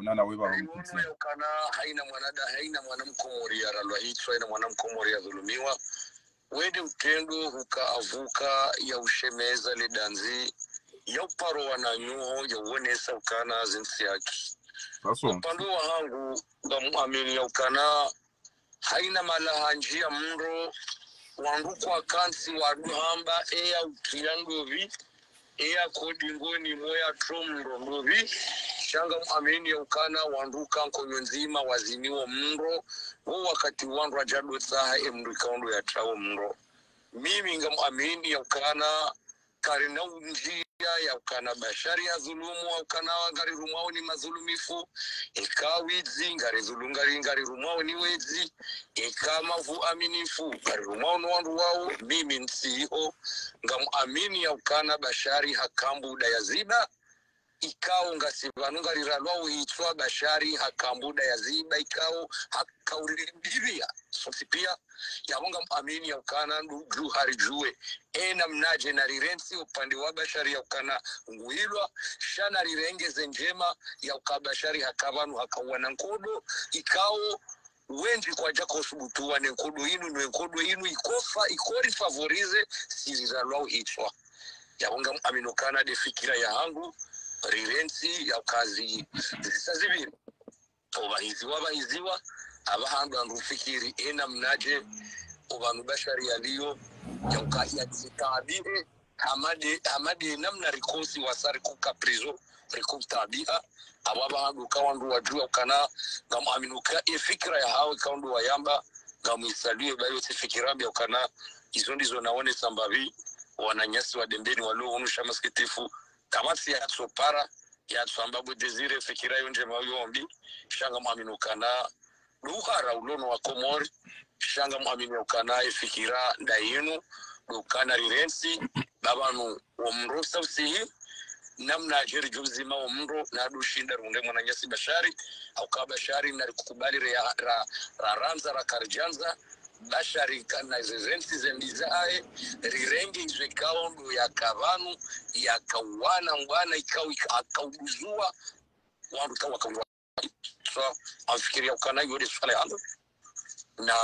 kana haina mwanamkomori ya ralwa hitwa haina mwanamkomori ya dhulumiwa wende utendo hukaavuka ya ushemeza lidanzi ya uparo wananyuho ya uonesa ukana zinsi yaki. Upando wa hangu ngamuamini ya ukana haina malahanji ya mro wangu kwa kansi waduhamba eya ukiyandovi eya kodingoni moya tromro ndovi shanga muamini ya ukana wanduka nkonyo nzima waziniwa mro wakati wandu rajadu saha emdu kaundo ya trao mro mimi ngamuamini ya ukana karina unjia ya ukana bashari ya dhulumu wa ukana ngari rumao ni mazulumifu ikawizi ngari zulungari ngari rumao ni wezi ikamavu aminifu ngari rumao no wandu wao mimi nsiho ngamuamini ya ukana bashari hakambu dayaziba ikao ngasivanu ngari ralwao hitwa bashari hakambu dayaziba ikao hakauribiria sosi pia ya munga muamini ya ukana ndu harijue ena mnaje na rirensi upande wa bashari ya ukana nguilwa shana rirengeze njema ya ukabashari hakavanu hakawana nkodo ikao wenji kwa jako subutuwa ne nkodo inu ikofa ikori favorize siriralwao hitwa ya munga muamini ukana de fikira ya hangu rirensi ya ukazi zisazibiri obahiziwa abahandu andufikiri ena mnaje ubanu bashari yaliyo ya ukaya zitabire hamade namna rikosi wasari kuka prizo rikutabia abahandu kawandu wajua ukana ngamuaminuka fikira ya hawe kawandu wayamba ngamuisalie bayo sifikirambi ukana hizo ndizo naone sambavi wananyasi wa dembeni walio unusha maskitifu kamasi ya tsopara ya tsambabu Desire fikira yonje mawombi shanga muaminukana duhara ulono wa komori shanga muaminukana fikira ndayinu dukana rirensi babanu omro sausihi namna jeri juzima omro na dushinda runde mwananyasi bashari au kabashari na kukubali ranza ra karjanza bashari kana zezensi zembizae rirengi izwekao ndo ya kavanu ya kawana ngwana ikao akauduzua wandu kawa kawa so afikiria ukana yode swala yangu na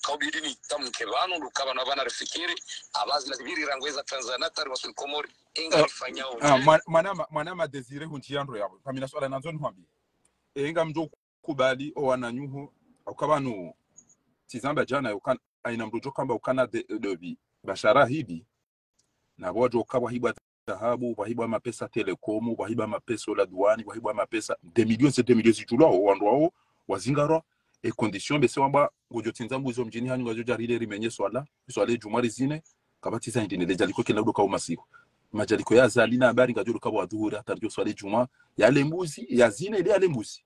kaubidi ni tamkevanu lukaba na bana refikiri abazi la zibiri rangweza Tanzania tari wasul komori inga ifanyao Manama Desire huntiandro yabo kamina swala nanzoni hwambi inga mjo kubali o wananyuho ukabanu tizamba jana yukana aina mdojo kamba ukana de bashara hibi na wajo ukabwa hiba dhahabu wahiba mapesa telekomu wahiba mapesa la douane wahiba mapesa 2 millions zitulao wandu wao wazingaro e condition bese wamba gojotinza mbuzo mjini hanyu ngajoja rile rimenye swala jumari zine kabatiza ndine lejaliko kila udoka umasiku majaliko ya zalina habari ngajuru kabo adhuhuri atarjo swala juma yale mbuzi ya zine ile yale mbuzi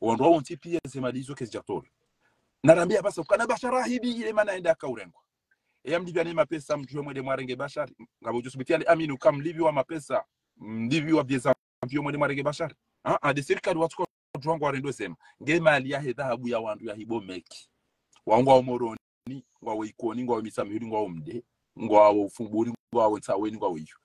wandu wao ntipia zemalizo kesjatoro narambia basa ukana bashara hibi ile maana enda kaurengwa mlivi ani mapesa mjue mwede mwarenge bashari ngabo jusubitia aminu kam livi wa mapesa mlivi wa bieza mpio mwede mwarenge bashari de serikali watu kwa jwangu warendo sema ngemali ya dhahabu ya wandu ya hibomeki wangu wa moroni ngwa ikoni ngwa misamiri ngwa umde ngwa ufumburi ngwa tsaweni ngwa wiyo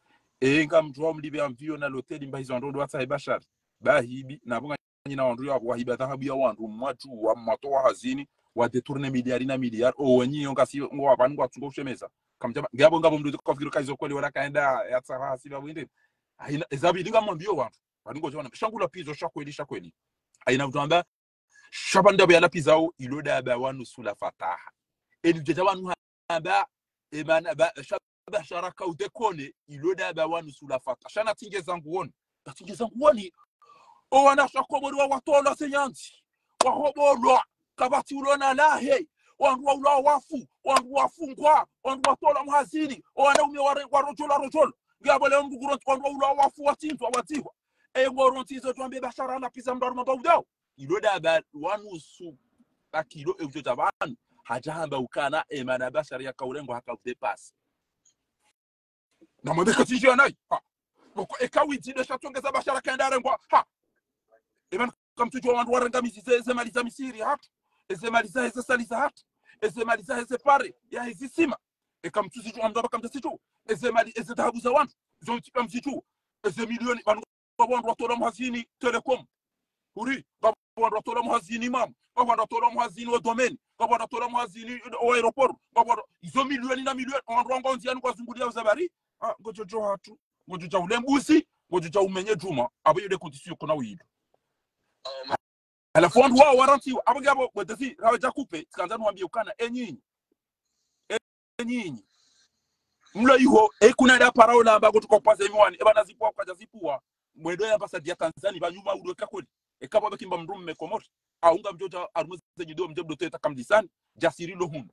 nga mjwa mlibe amvio na loteli mbahizo ndo watsa ibashari bahibi nabonga nyina wandu ya wahiba dhahabu ya wandu mwatu wa mato wa hazini wa detourner miliari na miliari wenyi ngasi ngwa abantu kwatungo kushemeza kamjama ngabo ngabo mndu kofikira kaizo kweli wala kaenda ya tsara hasiba winde aina ezabi dinga mwambio wandu wangu jona shangula pizo shakweli aina mtuamba shabanda bya lapizao iloda ba wanu sula fataha edujeta wanu haba emana ba shaba sharaka udekone iloda ba wanu sula fataha shana tingeza nguoni o wana shakomori wa watola senyanti wa hobolwa kabati ulona lahe wandu wa wafu wandu wafungwa wandu watola mhazini o wana ume warojola ngabole nguguro wandu wa wafu watintwa watihwa ngorontizo twambe bashara na pisa mbaru mabawdao iloda ba wanu su akilo ujota banu hajamba ukana emana bashara ya kaurengo hakavde pass na mwende katijia nai boko ekawiti de shatongeza bashara kaendare ngwa eman kamtujwa wandu warangamizi zemaliza misiri hatu ezemaliza ezesaliza hatu ezemaliza ezepare ya ezisima ekamtuzi tu amdaba kamtasitu ezemali ezetahabu za wandu zontika mzitu ezemilioni banu wandu watola mhazini telecom huri wandu watola mhazini mam wandu watola mhazini wa domain wandu watola mhazini wa aeroport wandu izo milioni na milioni wandu wangonziani kwa zungulia uzabari ngojojo hatu ngojoja ulembusi ngojoja umenye juma abayo de condition kona wido ala fond wa waranti abagabo wedasi rawaja kupe kanza nwambie ukana enyinyi mlo iho kuna da paraola ambago tukopaza imwani ebana zipua kwa jazipua mwedo ya pasa dia Tanzania banyuma udo kakoli ekabo bekimba mrume mekomot aunga mjota armuze nyido mjebdo teta kamdisani jasiri lo hunu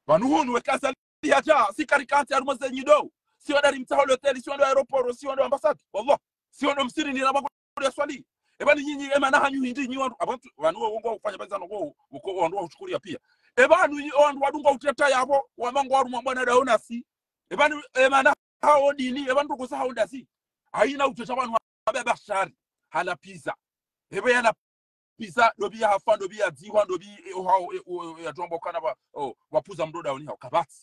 banu hunu wekasa liaja sikarikati armuze nyido si wadari mtaholo hotel si wando aeroport si wando ambassade wallah si wando msiri ni rabago ya swali ebani nyinyi emana hanyu hindi nyi wandu abantu banu wongo ufanya baza ngo uko wandu uchukulia pia ebanu wandu wadunga uteta yabo wamango waru mwana daona si ebanu emana hao dini ebantu kusa hao dasi haina uteta wanu baba shari hala pizza ebe yana pizza dobi ya hafa dobi ya ziwa dobi hao ya jombo kana ba wapuza mdoda oni hao kabati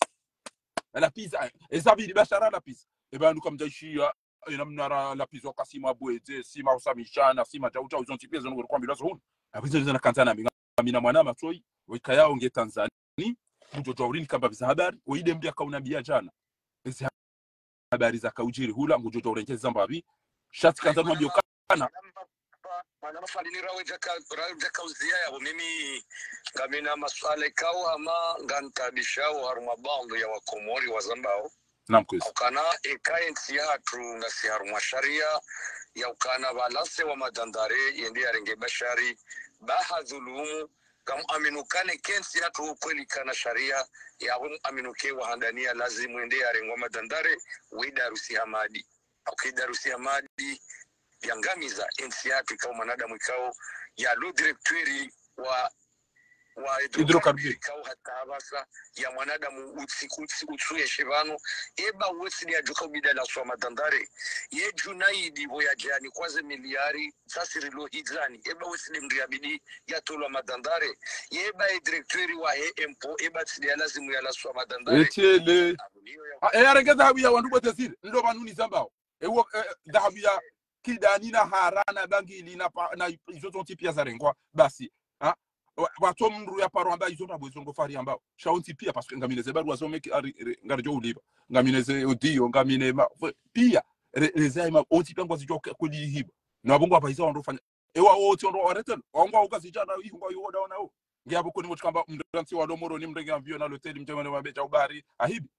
la pizza ezabidi bashara la pizza ebanu kamjashia ina mnara la pizza kasima bweze sima usamishana sima tauta uzonti pia zongo kwa bilazo hunu abizo zina kantana mina mwana matoi wikayao nge Tanzania mtoto urini kamba biza habari oide mbia kaunambia jana ezi habari za kaujiri hula mtoto urenje zambabi shati kanza mwambio kana mana mafalini rawe jaka uzia ya mimi ngamina maswala ikao ama ngantabishao haruma bando ya wakomori wa Zambao namkwezi ukana ekaensi hatu ngasi haruma sharia ya ukana balase wa madandare yende arenge bashari baha dhulumu kam aminukane kensi hatu kweli kana sharia ya aminuke wa handania lazimu ende arengo madandare widarusi hamadi ukidarusi hamadi yangamiza ensi hatu kwa manadamu ikao ya lo directori wa hidrokarburi kwa hatabasa ya mwanadamu utsuye shivano eba wesili ya joka ubida swa madandare ye junaidi voya jani kwaze miliari sasiri lo hizani eba wesili mriabidi ya tolo madandare eba directori wa empo eba tsili ya lazimu ya laswa madandare etele arenge dhahabu ya wandu botezile ndo banuni Zambao ewo dhahabu ya kidani na harana bangili na izoto tipia zarengwa basi watu mndu ya paro amba izo nabo zongo fari ambao shaunti pia parce que ngamineze baru azomeki ngarjo uliba ngamineze odio ngamine pia rezaima oti pangwa zijoka kuli hiba na bongo apa izo ndo fanya ewa oti ndo areten ongwa ukazijana ihungwa yoda onao ngiabo kuni mutkamba mndansi wa domoro ni mrenga mbio na loteli mjomane mabecha ubari ahibi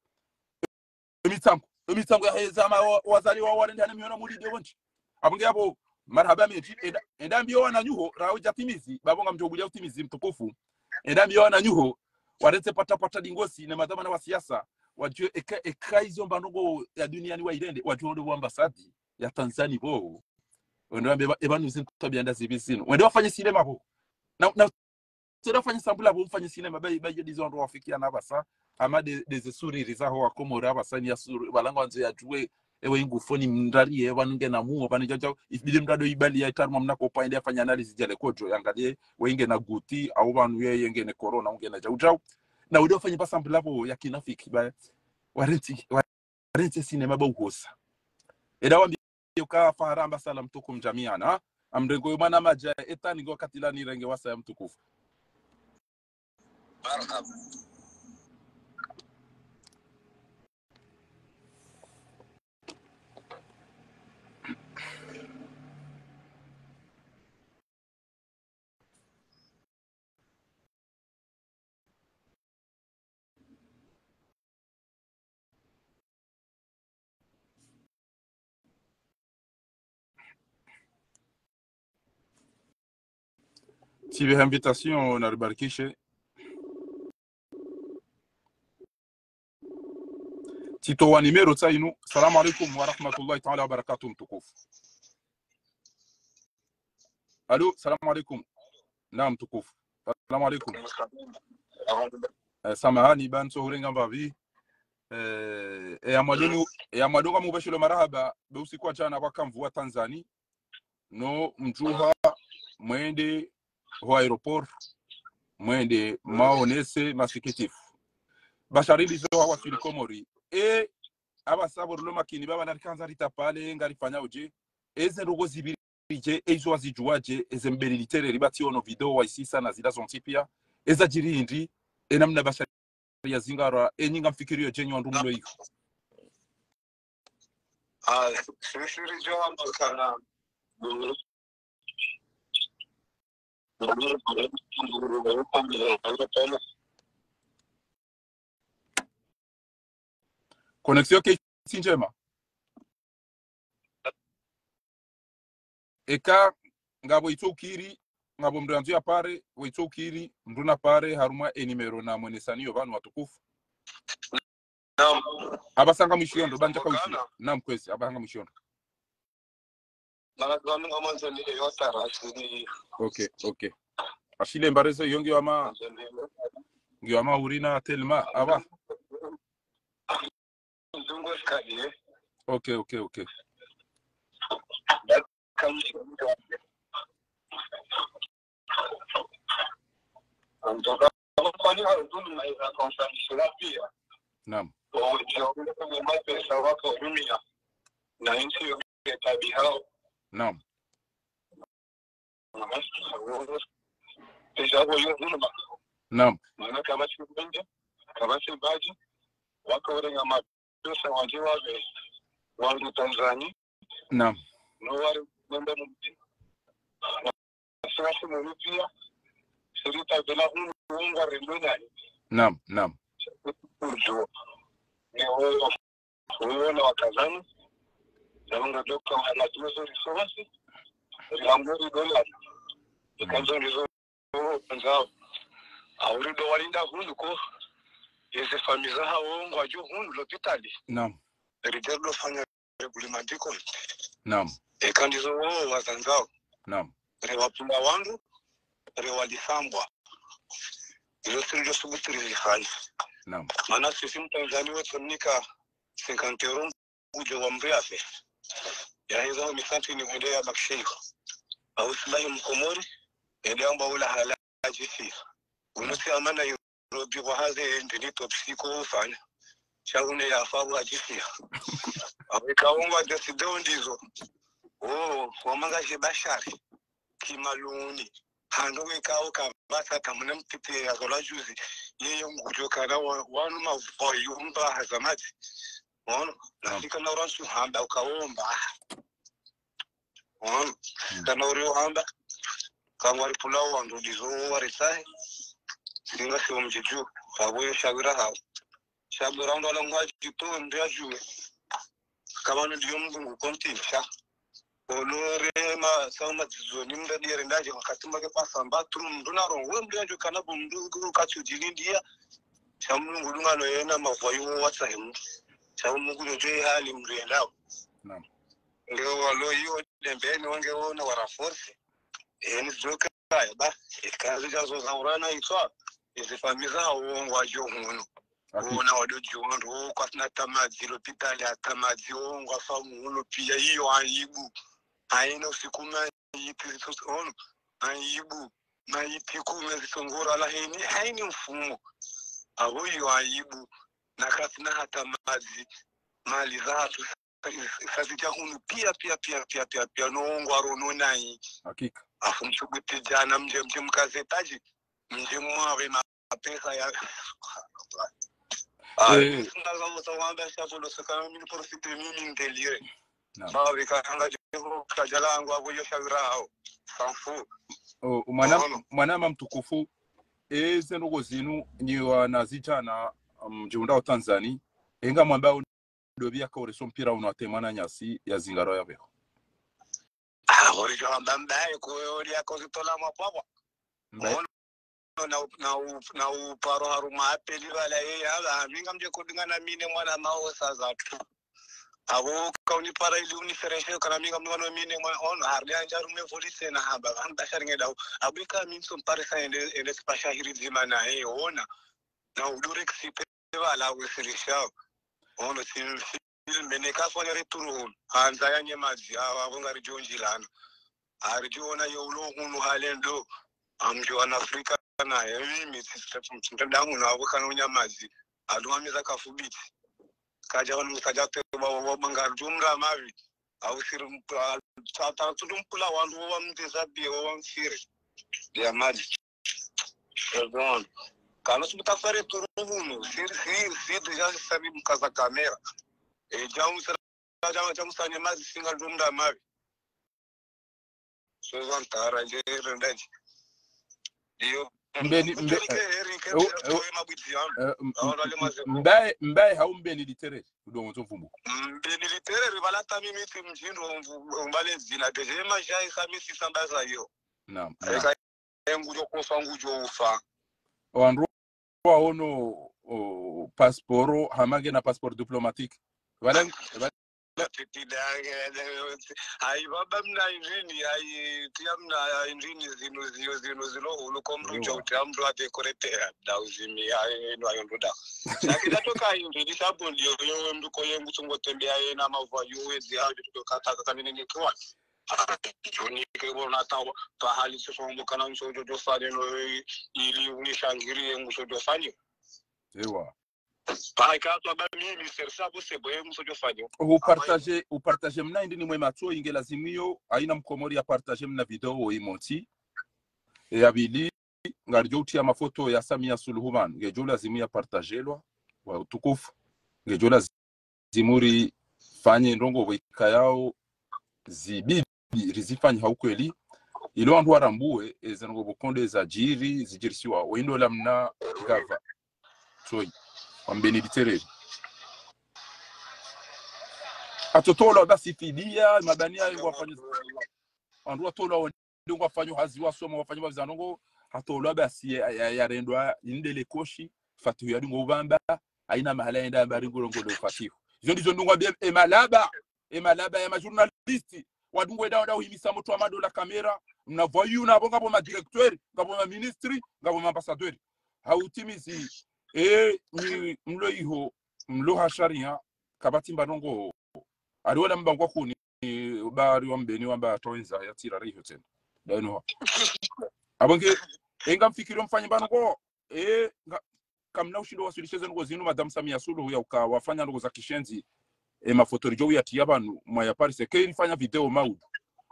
emitango ya hezama wazali wa wale ndani miona mulide wonchi abongiabo marhaba meji endambio wana nyuho raoja timizi babonga mjobulia utimizi mtukufu endambio wana nyuho warete pata dingosi na madama na wasiasa wajue eka hizo mbanongo ya duniani wa irende wajue ndo ambasadi ya Tanzania bo ndambia ebanu zintabia ndazibisino wende wafanye sinema bo na tena fanye sambula bo mfanye sinema baye dizo ndo wafikia na basa ama des suri rizaho wa komora basani ya suri balango anze ya jue ewe ingufoni mndari wanunge na muo banijao ifbidi mrado ibali ya itarma mnako paende afanya analysis jale kojo yangalie wenge na guti au banu yenge ne corona unge na jau na udo fanya pa sample hapo ya kinafiki ba warenti sinema ba uhosa edawa yuka faharamba sala mtukum jamiana amrengo yumana maja etani go katilani renge wasa ya mtukufu marhaba. Tive invitation na ribarikishe Tito wa numero tsainu. Salamu alaikum wa rahmatullahi ta'ala wa barakatuh mtukufu. Alo, salamu alaikum. Naam mtukufu. Salamu alaikum. Samahani banso hurenga mbavi. Ya mwadonga mubashilo marahaba beusi kwa chana kwa kamvua Tanzania. No mjuha mwende ho aeroport mwende maonese masikitifu. Basharili zo hawa filikomori. Aba sabor lo makini baba narikanza ritapale ngarifanya uje eze rogo zibirije ezo wazijuaje eze mbelilitere ribati ono video wa isisa na zila zontipia eza jirindi enamna bashari ya zingara enyinga mfikirio jenyo ndumulo iko Siri jo ambakana Conexão que sinjema. Eka ngabo itokiri ngabo mranzo ya pare itokiri mruna pare haruma enimero na mwenesani yovanu watukufu. Naam. Abasanga mwishondo banja kwa wishi. Naam kwesi abasanga mwishondo. Malazwanu ngamanzo ni yota rasini. Okay. Ashile mbarezo yongi wama ngi wama urina telma aba. Okay. Naam. Naam. Naam. Pesa wajiwa wangu Tanzania. Naam. Nwari mwenda mti. Sasa mwipia sirita bila unga rendonani. Naam. Ujo. Ni wewe na wakazani. Zaunga doka wana tuzo resources. Ngamburi dola. Ikanzo ndizo nzao. Aurido walinda hunduko. Eze famiza hao ngwaju hundu lopitali. Naam. Rijalo fanya regulimantiko. Naam. Ekandizo wao wazanzao. Naam. Rewapunda wangu, rewalisambwa. Iyo sirijo subutiri zifanya. Naam. Mana sisi Mtanzania wetu nika 50 euro uje wa mreafe. Ya hizo misanti ni mwende ya baksheiko. Au silahi mkomori, ende amba ula halaji fia. Unusi amana yu robi wahaze ndini topsiko fanya. Shaune ya fabu ajifia. Aweka unga desideo ndizo. Wamanga jibashari. Kimaluni. Handuwe kao kabata kamuna mtite ya zola juzi. Yeye ngujo kana wanu mavoyumba hazamati. Wano. Nasika na uransu hamba ukaomba. Wano. Kana uriyo hamba. Kamwari pulao wandulizo warisahi. Singa siwa mjiju. Fabuyo shabira hao. Shabira ndo ala mwaji jito ndia juwe. Kamanu diyo mgungu kontinisha. Olore ma sauma zoni mndani rendaje wakati make pasa mbatru mnduna rongo mndani kana bumndu kachu jilindia shamu ngulunga no yena mavoyo watsa himu shamu ngulo je hali mrendao. Naam. Ndio walo hiyo dembeni wange wona wara force ni zoka ba ikazi jazo zaurana itwa izifamiza uongo ajo hunu ona wadojiwando kwa tuna tamazi lopitali atamazi ngwa famu uno pia hiyo aibu haina usikuma yipi ono aibu na yipi kume zisongora la haini mfumo hiyo aibu na katina hata mazi mali zatu sasa hunu pia nongwa rono nai hakika afumshuguti jana mje mkazetaji mje mwawe na pesa ya ndaza mutawanda shafulo saka mimi profite mimi ndelire bawe kanga jeho kajalangu aboyo shagrao sanfu mwanama mtukufu ezendogo zinu nyiwa nazijana mjiunda wa Tanzania enga mwambao dobia ka oreso mpira unatemana nyasi ya zingaro yabe ori jamba mbaye ko ori akozitola mapapa na uparo haruma apeli wala yeye minga mje kudingana mine mwana maosa zatu abo kauni para ili unifereshe kana minga mwana mine mwana ono harli anjaru me police na haba anda sharinge dawo abika minso parisa ende spashahiri zimana ona na udure ksipe wala wesirisha ono sin meneka fanya returu anza yanye maji abongari jonjilana arjona yolo hunu halendo amjona Afrika na mimi mtandao na abukana unyamazi aduamiza kafubiti kaja wanu msajate wabangari jumra mavi au siru tata tudumpula wandu wa mtezabi wa mfiri ya maji perdon kana subutafare turunu sir deja sabi mkaza kamera jamu sanya mazi singa jumra mavi so zantara je rendaji dio mbaye haumbeni litere udongo zomvumo mbeni litere ribalata mimi timjindo mbale zina deje majai samisi sambaza yo naam ngujo kofa ngujo ufa wanro ono passport hamage na passeport diplomatique wala ai baba mna injini ai tiamna injini zino ulokomruja utamru ate koretea dauzimi ai no ayondoda lakini toka injini sababu ndio yo mduko yengu tungo tembea na mava yuwezi hadi tukakata kanini kwa joni kebona tawa pahali sifombo kana msojo dofane no ili unishangirie msojo dofane ewa paikato mimi sersabu seboye msojo fanyo upartage mna ndi ni mwema to inge lazimio aina mkomori ya partage mna video imonti e abili ngarjo utia mafoto ya Samia Suluhu Man ngejo lazimia partagelwa wa utukufu ngejo lazimuri fanye ndongo wika yao zibibi rizifanye haukweli ilo andu arambue ezengo bokonde za jiri zijirisiwa wendo lamna gava soyi ambeni litere atotola basi fidia mabania yangu wafanye andu atola ndio wafanye hazi wasoma wafanye bazanongo atola basi ya rendwa indele koshi fatu ya dingo bamba aina mahala enda mbari ngolongolo fatifu hizo ndizo ndungwa emalaba ya majournalisti wadungwe dawa himisa mtu amado la kamera mnavoyu na bonga boma directeur ngabo ma ministry ngabo ma ambassadeur hautimizi ni mlo iho mlo hasharia kabati mbanongo aliwala mbangwa kuni bari wa mbeni wamba toenza ya tira riho tena dano abonge enga mfikiri mfanye banongo kamna ushindo wasulisheze ngo zinu madam Samia Suluhu ya ukawafanya ndogo za kishenzi mafotorijo ya tiabanu mwa Paris ke fanya video maudu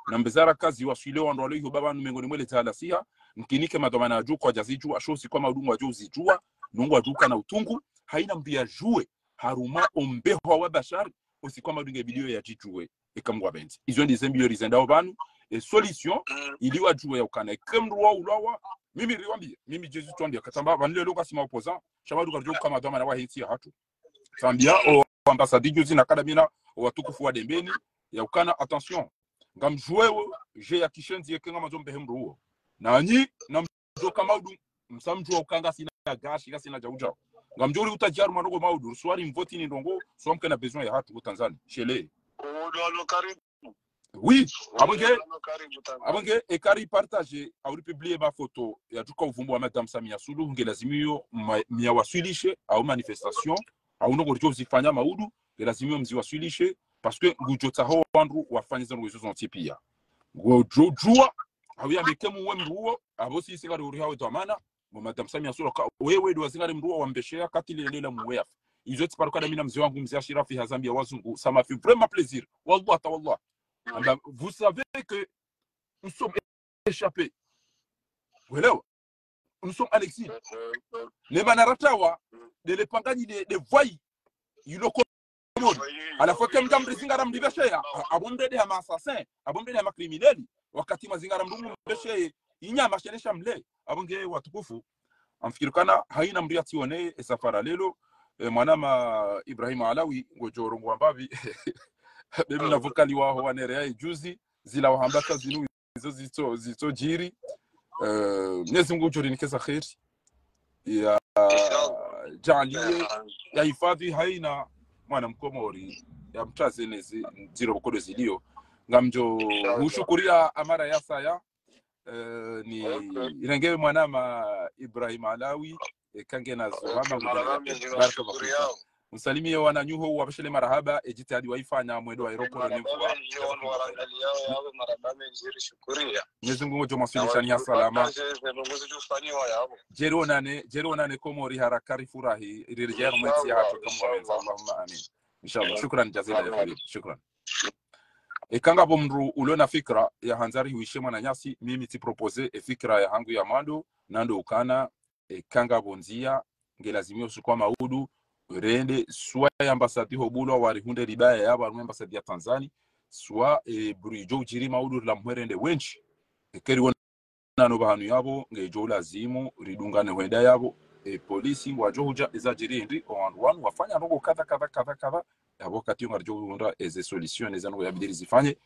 na mbezara kazi wasile wando wale baba mengoni mwele tala siha mkinike madomana aju kwa jaziju ashosi kwa maudu wa juzi jua nungu ajuka na utungu haina mbia jue haruma ombeho wa bashari usikwa maudu nge video ya jijue ikamwa benzi izo ndi zembio rizenda banu solution iliwa jue ya ukana kemruwa ulawa mimi riwambia mimi Jesus tuambia katamba banile loka sima opposant shabadu karjo kama domana wa hiti hatu tambia ambassadeur juzi na kadamina watukufu wa dembeni ya ukana attention ngam jouer je ya kishenzi yekenga mazombe hemru huo nani na mjoka maudu msamjua ukanga sina gashi kasi na jauja ngamjuri utajaru mandogo maudu swari mvoti ni ndongo somke na besoin ya hatu Tanzania shele odolo karibu Oui, abonge ekari partage au publier ma photo ya tuka uvumbu wa Madame Samia Suluhu ngelazimio miyawasilishe au manifestation au nongo rjo zifanya maudu ngelazimio mziwasilishe parce que ngujota ho wandu wafanye zanu wezo zonti pia ngujua au ya bekemu we mruo abosi sigari uri hawe domana Madame Samia Suluhu wewe do zingari mruo wambeshea katile lela muwea ils autres par mina mzee wangu mzee Shirafi Hazambia wazungu ça m'a fait vraiment plaisir wallah ta wallah. Vous savez que nous sommes échappés. Voilà. Nous sommes à l'exil. Les manaratawa, les pangani, les voyous, ils le connaissent. À la fois que nous avons zingaram diversé, abondé de ma assassin, abondé de ma criminel, wakati mazingaram diversé, il n'y a marché les chamblés, abondé watukufu. En fikirikana haina mriati one esa paralelo mwanama Ibrahim Alawi ngojorongo ambavi mimi na vokali wao wanerea juzi zila wahambaka zinu zito jiri Mwenyezi Mungu nikeza khair ya jaliye ya hifadhi haina mwana mkomori ya mtaze nezi ziro bokodo zilio ngamjo hushukuria amara ya saya ni irengewe mwanama Ibrahim Alawi kange na zuhama baraka msalimie wananyuho wabashele marahaba ejitihadi waifanya mwedo wa aeroport nemfuwa Mwenyezi Mungu jo masilisha ni salama jero nane komori harakari furahi irirejea mwezi ya hato kama wenza Allahumma amin inshallah shukran jazila ya khalid shukran ekanga bomru ulona fikra ya hanzari huishe mwana nyasi mimi ti propose fikra ya hangu ya mando nando ukana ekanga bonzia ngelazimio sukwa maudu rende soit ambassade hobulo wari hunde ribaya ya ba ambassade ya Tanzania soit burijo jiri maudu la mwerende wenchi ekeri wona no bahanu yabo ngejo lazimu ridungane wenda yabo polisi wajoja ezajiri ndi on wafanya noko kadha yabo kati ngarjo unda eze solution ezano yabidiri zifanye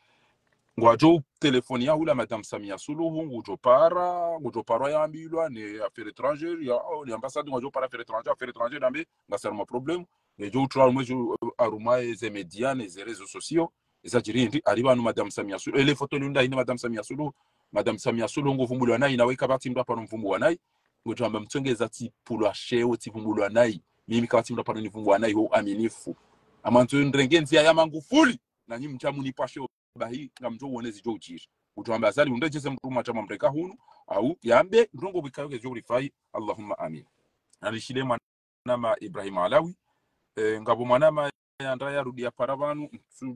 ngwajo telefoni ya hula Madame Samia Suluhu ngujo para ya ambilwa ne affaire étrangère ya ni ambassade ngujo para affaire étrangère dambe ngasarma problème ngejo utra mwejo aruma eze media ne ze réseaux sociaux ezajiri ndi ariba no Madame Samia Suluhu ele photo lunda ine Madame Samia Suluhu ngovumbulwa nayi nawe kabati ndo apano mvumbulwa nayi ngojo amba mtongeza ti pulwa sheo ti vumbulwa nayi mimi kabati ndo apano nivumbulwa nayi ho aminifu amantu ndrengenzi ya mangufuli na nyinyi mchamu ni pashe bahi ngamjo wonezi jojiri utwamba azali undejeze mtuma chama mreka hunu au yambe ndongo bikayoke jorifai Allahumma amin alishile mwanama Ibrahim Alawi ngabo mwanama andaya rudia paravanu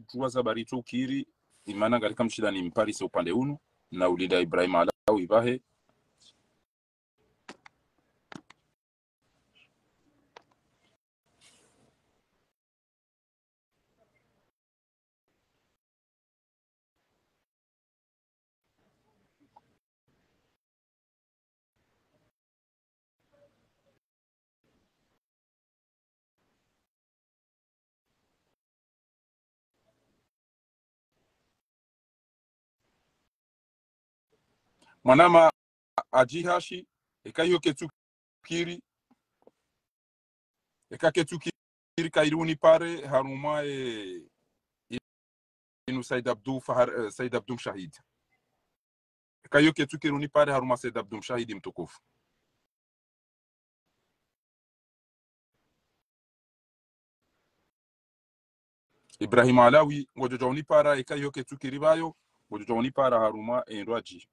tuwaza barito kiri imana katika mshida ni mparise upande hunu na ulida Ibrahim Alawi bahe mwanama ajihashi ekayoke tukiri ekake tukiri kairuni pare haruma inu Said Abdum Shahid ekayoke tukiruni pare haruma Said Abdum Shahid mtukufu Ibrahim Alawi ngojojo para ekayoke tukiri bayo ngojojo para haruma enraji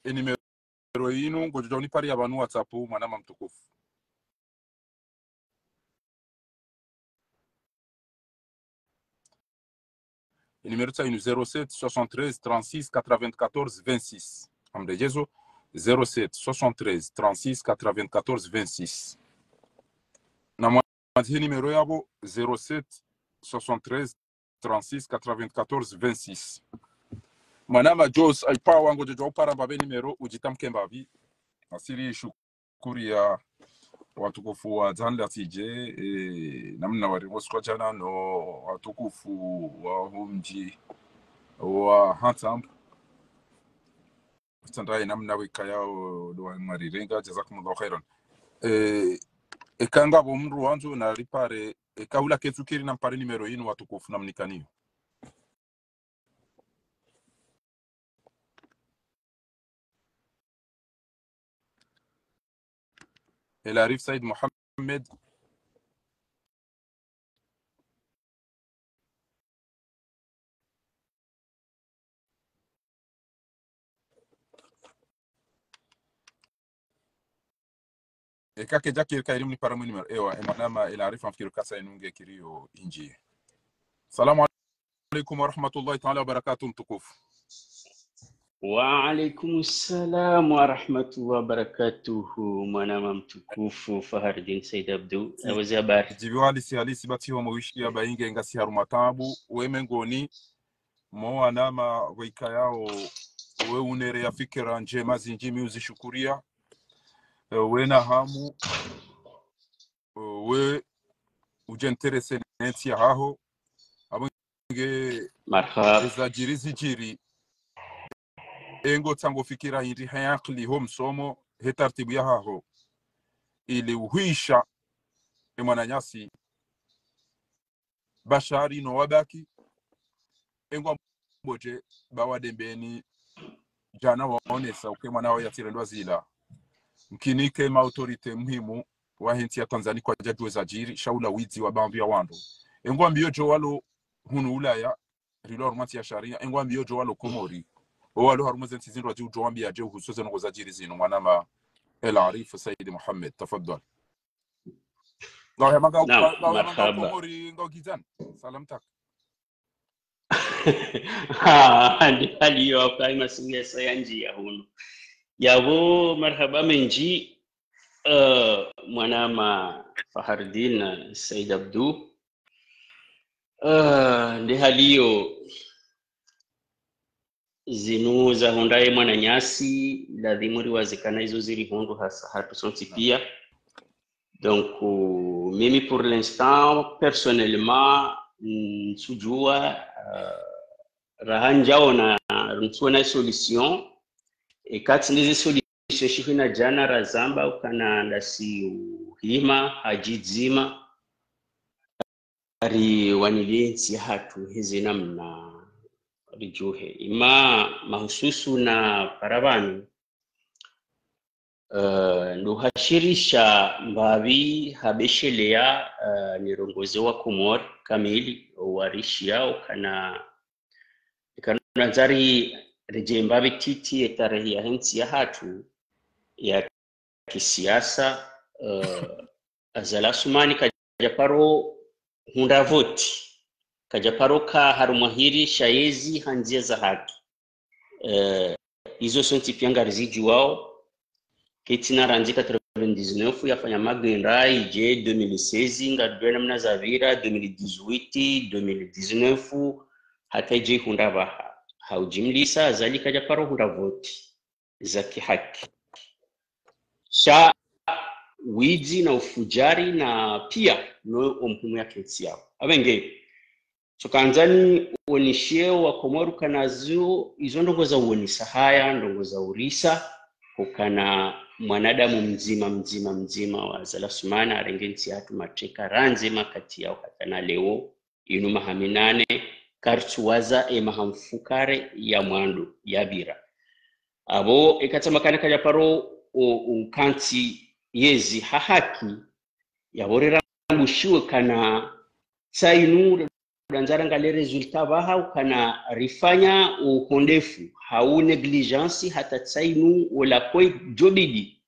numero inu ngojojo pari abantu WhatsApp mwanama mtukufu numero ta inu 07 73 36 94 26 amdejezo 07 73 36 94 26 na mwanzi numero yabo 07 73 36 94 26 Manama Jos aipa wango jojo para babe numero ujitamke mbabi asiri shukuri ya watukufu wa Zanla TJ namna wari wosko jana no watukufu wa humji wa Hatam standai namna wikayao do marirenga jazakumullahu khairan ekanga bomru wanzo na ripare kaula ketukiri na mpare numero inu watukufu na mnikanio. El Arif Said Mohamed kake jaki kairim ni paramu numero ewa emanama El Arif amfikiru kasa inunge kirio inji. Salamu alaikum wa rahmatullahi ta'ala wa barakatuh mtukufu. Wa alaikum salam wa rahmatullahi wa barakatuh mwanama mtukufu Fahardin Said Abdu. Awazi habari. Jibiwali si halisi bati wa mwishi ya bainge ngasi harumatabu weme ngoni mwa nama wika yao we unere ya fikira njema zinjimi uzishukuria we na hamu we ujenterese neti ya haho abunge marhaba ezajirizi jiri engo tango fikira hindi hayakli hom somo hetartibu ya haho ili uhuisha mwananyasi bashari no wabaki engwa mboje bawadembeni jana waonesa ukema nao yatirendwa zila mkinike ma autorite muhimu wa henti ya Tanzania kwa jadwe za jiri shaula wizi wa bandu ya wando engwa mbiyo jo walo hunu ulaya rilo harumati ya sharia engwa mbiyo jo walo komori walo harumati ntizindwa jiu jo wambia je husuze ngo za jiri zinu mwanama El Arif Said Mohamed tafadhali. marhaba komori ngo gizan salam tak. hali yo kwa masuya sayanji ya hunu yabo marhaba menji mwanama Fahardin Said Abdu ndi haliyo zinu za hondaye mwananyasi lazimuri wazikana hizo zili hundu hasa hatu sonti pia. Donc mimi pour l'instant personnellement sujua rahanjao na nsona solution e kati ndizi solution shihina jana razamba ukana ndasi hima hajizima ari wanilensi hatu hizi namna rijuhe ima mahususu na parabani ndo hashirisha mbavi habeshelea nirongozi wa Komori kamili warishi yao kana nazari rejembavi titi etarehi ya hensi ya hatu ya kisiasa azala sumani kajaparo hunda voti kajaparo ka harumahiri shayezi hanzia za haki hizo sonti pianga riziji wao ketina ranzika 99 yafanya magenda ije 2016 ngadwena mna zavira 2018 2019 hata ije hunda baha haujimlisa zali kajaparo hunda voti za kihaki sha wizi na ufujari na pia no ompumu ya kensi yao abenge sokanzani uonisheo wa Komoro kanazo izo ndongo za uonisa haya ndongo za urisa ukana mwanadamu mzima wa Zala Sumana arengensi hatu mateka ranze makati yao katana leo inu mahaminane kartuwaza mahamfukare ya mwandu ya bira abo ekatamakana kajaparo ukanti yezi hahaki yaborera mushiwe kana sainu danzara ngale resultat baha ukana rifanya uhondefu hau negligence hata sainu wala koi jobidi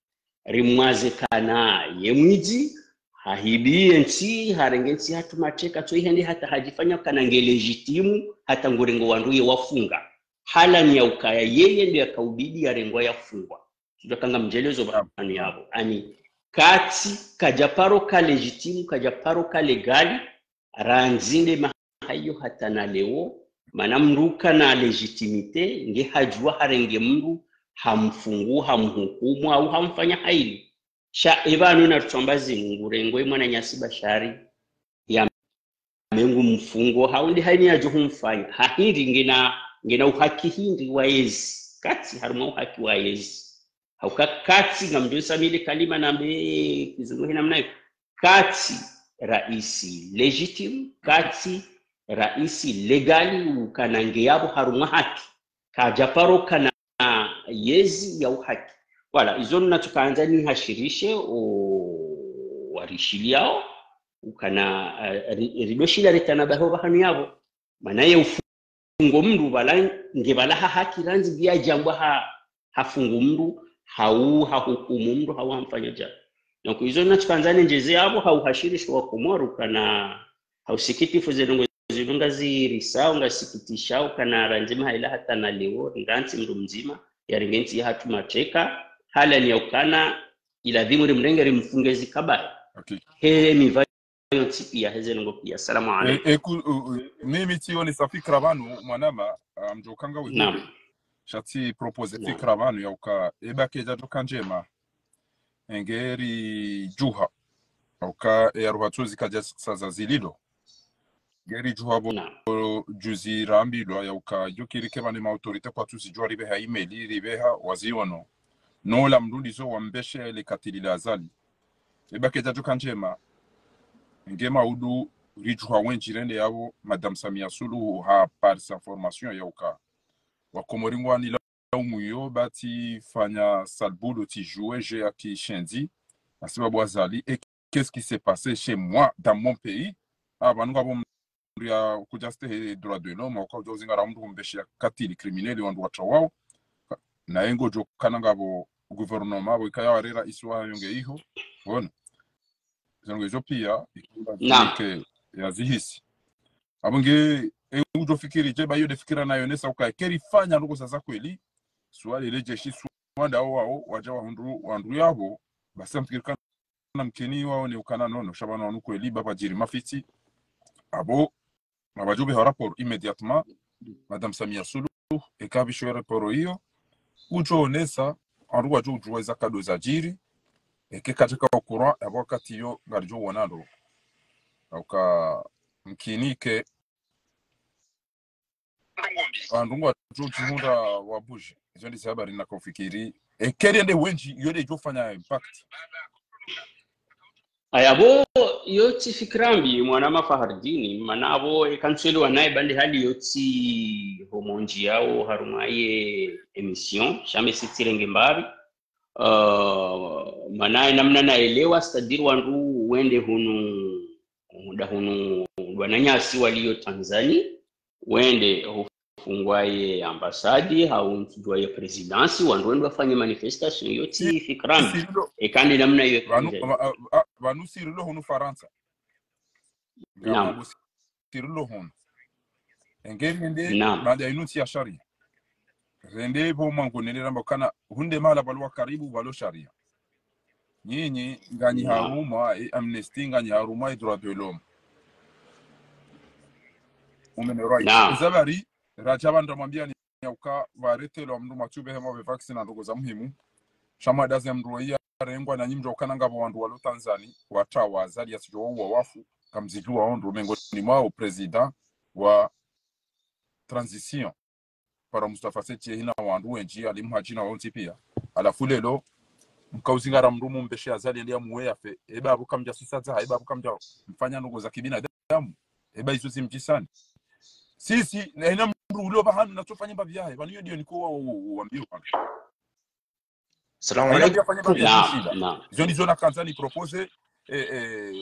rimwaze kana yemwiji hahibi nti harengensi hatu mateka to ihende hata hajifanya kana ngelegitimu hata ngurengo wanduye wafunga hala ni ya ukaya yeye ndio akaubidi ya rengo yafungwa tudakanga mjelezo bani yabo ani kati kajaparo ka legitimu kajaparo ka legali ranzinde hayo hata na leo manamruka na legitimite nge hajua harenge mndu hamfungu hamhukumu au hamfanya haili sha ebanu na tutambazi ngurengo mwana nyasi bashari ya mengu mfungo haundi haini ajo humfanya hahindi ngena uhaki hindi waezi kati haruma uhaki waezi hauka kati ngamdosa mile kalima nambe kizungu hina mnayo kati raisi legitime kati raisi legali ukanange yabo harumwa haki kajaparo kana yezi ya uhaki wala izo natukaanza ni hashirishe warishili yao ukana ridoshila retanabaho bahanu yabo manaye ufungo mndu bala ngebala haki ranzi bia jambwa hafungu mndu hahukumu mndu hamfanya jambo donc izo natukaanza njeze yabo hauhashirisho wa Komoro kana hausikitifu zilunga zirisa ungasikitisha ukana ranzima haila hata na leo nganzi mndu mzima yaringenti hatu mateka hala ni ukana ila dhimuri mrengeri mfungezi kabaya. Okay. He mivayo tipia hezengo pia. Assalamu alaikum. Mimi tioni sa fikra banu mwanama mjokanga wewe. Naam. Shati propose fikra banu ya uka ebake jato kanjema. Engeri juha. Uka yaruhatuzi kaja saza zilido. Geri juha bo juzi rambilo ya uka yukiri kebani mautorite kwa tusi jua ribeha emaili ribeha waziono. No la mrundi zo wambeshe le katili la azali. Ebake jato kanjema. Ngema udu rijuha wenjirende yao Madame Samia Suluhu ha par sa formation ya uka. Wakomoringwa ni la umuyo bati fanya salbudo ti jouer j'ai aki shendi. Asibabu azali. Et qu'est-ce qui s'est passé chez moi dans mon pays? Ah, bah, nous avons ya kujaste droit de l'homme kwa jozinga ramundu mbeshia katili criminel wandu watawao na engo jo kananga bo gouvernement bo kaya warera iswa yonge iho bona zango zo pia ikike ya zihisi abonge engo jo fikiri je bayo de fikira nayo nesa ukakeri fanya ndoko sasa kweli swali ile jeshi swanda wao wajawa wandu yabo basi mfikirika na mkeni wao ni ukana nono shabana wanu kweli baba jiri mafiti abo mabajobe ha rapport immédiatement Madame Samia Suluhu ekabisho rapport hiyo ucho onesa aruwa jo juweza kado za jiri katika ukura wakati yo garjo wanado auka mkinike andungwa jo jihunda wabuji hizo ndi habari na kufikiri kende wenji yode jo fanya impact ayabo yoti fikrambi mwanama Fahardini manabo kanselo wanaye bandi hali yoti homonji yao harumaye emission shame sitirenge mbari manaye namna naelewa stadiri wandu wende hunu wananyasi walio Tanzania wende hufungwaye ambasadi haunjwaye presidency wandu wende wafanye manifestation yoti fikrambi ekandi namna hiyo vanu sirilo hunu Faransa. Naam. Sirilo hunu. Engeri ende baada ya inuti ya sharia. Rende bo mangonelera mbokana hunde mala balwa karibu balo sharia. Nyinyi ngani haruma amnesty ngani haruma droit de l'homme. Right. Zabari rajaba ndamwambia ni uka varete lo mndu matube hema ve vaccine ndogo za muhimu. Shama daze mroia rengwa na nyimjo kananga wandu walo Tanzania watawa azali asijo wafu kamzijua ondo mengoni mwao president wa transition para Mustafa Seti hina wandu wenji alimhajina wonti pia alafu lelo mkauzingara mrumu mbeshe azali ndia muwe afe eba abukamja sisaza eba abukamja mfanya ndugu za kibina damu eba izo simjisani sisi na ina mru ulo bahanu na tufanya bavyae baniyo ndio niko uambio pana. Salamu alaikum. Zoni zona kanzani propose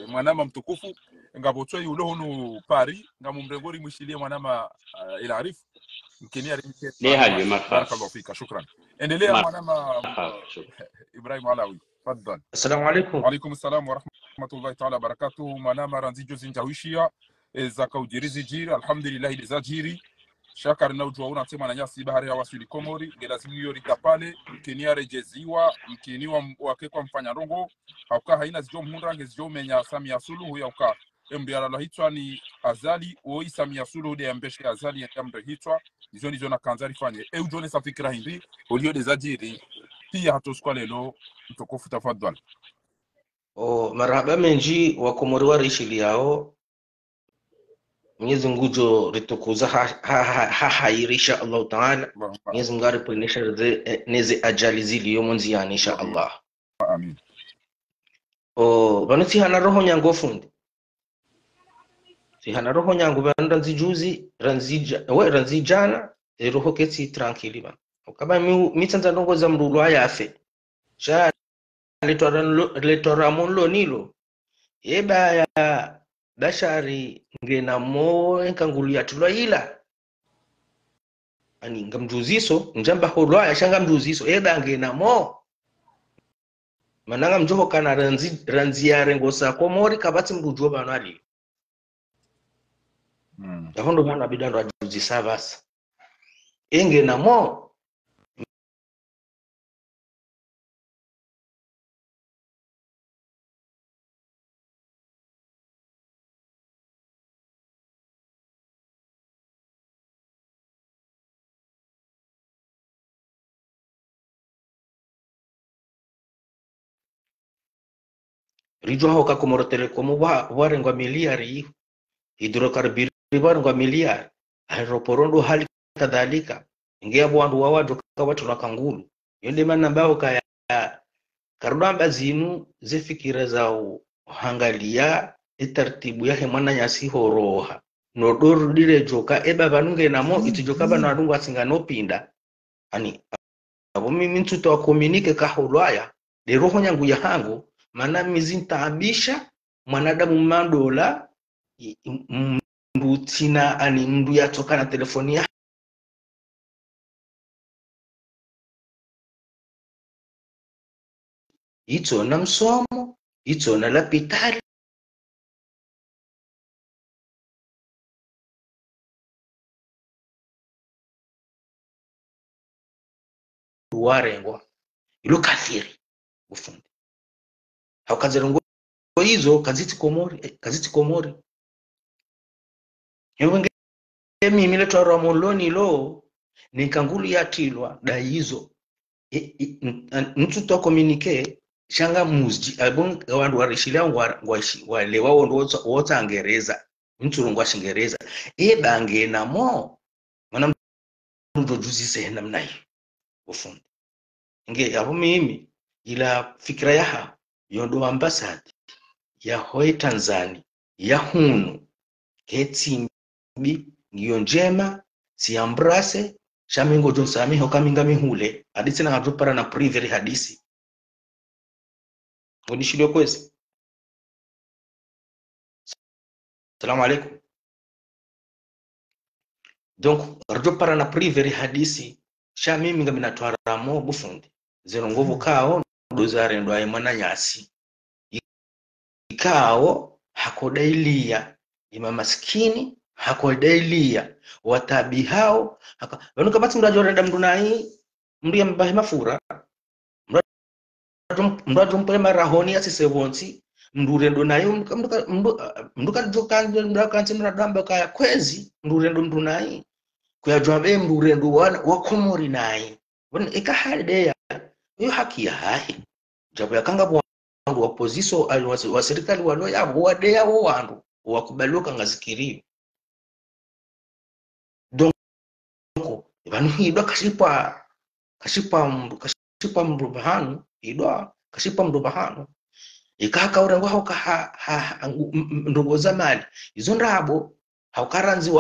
mwanama mtukufu ngabotoi ulo hunu Paris ngamumrengori mwishilie mwanama Ilarifu mkenia rimke lehali barakallahu fika shukran endelea mwanama Ibrahim Alawi tafadhali. Assalamu alaikum. Wa alaikum assalam wa rahmatullahi ta'ala barakatuh mwanama ranzijo zinjawishia zaka ujirizi jiri alhamdulillah lizajiri shakar na ujua unasema na nyasi bahari ya wasili Komori gelazimi yori tapale mkenia rejeziwa mkeniwa wake kwa mfanya rongo hauka haina zijo mhunda ngezijo menya Samia Suluhu ya uka embriara la hitwa ni azali oi Samia Suluhu de ambeshe azali ya mdo hitwa nizo na kanzari fanye ujone sa fikira hindi ulio dezajiri pia hatoskwa lelo mtukufu tafadhali. Marhaba menji wa Komori wa rishili yao Mwenyezi Mungu ritukuza hairisha Allah Ta'ala. Mwenyezi Mungu ariponesha neze ajali ziliyo monziani insha Allah. Amin. Banuti hana roho nyango fundi. hana roho nyangu bandanzi juzi ranzi jana roho keti tranquili ba ukaba mi tanza ndongoza mrulu ayafe sha letora monlo nilo eba ya bashari ngena mo enkangulu yatulwa ila ani ngamjuziso njamba holwa yashanga mjuziso eba ngena mo mananga mjoho kana ranzi ya rengosa komori kabati mrujo bano ali yahondo bana bidando ajuzi savas ngena mo rijo ho ka komoro telekomu warengwa miliari hidrokarbiri warengwa miliari aeroporondo hali kadhalika ingia bwandu wa watu kwa watu na kangulu yonde mana mbao kaya karudamba zinu zefikira za hangalia etartibu yake mwana nyasi horoha nodoro dire joka eba banunge namo itijoka bana adungu asinga nopinda ani abo mimi ntuto akomunike kaholwaya de roho nyangu ya hangu mana mizintaabisha mwanadamu mandola mbutina ani mbu yatoka na telefoni ya ito na msomo ito na lapitali warengwa ilo kathiri ufundi haukazirongo hizo kaziti komori yewenge mimi leto ramoloni lo nikangulu yatilwa da hizo mtu to communicate shanga muzji abon wandu warishilia walewa wondo wota angereza mtu ngwa shingereza bange namo mana ndo juzi sehena mnai ufundi nge abo mimi ila fikra yaha yondo ambassador ya hoi Tanzania ya hunu ketimbi ngiyo njema siambrase shamingo jonsami hokaminga mihule hadisi na hatupara na priveri hadisi ngodishilio kwezi. Salamu alaikum. Donc hatupara na priveri hadisi shamimi nga minatuara mo bufundi zero ngovu kao dozare ndo ayemana nyasi ikao hakodailia ima maskini hakodailia watabi hao wanu kabati mrajora damdu nai mriya mbahe mafura mrajum pale marahoni asisewonsi mrurendo nayo mduka jokanje mdakanche mradamba kaya kwezi mrurendo mdu nai kuyajwa be mrurendo wakomori nai wani ikahalideya hiyo haki ya hai japo yakanga wandu wa posiso wa serikali walo ya wadea wo wandu wakubaliwa ngazikirio donc banu hidwa kashipa mrubahanu hidwa kashipa mrubahanu ikaka urengo hauka ndogo za mali izo ndabo haukaranzi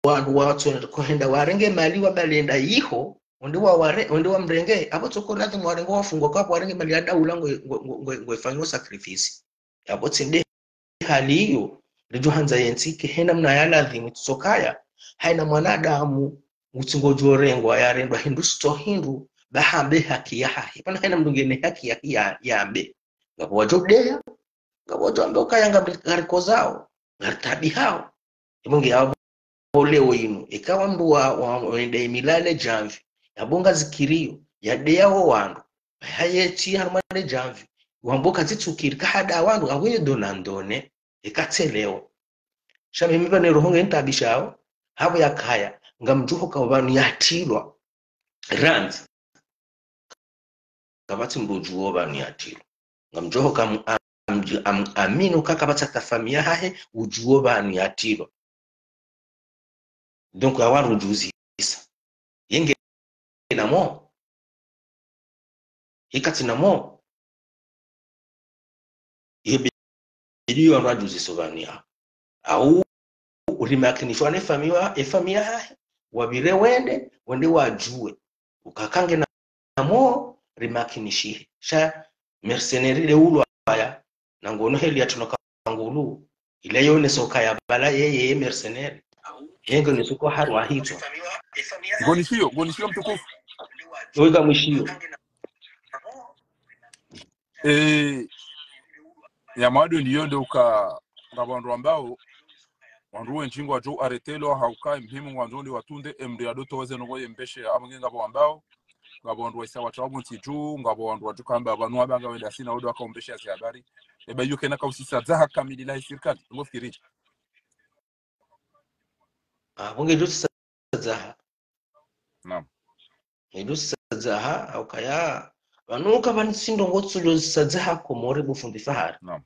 wandu watu kohenda warenge mali wabalenda iho onde wa mrenge abo tsoko lati mwarengo wafungwa kwa warenge mali ada ulango ngwefanywa sacrifice abo tsinde hali hiyo rijo hanza yensike hena mna yala dhimu tsokaya haina mwanadamu utsingojorengo yarendwa hindu sto hindu bahambe haki ya hahi pana haina mdungene haki ya yambe ngabo wajodea ngabo wajombe kayanga gariko zao gartabi hao imungi abo leo inu ikawa mdu wende milale jamvi yabonga zikirio yadea wo wandu hayeti harmane jamvi wamboka zitsukiri kahada wandu awe donandone ikatseleo shame mibane rohonge ntabishao habo yakaya ngamjuho ka banu yatilwa rands kabati mbujuo banu yatilwa ngamjuho ka aminu kakabata tafamia hahe ujuo banu yatilwa donc awaru juzi isa yenge namo ikati namo yebe dio ndo juzi sovania au urimakinishwa ne famia hahe wabire wende wajue ukakange na mo rimakinishihe sha mercenary le ulo aya na ngono heli ya tunakangulu ile yone soka ya bala yeye mercenary yengo ni suko harwa hito Gonishio mtukufu oiga mwishio ya madu ndiyo ndo ngabandu ambao wanduwe nchingo wajo aretelo haukai mhimu wanzondi watunde emri adoto weze ngoye mbeshe amange ngabo ambao ngabandu waisa watabu ntiju ngabandu watukamba abantu abanga wenda sina odo akaombesha ya habari eba yuke na kausisa zaha kamili la serikali ngofikiri bunge dusa zaha naam dusa zaha au kaya banuka bansindo ngotsulo zaha komore bufundi fahari naam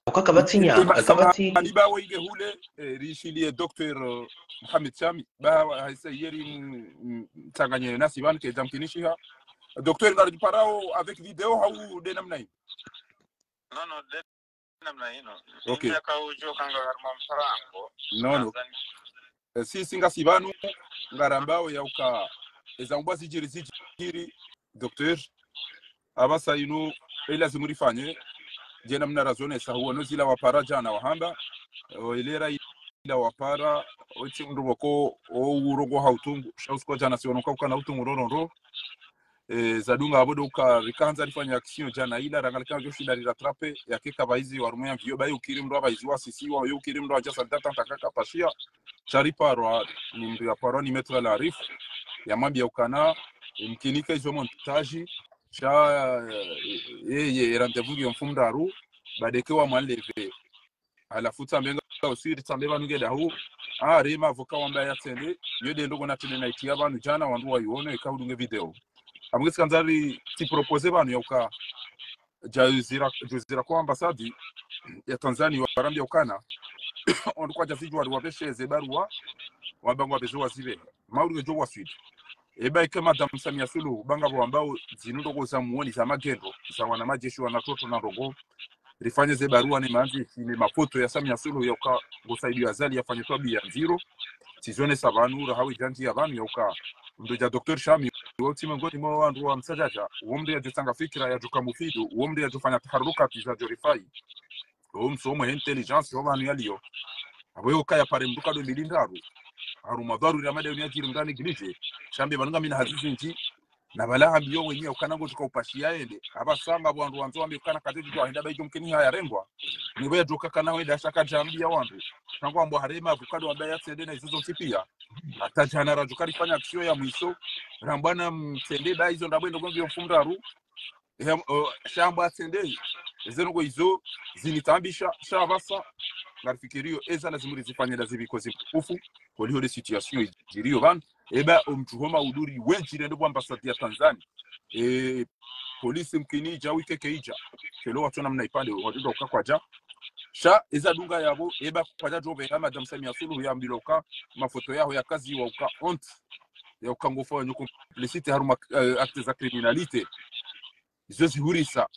ukakabatinya akabati aliba wige hule rishilie Dr. Mohamed Chami ba haisa yeri tanganye nasi ban ke jamkinishiha Dr. ngardi parao avec vidéo hau de namnai non de namnai no okay ka ujo kanga harma mfarango no si singa sibanu ngarambao yauka ezangwa sijiri Dr. abasa inu ila zimurifanye jena mna razone sahuwa nozila wapara jana wahamba ilera ila wapara ochi mruwako urogo hautungu shausko jana siwanuka ukana utungu roronro zadunga abodo uka rikanza rifanya action jana ila rangalika joshida riratrape ya keka baizi warumea vio bayi ukiri mruwa baizi wa sisi wa yu ukiri mruwa jasa data ntakaka pashia chariparwa ni mru ya parwa ni metra la arif ya mambi ya ukana mkinika izo montaji cha yeye rendezvous yo mfumdaru badeke wa mwanleve alafuta mbenga usiri tambeba nungeda hu rema avoka wamba ya tende yode ndogo na tende night ya banu jana wandu waione ikahudunge video amugisi kanzari ti propose banu yauka jazira kwa ambasadi ya Tanzania warambia ukana ondu kwa jaziju wabesheze barua wabangwa bezo zibe maulu jo wasidi eba kama Madam Samia Suluhu banga ambao zinundo za muoni za magendo za wana majeshi wanatoto na rogo rifanye ze barua ni manzi ni mafoto ya Samia Suluhu yoka gosaidia azali yafanye tobi ya zero tizone sabanura hawi janti ya banu yoka mdoja Dr. Shami wote mngoni mwa wandu wa msajaja uombe ya jitanga fikra ya jukamufidu uombe ya jufanya taharuka za jorifai somo intelligence wabanu yaliyo abo kaya pare mduka do milindaru harumadharu ya mada ya jiri mdani gilije shambi banunga mina hazizi nji na balaha biyo wenyewe ukanango tukaupashia ende abasanga bwandu wanzo ambi ukana kadiji kwa henda baijo mkini haya rengwa niwe joka kana wenda shaka jambi ya wandu tangu ambo harema avukado wabaya yatsende na izozo tipia hata jana rajukari fanya aksio ya mwiso rambana mtende da hizo ndabwendo gongi mfumdaru shamba atsende ezengo izo zinitambisha shabasa ngarifikirio eza lazima zifanye lazima ikoze mtukufu kwa hiyo situation ijiriyo ban eba umtuhoma uduri wenji ndio kwa ambassador ya Tanzania polisi mkini jawi kekeija kelo watu namna ipande watu ukakwaja sha eza dunga yabo eba kwaja jobe kama Madam Samia Suluhu ya mbiloka mafoto yao ya kazi wa uka honte ya ukangofa nyuko complicité haruma actes za criminalité zozi hurisa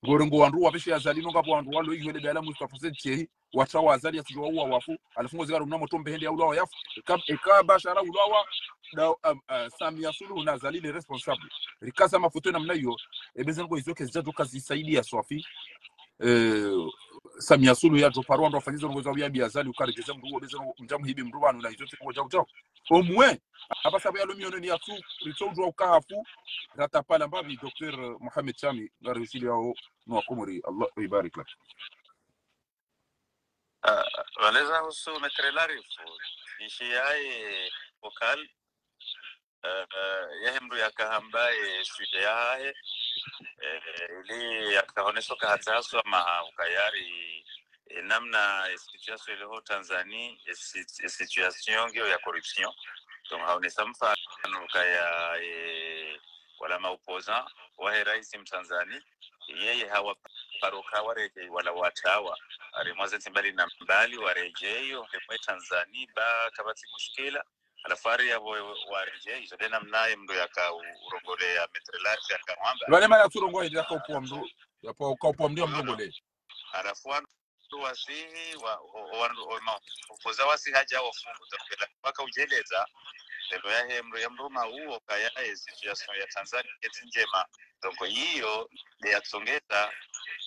ngorongo wandu wabeshe yazalino ngabo wandu walo yihele bala Mustafa Secheri watawa azali yasiwa uwa wafu alifungo zigaro mnamo tombe hende ya ulawa yafu bashara ulawa da Samia Suluhu na zalile responsable rikaza mafoto namna hiyo ebezengo izoke zijajo kazi saidi ya Swafi Samia Suluhu ya joparwa ndo afanyizo ngoza bya azali ukarejeza mruwo bezengo mjamu hibi mrubanu na izote kwa jao omwe abasaba yalo miono ni yatu ritojwa ukahafu ratapala mbavi Dr. Mohamed Chami ngarushili yao no akomori Allah ibarik lak waleza husu metrelarifu ishiyae vokal yahemru yakahambaye suide yae ili yakaoneso kahatsasu ama ukayari namna situation ile ho Tanzania situation ngio ya corruption donc haonesa mfano ukaya wala maopposant wa rais Mtanzania yeye hawa paroka wareje wala watawa arimwaze timbali na mbali warejeyo kwa Tanzania ba kabati mushkila alafari ya wareje hizo tena mnaye mndo urongolea metrelari yakamwamba wale mara turongo ile yakaupwa mndo yapo kaupwa mndo mngole alafu wasihi wa kuza wasi haja wafungu tokela mpaka ujeleza lelo ya hemro ya mruma huo kaya situation ya Tanzania eti njema donc hiyo de yatsongeza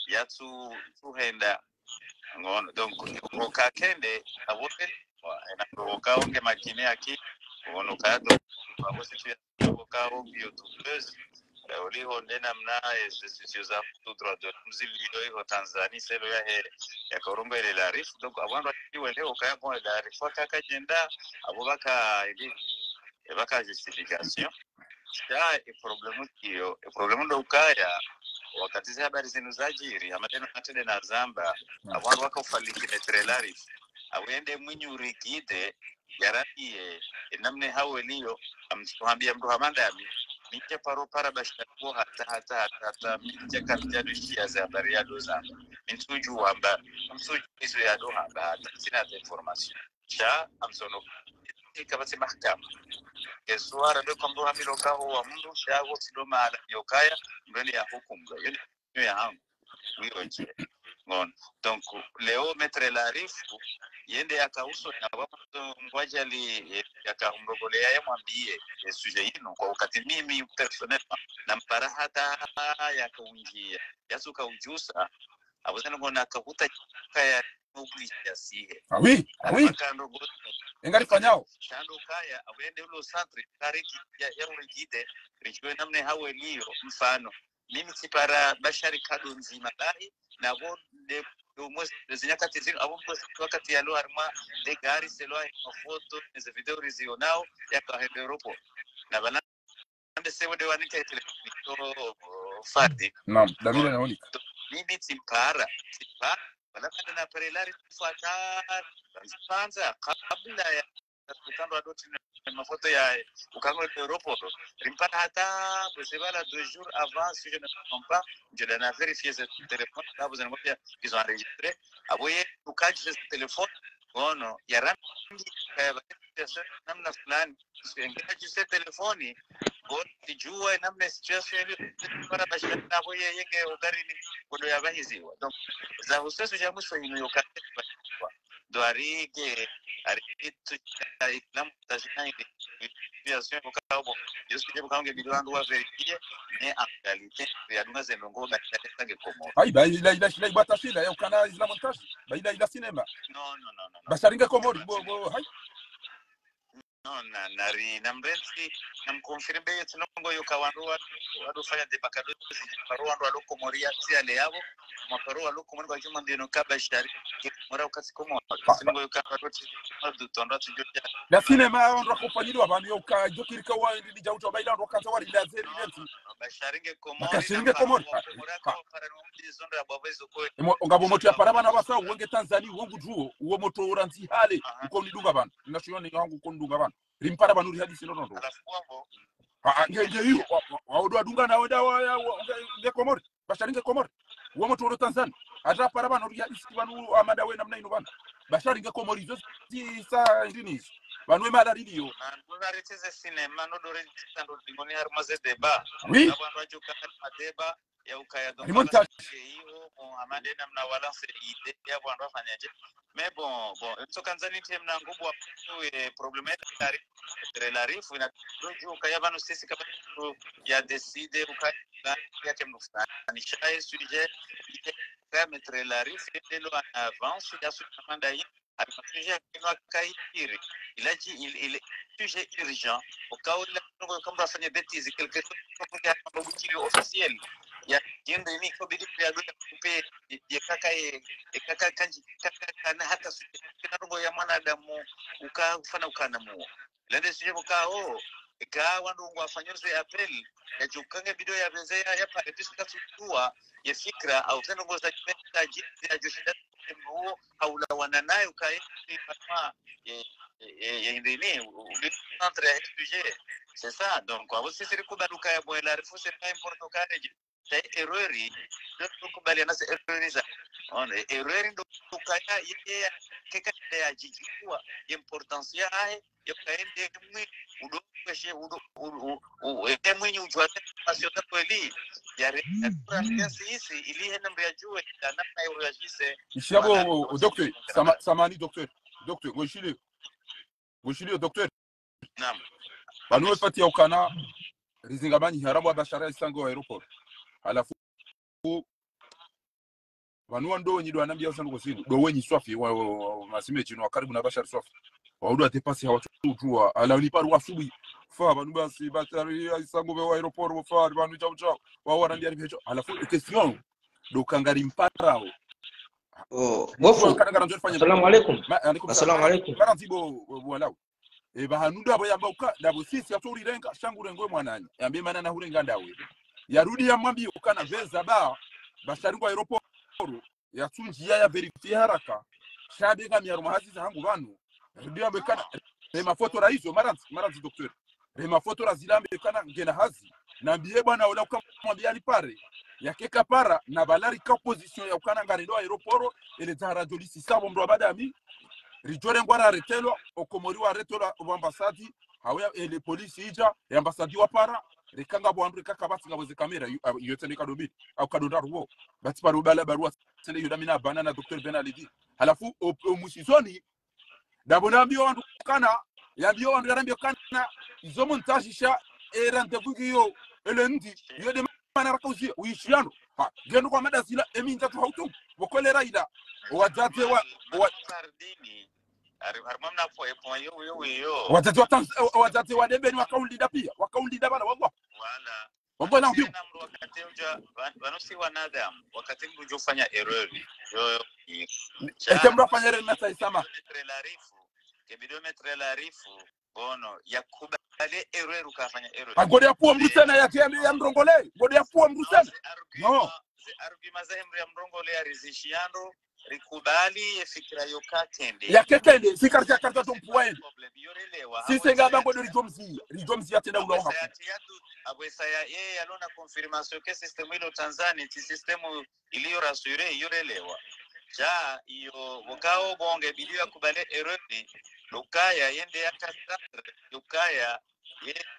yatu tuhenda ngono donc ukakende abote na provokaonge makine yaki ngono kado kwa situation kwa youtubeuse oliho ndena mna institution za droit de mzilio hiyo Tanzania selo ya korombo ile larif donc abantu akiwe leo kaya kwa larif kaka jenda abubaka ili baka justification ya problemu ndo ukaya wakati za habari zinu zajiri amatena matende na zamba abantu wakafaliki netrelari awende mwinyu rigide yarakie namne hawe liyo amtuambia mtu hamandami mike paro para bashako hata mike karjado shia za habari ya dozamba mtuju wamba mtuju hizo ya doha hata sina information cha amsono kabati mahakama Suara do kambo hamilo kaho wa mundu shago sidoma ala yokaya mbele ya hukumu yoni ya hangu wiroje ngon donc leo metre la rifu yende yakauso na wapo ngwaja li yakamrogolea ya mwambie sujet hino kwa wakati mimi personnel na mpara hata yakaunjia yasuka ujusa abuzana ngona kahuta kaya obligé sihe oui engari fanyao shando kaya awende ulo centre tariki ya urigide rikiwe namne hawe liyo mfano mimi sipara bashari kado nzima bahi na wode umwezi zinyakati zino abumpo wakati ya loa arma de gari seloa foto neze video rizionao ya kahende Europo na banande sewe de wanika telefoni fadi naam damira naonika mimi simpara wanapenda na perelari kufuata kwanza kabla ya kutando adoti na mafoto ya ukango Europe rimpata hata bosebala 2 jours avant si je ne me trompe pas je l'ai vérifié ce téléphone là vous avez montrer qu'ils ont enregistré aboye ukaji ce téléphone ono ya rangi namna fulani engaji ce téléphone tijua namna situation para bashana aboye yenge ugarini kodo yabahiziwa donc za husesu ya mwisho inayokata do arige aritu islam tajina situation ukabo yosije bukange bilango wa verifier mais en réalité ya dunga zenongo ba tange komo ai ba ila batashila ya ukana islam montage ba ila cinema no basaringa komori bo hai no nari namrensi namkonfirme yetu nongo yokawandu wadu fanya debakado paruandu alokomoria si ale yabo makaru alokomori kwa juma ndino kabla shari mara ukasi komo singo yokawandu tonda tujoja la cinema on rakopanyirwa abantu yoka jokirika wa ndi jauto baila ndo kanza wali la zeri neti basharinge komori para nomdi zonda babezo ko ngabo moto ya paraba na basa wenge Tanzania wongu druo uwo moto uranzi hale uko ndunga bana nashiyoni yangu ko ndunga bana rimpara banu ri hadisi nondo nge hiyo waodo adunga na wenda wa nge komori basharinge komori uwo moto uro Tanzania ata paraba no ri hadisi banu amada we namna ino bana basharinge komori zo si sa ndini banu e mala ridio ndonariteze cinema no dore ndando ngoni harmaze deba oui abantu ajuka deba ya ukaya donc hiyo amade namna wala ide ya bwana wafanyaje mais bon to Tanzania tem na nguvu wa problème la rifu na dojo ukaya bano sisi kama ya decide ukaya yake mfani shaye sujet ya mettre la rifu delo en avance ya sukanda hii sujet kwa kairi il sujet urgent au cas où la comme rafanya bêtise quelque chose comme outil officiel ya jende ni ko bidi ya do kupe ya kaka kanji kaka na hata kinango ya mwanadamu ukafana ukanamu lende sije mkao ka wandu ngwafanyose appel ya jukange video ya bezea ya pale tusikatutua ya fikra au tena ngoza message ya joshida mbo haula wananayo kai kama ya indini entre sujet c'est ça donc kwa vous c'est kubaduka ya boela refu c'est pas important kaje errori ndo kubali na errori za on errori ndo kaya yeye keka ya jijua importance ya yakaende mwi udokeshe mwenye ujwaze masyoka kweli yare kiasi hisi ili hena mreajue na namna ya urajise ishabo docteur samani docteur goshile docteur naam banu fati ukana rizingamani haramu abashara isango aeroport alafu banu ndo wenyi do anambia usano kosini do wenyi swafi wa masime chino karibu na bashara swafi waudu atepasi hawatujua ala uliparu asubuhi fa banu basi batari isango be aeroport fa banu chao wao wanambia hicho alafu question do kangari mparao bofu assalamu alaikum assalamu alaikum barantibo wala e bahanuda abo yambauka dabo sisi aturi renga shangu rengwe mwanani yambe mana na hurenga ndawe yarudi yamwambie ukana veza ba basharingo aeroport yatunjia ya verify haraka shabega miaruma haziza hangu banu rudi yambekana rema foto raizo maranti docteur rema foto razilambe kana ngena hazi nambie bwana wala ukamwambia ali pare yakeka para na balari ka position ya ukana ngarindo aeroport ele tara jolisi sabo ndo abadami rijore ngwara aretelo okomori wa aretelo ambassade hawe ele police ija ambassade wa para rekanga bwandu kaka batsinga boze kamera yote kadobi au kadonda ruo bati paru bala barua sende yudamina banana docteur Benalidi halafu musizoni dabona mbio wandu kana yambio wandu yarambio kana izo montage sha rendez-vous yo elendi yode mana rakauzi uishiyano ha gendo kwa mada zila eminja tu hautu bokolera ila wajate wa sardini armamna po point yo wajate wa debeni wakaulida pia wakaulida bana wallah wala ndio wakati uja wanosi wanadamu wakati mtu fanya error yo ekemra fanya error na saisama kilometre la rifu bono yakubale error ukafanya error agode ya puo mrusena ya mrongole gode ya puo mrusena no argument za ya mrongole ya rizishiando rikubali fikira yokatende yakekende sikarja karta tompoint sisi ngaba ngodo rijomzi yatenda ulo hapo abwesa ya alona confirmation que system ile Tanzania ti system iliyo rasure yorelewa ja iyo wakao bonge bidio yakubale eroni lukaya yende yakata lukaya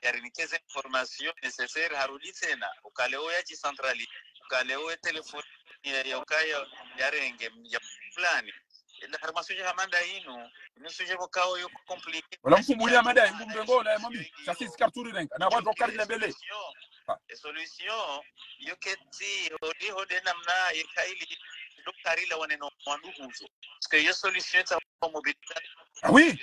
yarinikeze information nécessaire harudi tena ukaleo ya centrali ukaleo telefoni ya ukaya yarenge ya fulani ila information ya manda inu nisuje wakao yo compliqué wala mfumulia mada yangu mbengola mami sasa sikarturi renga na watu karina mbele solution yoketi hodi namna yakaili dokarila waneno wanduhuzo parce que yo solution ta mobilité oui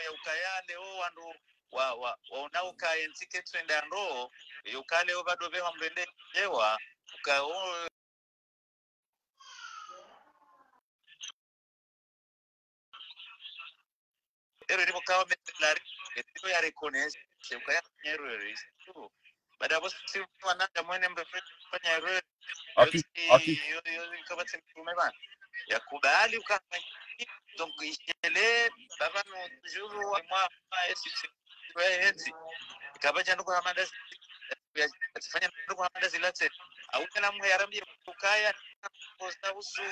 ya ukayale wandu wa unauka entike twenda ndo yukale obado beho mbende jewa ukao erreur bokao metlari eto ya reconnaître c'est ukaya erreur tu baada bosi wananda mwene mbefanya erreur aki yo kabati mtumeba yakubali ukafanya donc ile baba no toujours moi esi kabaja ndo kwa manda atafanya ndo kwa manda zilate au kana mharambi ukaya posta usu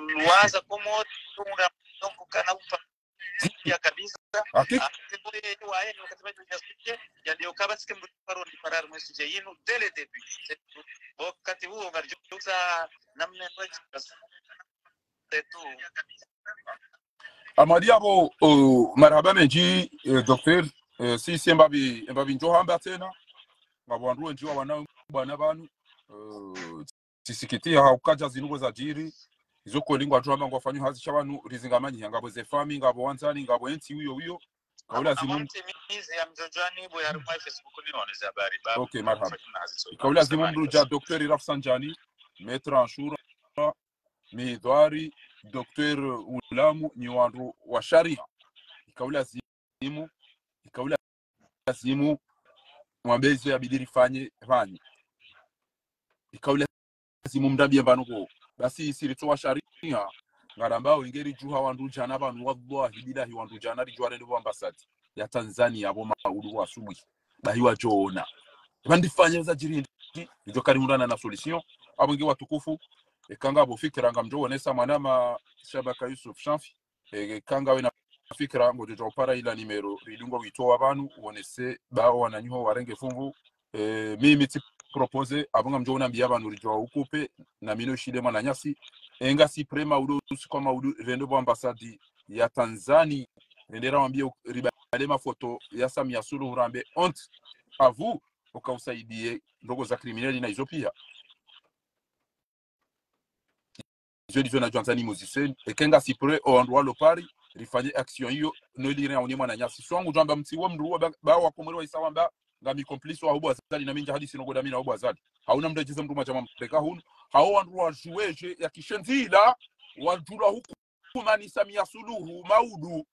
luaza komo tunga donc kana upa ya kabisa wae ya ndio kabasi kembu paro ni parar mwesije yinu dele debut wakati huo ngarjuza namna tu amadi abo marhaba meji docteur si sembabi njohamba tena ngabwandu njiwa wana bana banu tisikiti haukaja zinugo za jiri izoko lingwa tuamba ngwafanywa hazi chabanu rizingamanyi ngabo ze farming ngabo wanzani ngabo enti huyo kaula zimu mizi ya mjojani bo ya rumwa Facebook ni oneza habari baba okay marhaba kaula zimu mruja docteur Rafsanjani maître Anshura midwari docteur Ulamu ni wandu wa sharia kaula zimu mwambeze abidiri fanye ikaula zimu mdabie banuko basi sirito wa sharia ngaramba wengeri juha wandu jana banu wallahi billahi wandu jana rijware ndo ambassade ya Tanzania abo maudu wa subuhi bahiwa joona bandifanye za jirindi ndio karimundana na solution abonge watukufu ekanga bo fikira ngamjo onesa mwanama Shabaka Yusuf Shamfi ekanga we na fikra ngojo jo para ila nimero ridungo witoa abantu wonese bao wananyuho warenge fungu mimi ti propose abunga mjona mbia abantu rijwa ukupe na mino shile mwana nyasi enga si prema udo kama udo rendo bo ambassade ya Tanzania rendera wambia ribalema foto ya Samia Suluhu rambe honte à vous ukausaidie ndogo za criminali na hizo pia je dis na Tanzania musicien ekenga si pre au endroit lo pari rifanye action hiyo no lire on mwana nyasi songu jamba mtiwa mruwa ba wakomero isawamba ngami complice wa ubo azali na minja hadisi nogoda mina ubo azali hauna mndejeze mruma chama mpeka hunu hao wanruwa jueje ya kishenzila wajura huku kumani Samia Suluhu maudu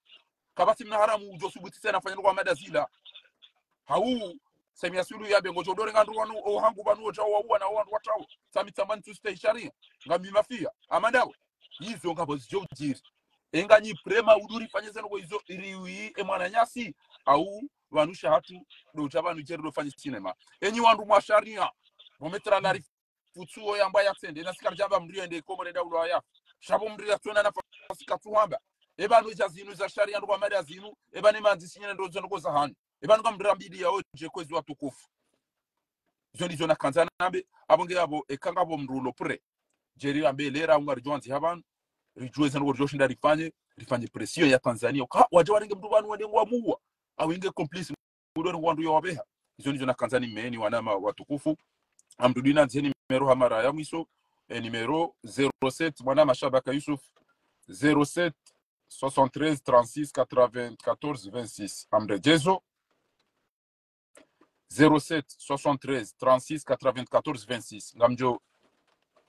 kabati mnaharamu ujosubuti tena fanya kwa madazila hau Samia Suluhu ya bengo jodore ngandru wanu o hangu banu chawa wana wandu watawo samitamani tu stay sharia ngami mafia amandawo hizo ngabo zijiri enganyi prema uduri fanyeze ngo hizo iriwi emwana nyasi au wanusha hatu do chabanu jero fanya cinema enyi wandu mwasharia mometra la futsuo yamba yatsende na sikar jamba mrio ende komore daulo ya shabo mrio tuna na fasika tuhamba ebanu jazinu za sharia ndo kwa mada zinu ebani manzi sinyene ndo zono ko zahani ebanu kamrambidi ya oje kwezi watukufu zoni zona kanzana nambe abonge abo ekanga bo mrulo pre jeri ambe lera unga rjonzi haban rijueze ngo joshinda rifanye pression ya Tanzania ka waje warenge mtu banu wende ngwa muwa awinge complice mudoro ngwandu yo wabeha zoni zona kanzani meni wanama watukufu amdudina nzeni numero hamara ya mwiso numero 07 mwana Shabaka Yusuf 07 73 36 94 26 amrejezo 07 73 36 94 26 ngamjo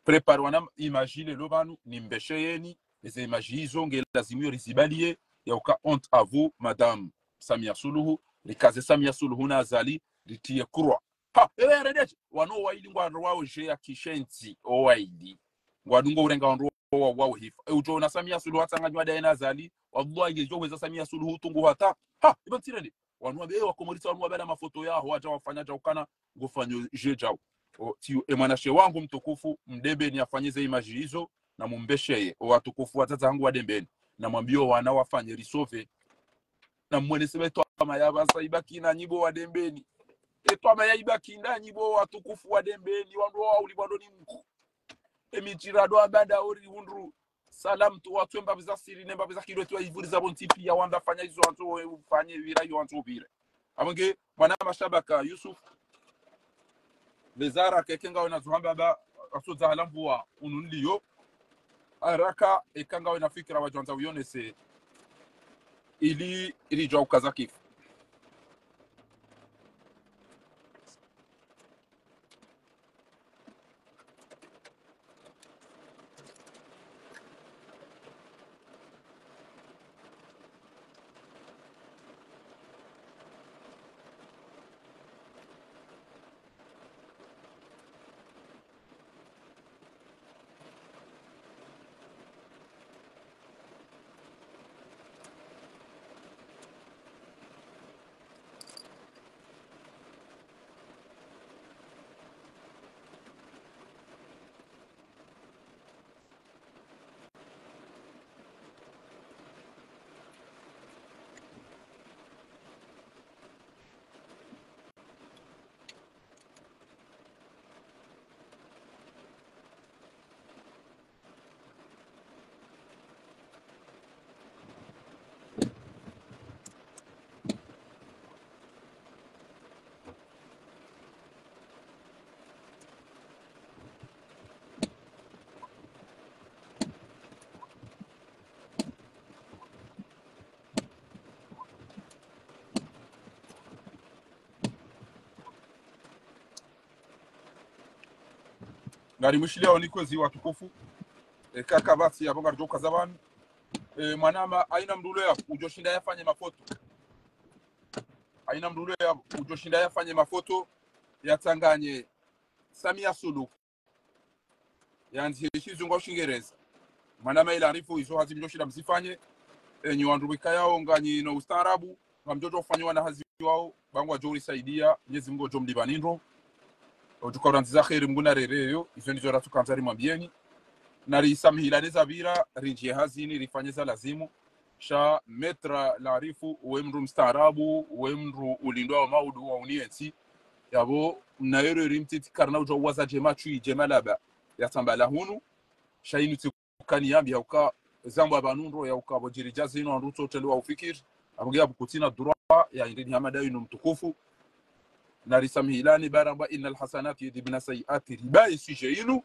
prepare wana imagine lobanu nimbesheyeni eze imagizo ngela zimyo rizibalie ya uka honte à vous madame Samia Suluhu likaze Samia Suluhu na azali ritie kurwa ha redeje wano waili ngwandu wawo je ya kishenzi o waili ngwadungo urenga wandu wawo hifa ujo na Samia Suluhu atanganywa daina azali wallahi yejo weza Samia Suluhu tungu hata ha ibantirende wanu wabe wakomorisa wanu wabela mafoto yao wacha wafanya jaukana ngofanyo je jao ti emanashe wangu mtukufu mdebe ni afanyeze image hizo na mumbesheye watukufu watata wangu wadembeni na mwambio wana wafanye risove na mwenese beto amayaba saibaki na nyibo wadembeni eto amayibaki na nyibo watukufu wadembeni wandu wa ulibado ni mku emitirado abanda ori hundru salam tu watu mbabiza siri nembabiza kidoto wa ivuriza bontipi ya wanda fanya hizo wantu ufanye vira hiyo wantu vire amange mwana Shabaka Yusuf lezara kekenga wana zuhamba ba asoza halambu wa ununliyo araka ekanga wana fikra wa jonza uyonese ili jwa ukazaki ngari mushilia onikozi watukufu kaka basi abonga joka zabani mwanama aina mdulo ya ujoshinda yafanye mafoto aina mdulo ya ujoshinda yafanye mafoto yatanganye Samia Suluhu yanzi hishizunga shingereza mwanama ila arifu hizo hazi mjoshida msifanye enyi wandu wikayao nganyi no ustaarabu ngamjojo fanywa na hazi wao bangwa jori saidia Mwenyezi Mungu jomlibanindro otukoranziza kheri mnguna rereyo izo ndizo ratukanzari mwambieni na risamhila nezabira rinjie hazini rifanyeza lazimu sha metra laarifu wemru mstaarabu wemru ulindwa maudu wa unieti yabo mnaero rimtiti karna ujo waza jema chui jema laba yatambala hunu shainu tikani yambi yauka zambo abanunro yauka bojiri jazino anruto telo ufikir abugia bukutina dura ya indini hamada inu mtukufu na risamhilani baramba innal hasanati yudhibna sayiati ribai sijenu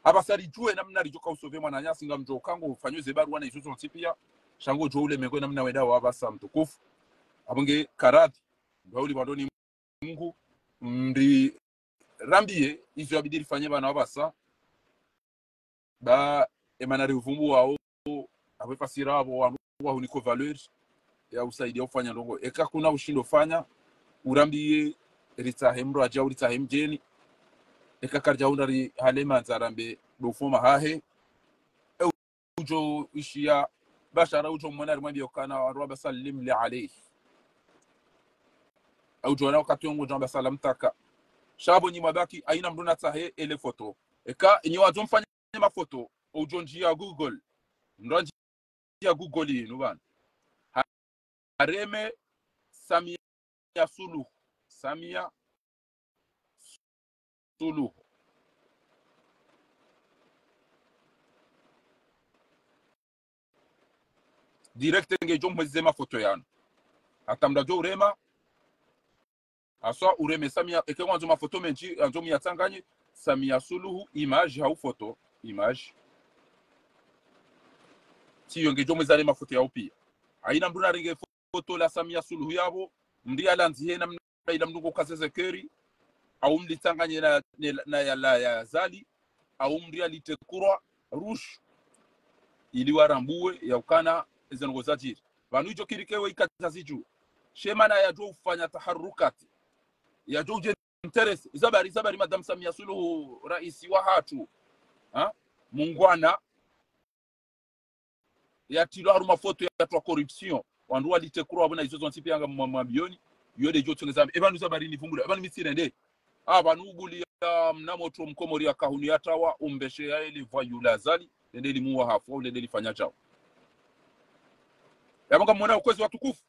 abasari jue namna rijoka usove mwana nyasi ngamjo kango ufanyuze barua na isuzo ntipia shango jo ule mengo namna wenda wa basa mtukufu abunge karati ngauli bandoni Mungu mri rambie izo abidiri fanye bana wabasa ba emanari uvumbu wao abefasira abo wa uniko valeur ya usaidia ufanya ndongo eka kuna ushindo fanya urambie ritahemro aja uritahemjeni eka karja undari halema zarambe bufuma hahe ujo ishia bashara ujo mwanari mwambie ukana warwa sallim li alayhi ujo na wakati wangu jamba salam taka shabo ni mabaki aina mduna tahe ele foto eka ni watu mfanya mafoto ujo njia Google ndonji ya Google inu bana hareme Samia Suluhu direct ngejo mwezema foto yanu atamda jo urema aswa ureme Samia ekwanzo mafoto menji anzo miyatanganye Samia Suluhu image au foto image tiyo ngejo mwezale mafoto ya upia aina mduna ringe foto la Samia Suluhu yabo mndi alanzihe na ila mdungo kazezekeri au mlitanganye na ya zali au mndi alitekura rush ili warambue ya ukana zenogozajiri vanu ijo kirikewe ikataziju shema na ya jo ufanya taharukati ya jo uje interest zabari madam Samia Suluhu raisi wa hatu mungwana ya tilo haruma foto ya twa corruption wandu walitekura wabona izo zontipi yanga mwabioni yode jo tungeza ebanu zabari ni vungula ebanu misire nde abanu uguli ya mnamoto mkomori ya kahuni yatawa umbeshe ya ili vayula zali nende limuwa hafu nende lifanya chao ya mwanga mwona ukwezi watukufu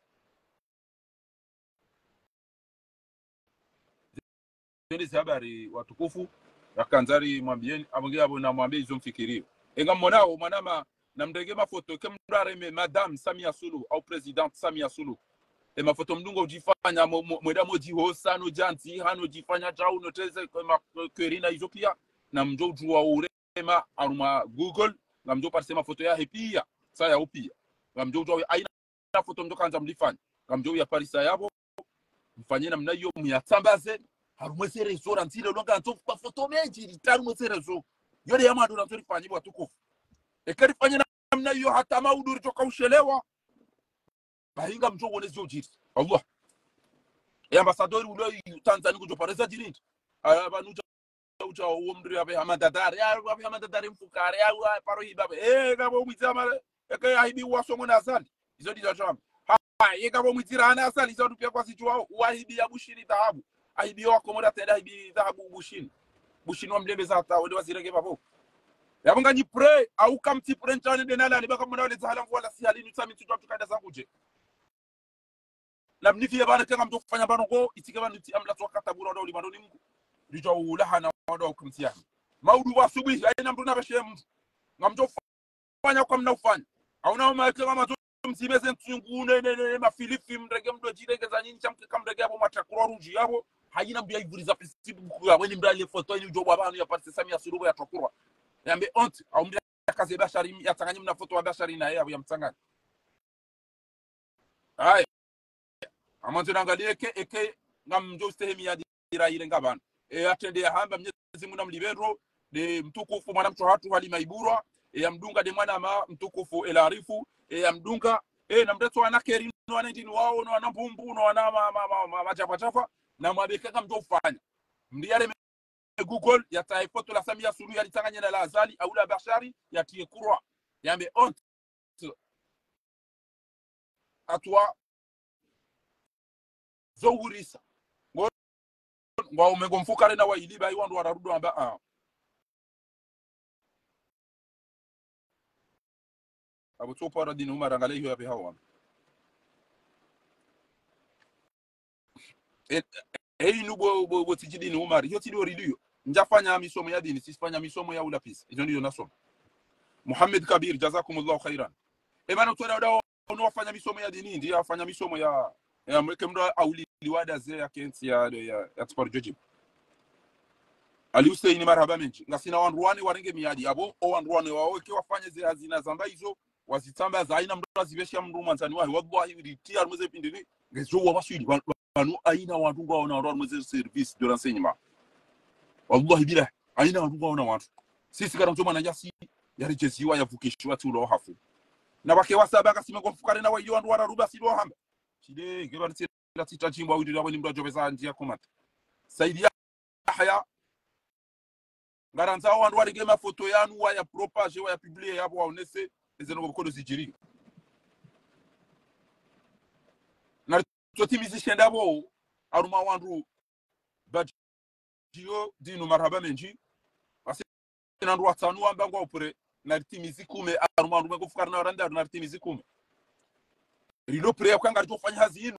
nende habari watukufu wakanzari mwambieni abonge abo na mwambie izo mfikirio enga mwanao mwanama na mdege mafoto kemrareme madame Samia Suluhu au president Samia Suluhu e mafoto mdungo ujifanya mweda moji hosa no janti hano ujifanya chao noteze kwa kwerina izo pia na mjo ujua urema aruma Google na mjo parsema foto ya hepia saya upia na mjo ujua aina foto mjo kanza mlifanya na mjo ya parisa yabo mfanye na mnayo myatambaze harumwese rezo rantile longa ntofu kwa foto menji litarumwese rezo yode ya madu na fanyibu watukufu ekari fanye na mnayo hata mauduri toka ushelewa bahinga mjongo nezo jiri Allah e ambassadori ulo Tanzania kujo pareza jiri abanuja uja uomdri abe hamadadari abe hamadadari mfukare ya paro hibabe gabo mwizama eka hibi wasongo na asali izo dizo chama gabo mwizira ana asali izo dupia kwa sichwa wahibi ya bushini dhahabu ahibi wako moda tenda hibi dhahabu bushini wa mlembe za hata wale wazirege babo yabonga ni pray au kamti pray ntane denala ni baka mwana wale zahala wala si halini tsami tutwa tukada zangu je la mnifia bana kanga mtu kufanya bana go itike bana amla twakata bura ndo limando ni Mungu ndicho ulahana ndo kumtia maudu wa subuhi aina mtu na bashe mtu ngamjo fanya kwa mna ufanya au na maana kama msimeze ntungu ne mafilifi mrege mdo jirege za nyinyi chamke kamrege hapo matakura ruji yabo haina mbia ivuriza pesibu kwa weni mbali foto ni jobo bana ya parti Samia Suluhu ya takura yambe ont au mbia kaze bashari ya tanganyim na foto wa bashari na yeye ya mtangani hai amanze nangalie eke ngamjo stehemi ya dira ile ngabana atende ya hamba Mwenyezi Mungu mlibero de mtukufu mwana mtu hatu hali maiburwa ya mdunga de mwana ma mtukufu elarifu ya mdunga na mreto anakeri no anendini wao no anambumbu no ana machapachafa na mwabeka kama mtofanya ndiare Google ya taifoto la Samia Suluhu yalitanganya na la azali au la bashari ya tiekurwa yambe on atwa zowurisa ngo umengo mfukare na wailiba iwandu wararudu amba abo topara dini Umar angalia hiyo yapi hawa nubo tijidi ni Umar hiyo tidio ridio njafanya misomo ya dini sifanya misomo ya ulapisi hizo ndio nasoma Muhammad Kabir jazakumullahu khairan bana tuona unafanya misomo ya dini ndio afanya misomo ya mkemdo auliwada ze ya kensi ya sport joji Ali Hussein marhaba menji ngasina wanruane warenge miadi abo o wanruane wao ke wafanye ze hazina zamba hizo wazitamba za aina mdo azibesha mndu manzani wahi wallahi wilitia mweze pindini ngezo wabashiri banu aina watu wao na mweze service de renseignement wallahi bila aina watu wao na watu sisi kana mtoma na jasi yarejeziwa yavukishwa tu lo hafu na bake wasaba kasime ngofukare na wayo wandu wararuba silo hamba kide ngeba tita chimba widi abani mdo jobeza ndia komata saidi haya garanza wandu warige mafoto yanu wa ya propage wa ya publier yabo waonese ezeno ngokodo sijiri na totimizi shendabo aruma wandu badio dinu marhaba menji na ndu watanu ambangwa upure na timizi kume aruma ndu ngofukara na randa na timizi kume rilo pre yakanga rifanya hazi